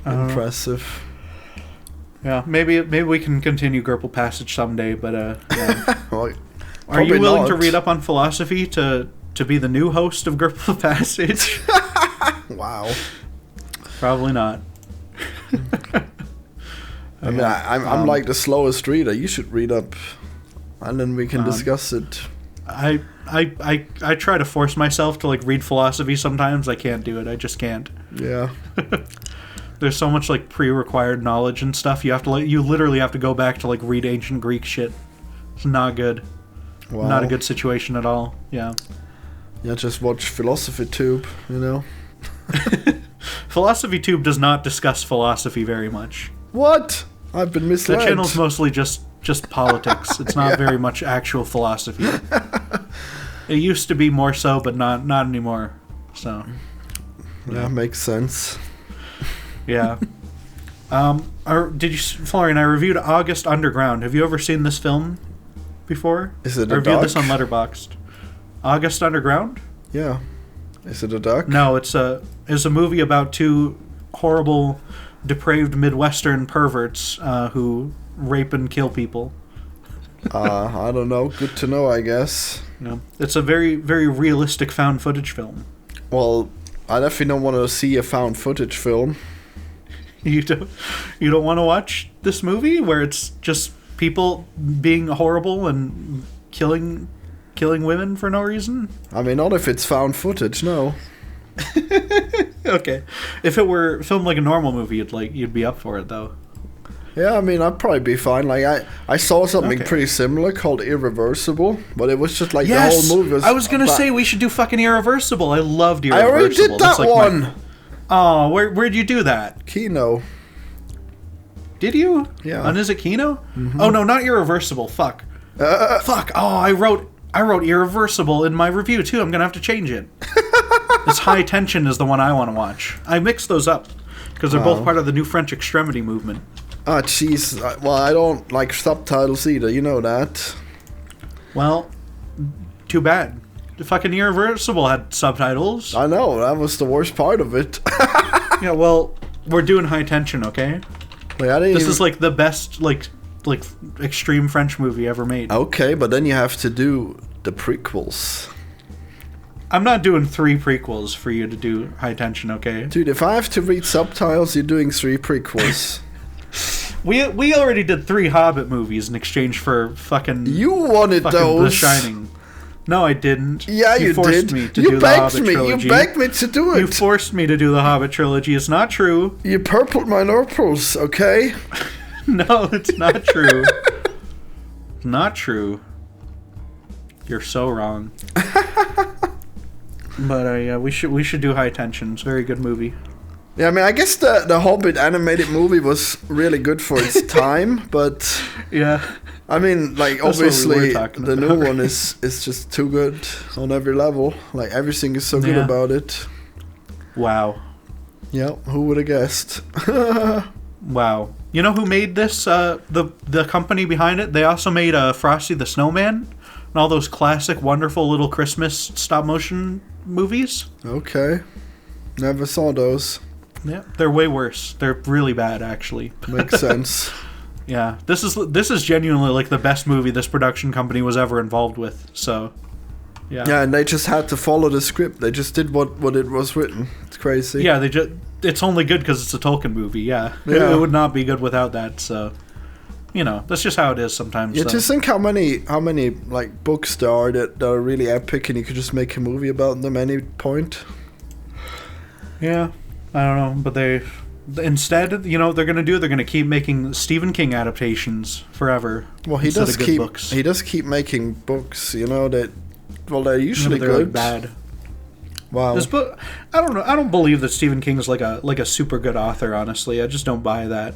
Impressive. Yeah. Maybe we can continue Gerbil Passage someday, but yeah. Well, Are you probably willing to not. read up on philosophy to be the new host of Gerbil Passage? Wow. Probably not. I mean, I'm like the slowest reader. You should read up, and then we can discuss it. I try to force myself to like read philosophy sometimes. I can't do it. I just can't. Yeah. There's so much like pre-required knowledge and stuff. You literally have to go back to like read ancient Greek shit. It's not good. Wow. Not a good situation at all. Yeah. Yeah, just watch Philosophy Tube, Philosophy Tube does not discuss philosophy very much. What? I've been misled. That channel's mostly just politics. It's not very much actual philosophy. It used to be more so, but not anymore. So. Yeah, makes sense. Yeah. Florian, I reviewed August Underground. Have you ever seen this film before? Is it I a reviewed duck? this on Letterboxd. August Underground? Yeah. Is it a duck? No, it's a movie about two horrible, depraved Midwestern perverts who rape and kill people. I don't know. Good to know, I guess. It's a very, very realistic found footage film. Well, I definitely don't want to see a found footage film. You don't want to watch this movie where it's just people being horrible and killing women for no reason? I mean, not if it's found footage, no. Okay. If it were filmed like a normal movie, you'd be up for it though. Yeah, I mean, I'd probably be fine. Like, I saw something Okay. pretty similar called Irreversible, but it was just like Yes! the whole movie was... I was gonna say we should do fucking Irreversible. I loved I Irreversible. already did that That's like one! Oh, where'd you do that? Kino. Did you? Yeah. On Is It Kino? Oh no, not Irreversible. Fuck. Fuck. Oh, I wrote Irreversible in my review too. I'm gonna have to change it. This High Tension is the one I want to watch. I mixed those up because they're both part of the new French extremity movement. Ah, jeez. Well, I don't like subtitles either, you know that. Well, too bad. The fucking Irreversible had subtitles. I know, that was the worst part of it. Yeah, well, we're doing High Tension, okay? Like, I didn't This even- is like the best like extreme French movie ever made. Okay, but then you have to do the prequels. I'm not doing 3 prequels for you to do High Tension, okay? Dude, if I have to read subtitles, you're doing 3 prequels. We already did 3 Hobbit movies in exchange for fucking You wanted fucking those. The Shining. No, I didn't. Yeah, you forced did. me to You do the begged Hobbit me. trilogy. You begged me to do You it. forced me to do the Hobbit trilogy. It's not true. You purpled my nurples, okay? No, it's not true. Not true. You're so wrong. But yeah, we should do High Tension. It's a very good movie. Yeah, I mean, I guess the Hobbit animated movie was really good for its time, but Yeah. I mean, like, That's what we were obviously talking the about. new one is just too good on every level. Like, everything is so good Yeah. about it. Wow. Yeah, who would have guessed? Wow. You know who made this? The company behind it. They also made Frosty the Snowman and all those classic, wonderful little Christmas stop motion movies. Okay. Never saw those. Yeah, they're way worse. They're really bad, actually. Makes sense. Yeah, this is genuinely like the best movie this production company was ever involved with. So, yeah. Yeah, and they just had to follow the script. They just did what it was written. It's crazy. Yeah, it's only good because it's a Tolkien movie. Yeah. Yeah. It would not be good without that. So, you know, that's just how it is sometimes. Yeah, so. just think how many like books there are that are really epic, and you could just make a movie about them any point. Yeah, I don't know, but instead, you know, they're gonna keep making Stephen King adaptations forever. Well, he instead does of good keep books. he does keep making books. You know that. Well, they're Yeah, usually but they're good. like bad. Wow. This book, I don't know. I don't believe that Stephen King is like a super good author. Honestly, I just don't buy that.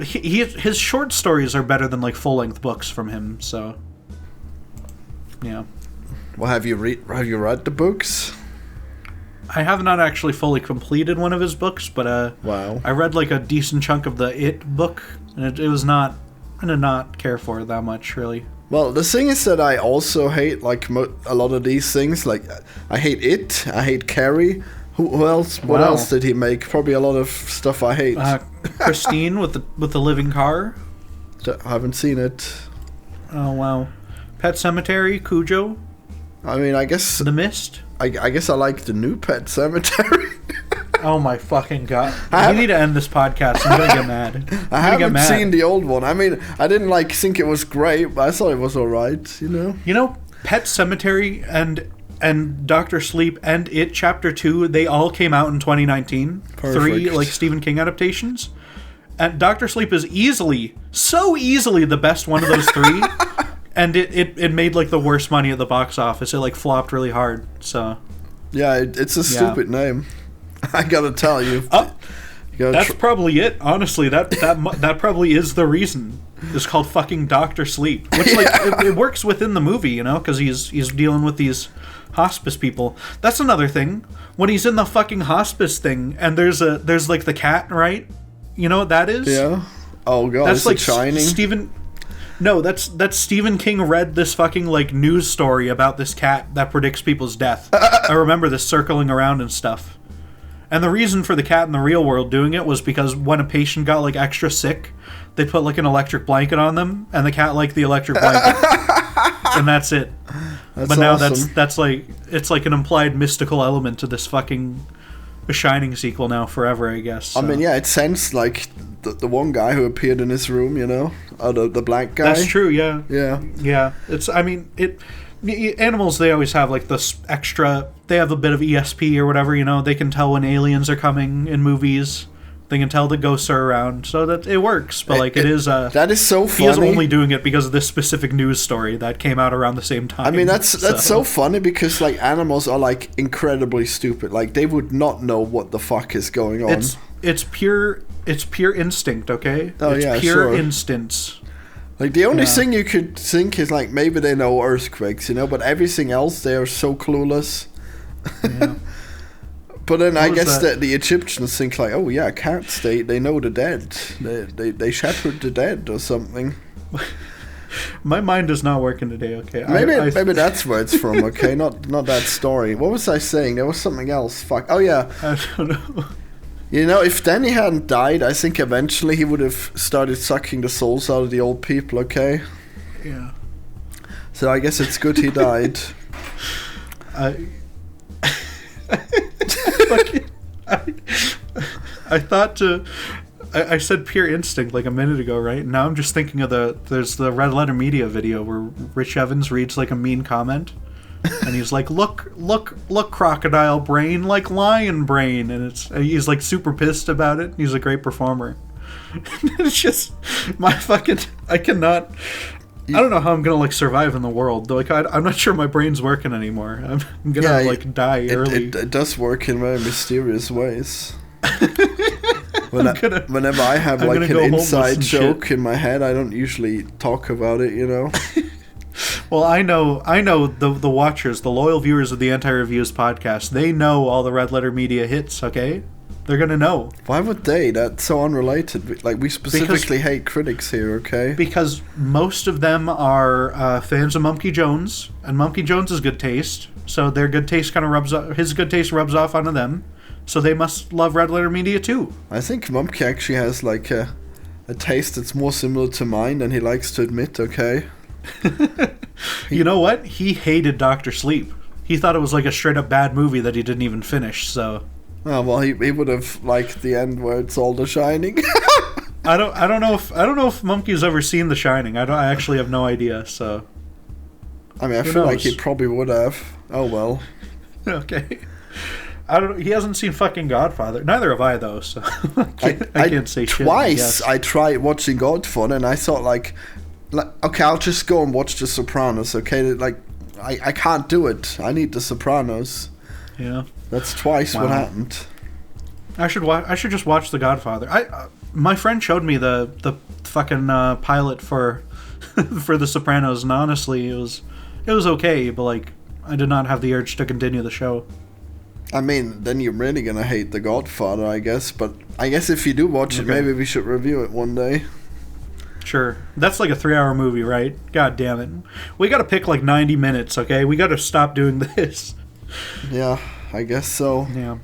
His short stories are better than like full length books from him. So, yeah. Well, have you read the books? I have not actually fully completed one of his books, but Wow. I read like a decent chunk of the It book, and it was not. I did not care for it that much, really. Well, the thing is that I also hate like a lot of these things. Like, I hate It. I hate Carrie. Who else? What Wow. else did he make? Probably a lot of stuff I hate. Christine with the living car. I haven't seen it. Oh wow. Pet Cemetery, Cujo, I mean, I guess The Mist. I guess I like the new Pet Cemetery. Oh my fucking god! I We need to end this podcast. I'm gonna get mad. I haven't seen the old one. I mean, I didn't like think it was great, but I thought it was alright. You know. You know, Pet Cemetery and Doctor Sleep and It Chapter 2, they all came out in 2019. Perfect. 3 like Stephen King adaptations. And Doctor Sleep is so easily the best one of those 3. And it made like the worst money at the box office. It like flopped really hard. So Yeah, it's a stupid name. I gotta tell you. You gotta that's probably it. Honestly, that probably is the reason. It's called fucking Doctor Sleep, which like it works within the movie, you know, because he's dealing with these hospice people. That's another thing. When he's in the fucking hospice thing, and there's like the cat, right? You know what that is? Yeah. Oh god, That's it's like Shining. Stephen. No, that's Stephen King read this fucking like news story about this cat that predicts people's death. I remember this circling around and stuff. And the reason for the cat in the real world doing it was because when a patient got like extra sick, they put like an electric blanket on them, and the cat liked the electric blanket. and that's it. That's now awesome. that's like, it's like an implied mystical element to this fucking Shining sequel now forever, I guess. So. I mean, yeah, it sounds like the one guy who appeared in his room, you know, the black guy. That's true. Yeah. Yeah. Yeah. It's. I mean, animals, they always have like this extra. They have a bit of ESP or whatever. You know, they can tell when aliens are coming in movies. They can tell the ghosts are around, so that it works. But like, it is. That is so funny. He is only doing it because of this specific news story that came out around the same time. I mean, that's so funny because like animals are like incredibly stupid. Like they would not know what the fuck is going on. It's pure instinct. Okay. Oh, it's yeah, pure sure. instincts. Like the only thing you could think is like maybe they know earthquakes, you know, but everything else they are so clueless. Yeah. But then I guess that the Egyptians think like, oh yeah, cats they know the dead, they shepherd the dead or something. My mind is not working today. Okay, maybe that's where it's from. Okay, not that story. What was I saying? There was something else. Fuck. Oh yeah. I don't know. You know, if Danny hadn't died, I think eventually he would have started sucking the souls out of the old people. Okay. Yeah. So I guess it's good he died. I thought I said pure instinct like a minute ago, right? Now I'm just thinking of there's the Red Letter Media video where Rich Evans reads like a mean comment, and he's like, look, crocodile brain, like lion brain, and he's like super pissed about it. He's a great performer. It's just I cannot. I don't know how I'm gonna like survive in the world. Like I'm not sure my brain's working anymore. I'm gonna like die early. It does work in very mysterious ways. Whenever I have like an inside joke in my head, I don't usually talk about it. You know. Well, I know the watchers, the loyal viewers of the Anti-Reviews podcast. They know all the Red Letter Media hits. Okay. They're gonna know. Why would they? That's so unrelated. Like we specifically hate critics here, okay? Because most of them are fans of Mumkey Jones, and Mumkey Jones is good taste. So their good taste kind of his good taste rubs off onto them. So they must love Red Letter Media too. I think Mumkey actually has like a taste that's more similar to mine than he likes to admit. Okay. You know what? He hated Dr. Sleep. He thought it was like a straight up bad movie that he didn't even finish. So. Oh well, he would have liked the end where it's all The Shining. I don't know if Mumkey's ever seen The Shining. I actually have no idea. So, I mean, I feel like he probably would have. Oh well. Okay. He hasn't seen fucking Godfather. Neither have I though. So I can't say shit. Twice I tried watching Godfather, and I thought like, okay, I'll just go and watch The Sopranos. Okay, like I can't do it. I need The Sopranos. Yeah. That's twice what happened. I should just watch The Godfather. My friend showed me the fucking pilot for for The Sopranos, and honestly, it was okay, but like I did not have the urge to continue the show. I mean, then you're really gonna hate The Godfather, I guess. But I guess if you do watch it, maybe we should review it one day. Sure. That's like a 3-hour movie, right? God damn it. We gotta pick like 90 minutes, okay? We gotta stop doing this. Yeah. I guess so. Yeah.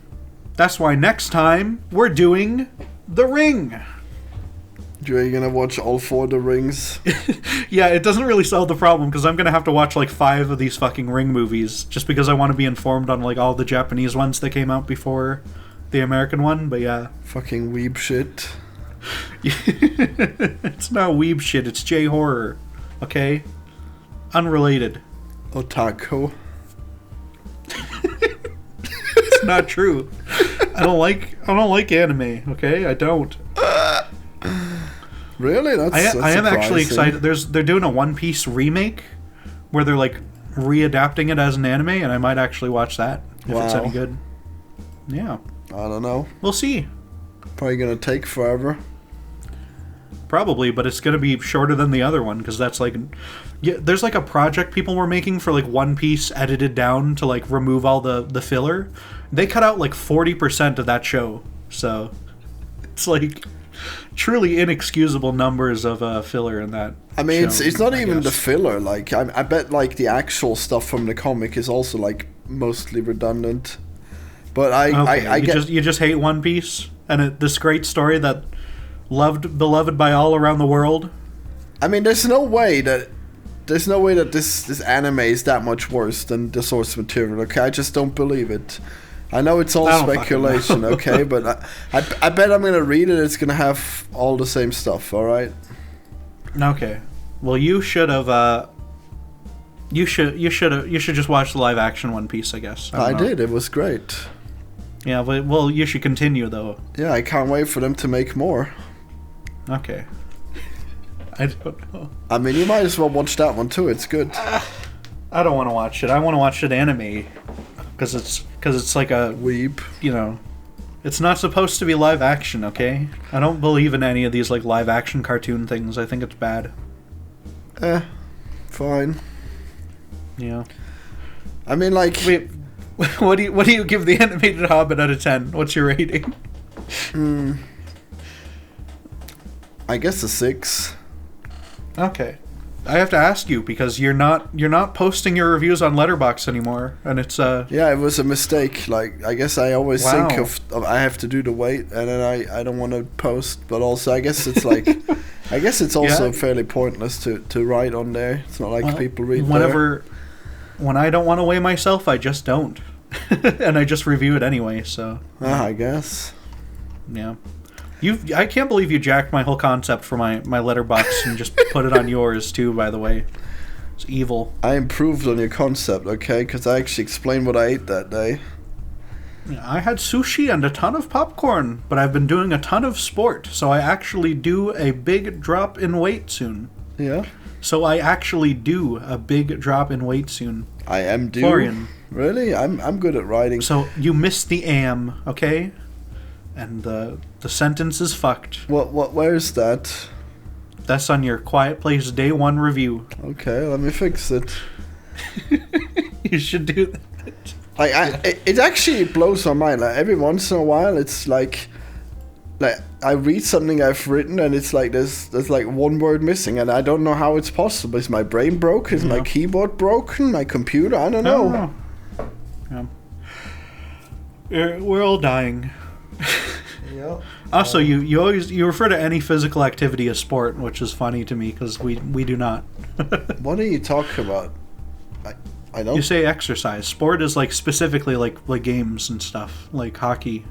That's why next time we're doing The Ring. You're gonna watch all 4 of The Rings? Yeah, it doesn't really solve the problem because I'm gonna have to watch like 5 of these fucking Ring movies just because I want to be informed on like all the Japanese ones that came out before the American one. But yeah. Fucking weeb shit. It's not weeb shit, it's J-horror. Okay? Unrelated. Otaku. It's not true. I don't like anime, okay? I don't. Really? That's I am actually excited. They're doing a One Piece remake where they're like readapting it as an anime, and I might actually watch that if it's any good. Yeah. I don't know. We'll see. Probably gonna take forever. Probably, but it's gonna be shorter than the other one because that's like, yeah. There's like a project people were making for like One Piece edited down to like remove all the filler. They cut out like 40% of that show, so it's like truly inexcusable numbers of filler in that. I mean, it's not even the filler. Like I bet like the actual stuff from the comic is also like mostly redundant. But I get you just hate One Piece and this great story that beloved by all around the world. I mean, there's no way that there's no way that this anime is that much worse than the source material. Okay, I just don't believe it. I know it's all I don't speculation. fucking know. Okay, but I bet I'm gonna read it. It's gonna have all the same stuff. All right. Okay. Well, you should have. You should just watch the live action One Piece, I guess. I don't know. did. It was great. Yeah, but well, you should continue though. Yeah, I can't wait for them to make more. Okay. I don't know. I mean, you might as well watch that one too. It's good. I don't want to watch it. I want to watch it anime, because it's like a, Weeb. you know, it's not supposed to be live action. Okay, I don't believe in any of these like live action cartoon things. I think it's bad. Fine. Yeah. I mean, like, Wait, what do you give the animated Hobbit out of 10? What's your rating? I guess a 6. Okay. I have to ask you because you're not posting your reviews on Letterboxd anymore, and it's Yeah, it was a mistake. Like, I guess I always Wow. think of I have to do the wait, and then I don't want to post. But also, I guess it's like, I guess it's also Yeah. fairly pointless to write on there. It's not like well, people read when I don't want to weigh myself, I just don't, and I just review it anyway. So there. I guess. yeah, I can't believe you jacked my whole concept for my Letterboxd and just put it on yours too. By the way, it's evil. I improved on your concept, okay? Because I actually explained what I ate that day. I had sushi and a ton of popcorn, but I've been doing a ton of sport, so I actually do a big drop in weight soon. Yeah, So I actually do a big drop in weight soon. I am due. Florian. Really? I'm good at writing. So you missed the am, okay? And the sentence is fucked. Where's that? That's on your Quiet Place Day 1 review. Okay, let me fix it. You should do that. It actually blows my mind. Like, every once in a while, it's like I read something I've written and it's like there's like one word missing, and I don't know how it's possible. Is my brain broken? Is my keyboard broken? My computer? I don't know. Yeah. We're all dying. Yeah. Also, you refer to any physical activity as sport, which is funny to me because we do not. What are you talking about? I don't. You say exercise. Sport is like specifically like games and stuff, like hockey.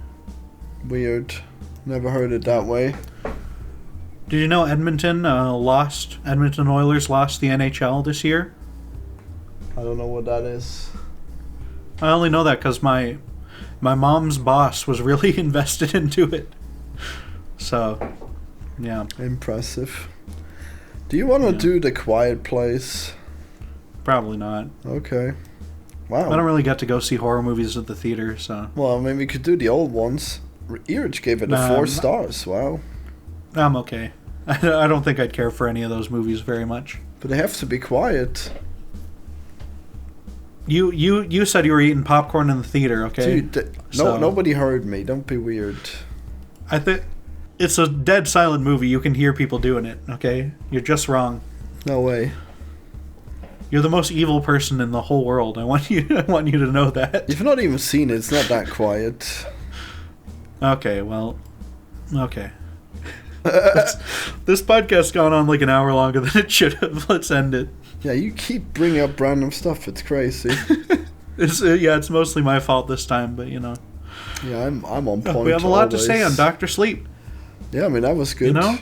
Weird. Never heard it that way. Did you know Edmonton Oilers lost the NHL this year? I don't know what that is. I only know that because my mom's boss was really invested into it. So, yeah. Impressive. Do you want to do The Quiet Place? Probably not. Okay. Wow. I don't really get to go see horror movies at the theater, so Well, maybe we could do the old ones. Earage gave it a 4 stars. Wow. I'm okay. I don't think I'd care for any of those movies very much. But they have to be quiet. You said you were eating popcorn in the theater, okay? Dude, So- nobody heard me. Don't be weird. I think it's a dead silent movie. You can hear people doing it, okay? You're just wrong. No way. You're the most evil person in the whole world. I want you to know that. You've not even seen it. It's not that quiet. Okay, well, okay. This podcast's gone on like an hour longer than it should have. Let's end it. Yeah, you keep bringing up random stuff. It's crazy. It's mostly my fault this time, but you know. Yeah, I'm on point. We have a lot to always. say on Dr. Sleep. Yeah, I mean, that was good. You know?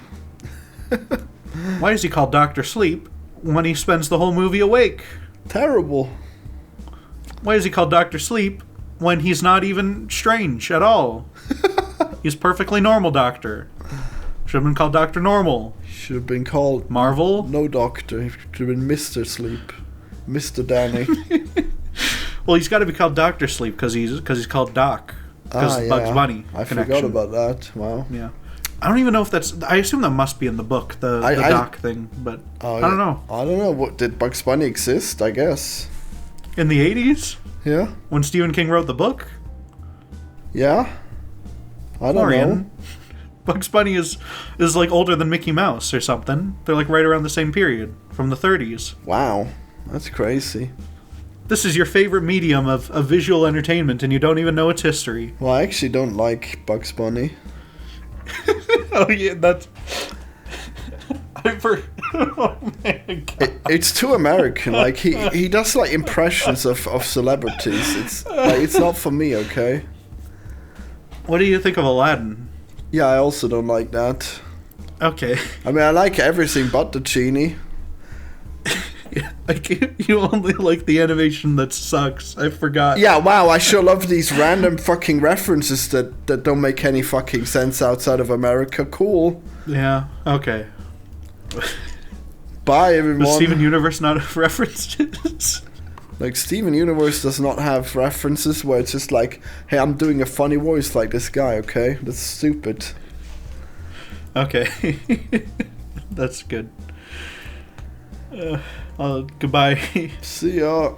Why is he called Dr. Sleep when he spends the whole movie awake? Terrible. Why is he called Dr. Sleep when he's not even strange at all? He's perfectly normal doctor. Should have been called Dr. Normal. Should have been called Marvel? No Doctor. He should have been Mr. Sleep. Mr. Danny. Well, he's got to be called Dr. Sleep because he's called Doc. Because Bugs Bunny I connection. forgot about that. Wow. Yeah. I don't even know if that's... I assume that must be in the book, the Doc thing, but I don't know. I don't know. What, did Bugs Bunny exist? I guess. In the 80s? Yeah? When Stephen King wrote the book? Yeah? I don't know. Bugs Bunny is like older than Mickey Mouse or something. They're like right around the same period, from the 30s. Wow. That's crazy. This is your favorite medium of visual entertainment, and you don't even know its history. Well, I actually don't like Bugs Bunny. Oh yeah, that's... It's too American. Like he does like impressions of celebrities. It's not for me. Okay. What do you think of Aladdin? Yeah, I also don't like that. Okay. I mean, I like everything but the genie. You only like the animation that sucks. I forgot. Yeah, wow, I sure love these random fucking references that don't make any fucking sense outside of America. Cool. Yeah, okay. Bye, everyone. Does Steven Universe not have references? Like, Steven Universe does not have references where it's just like, hey, I'm doing a funny voice like this guy, okay? That's stupid. Okay. That's good. Goodbye. See ya.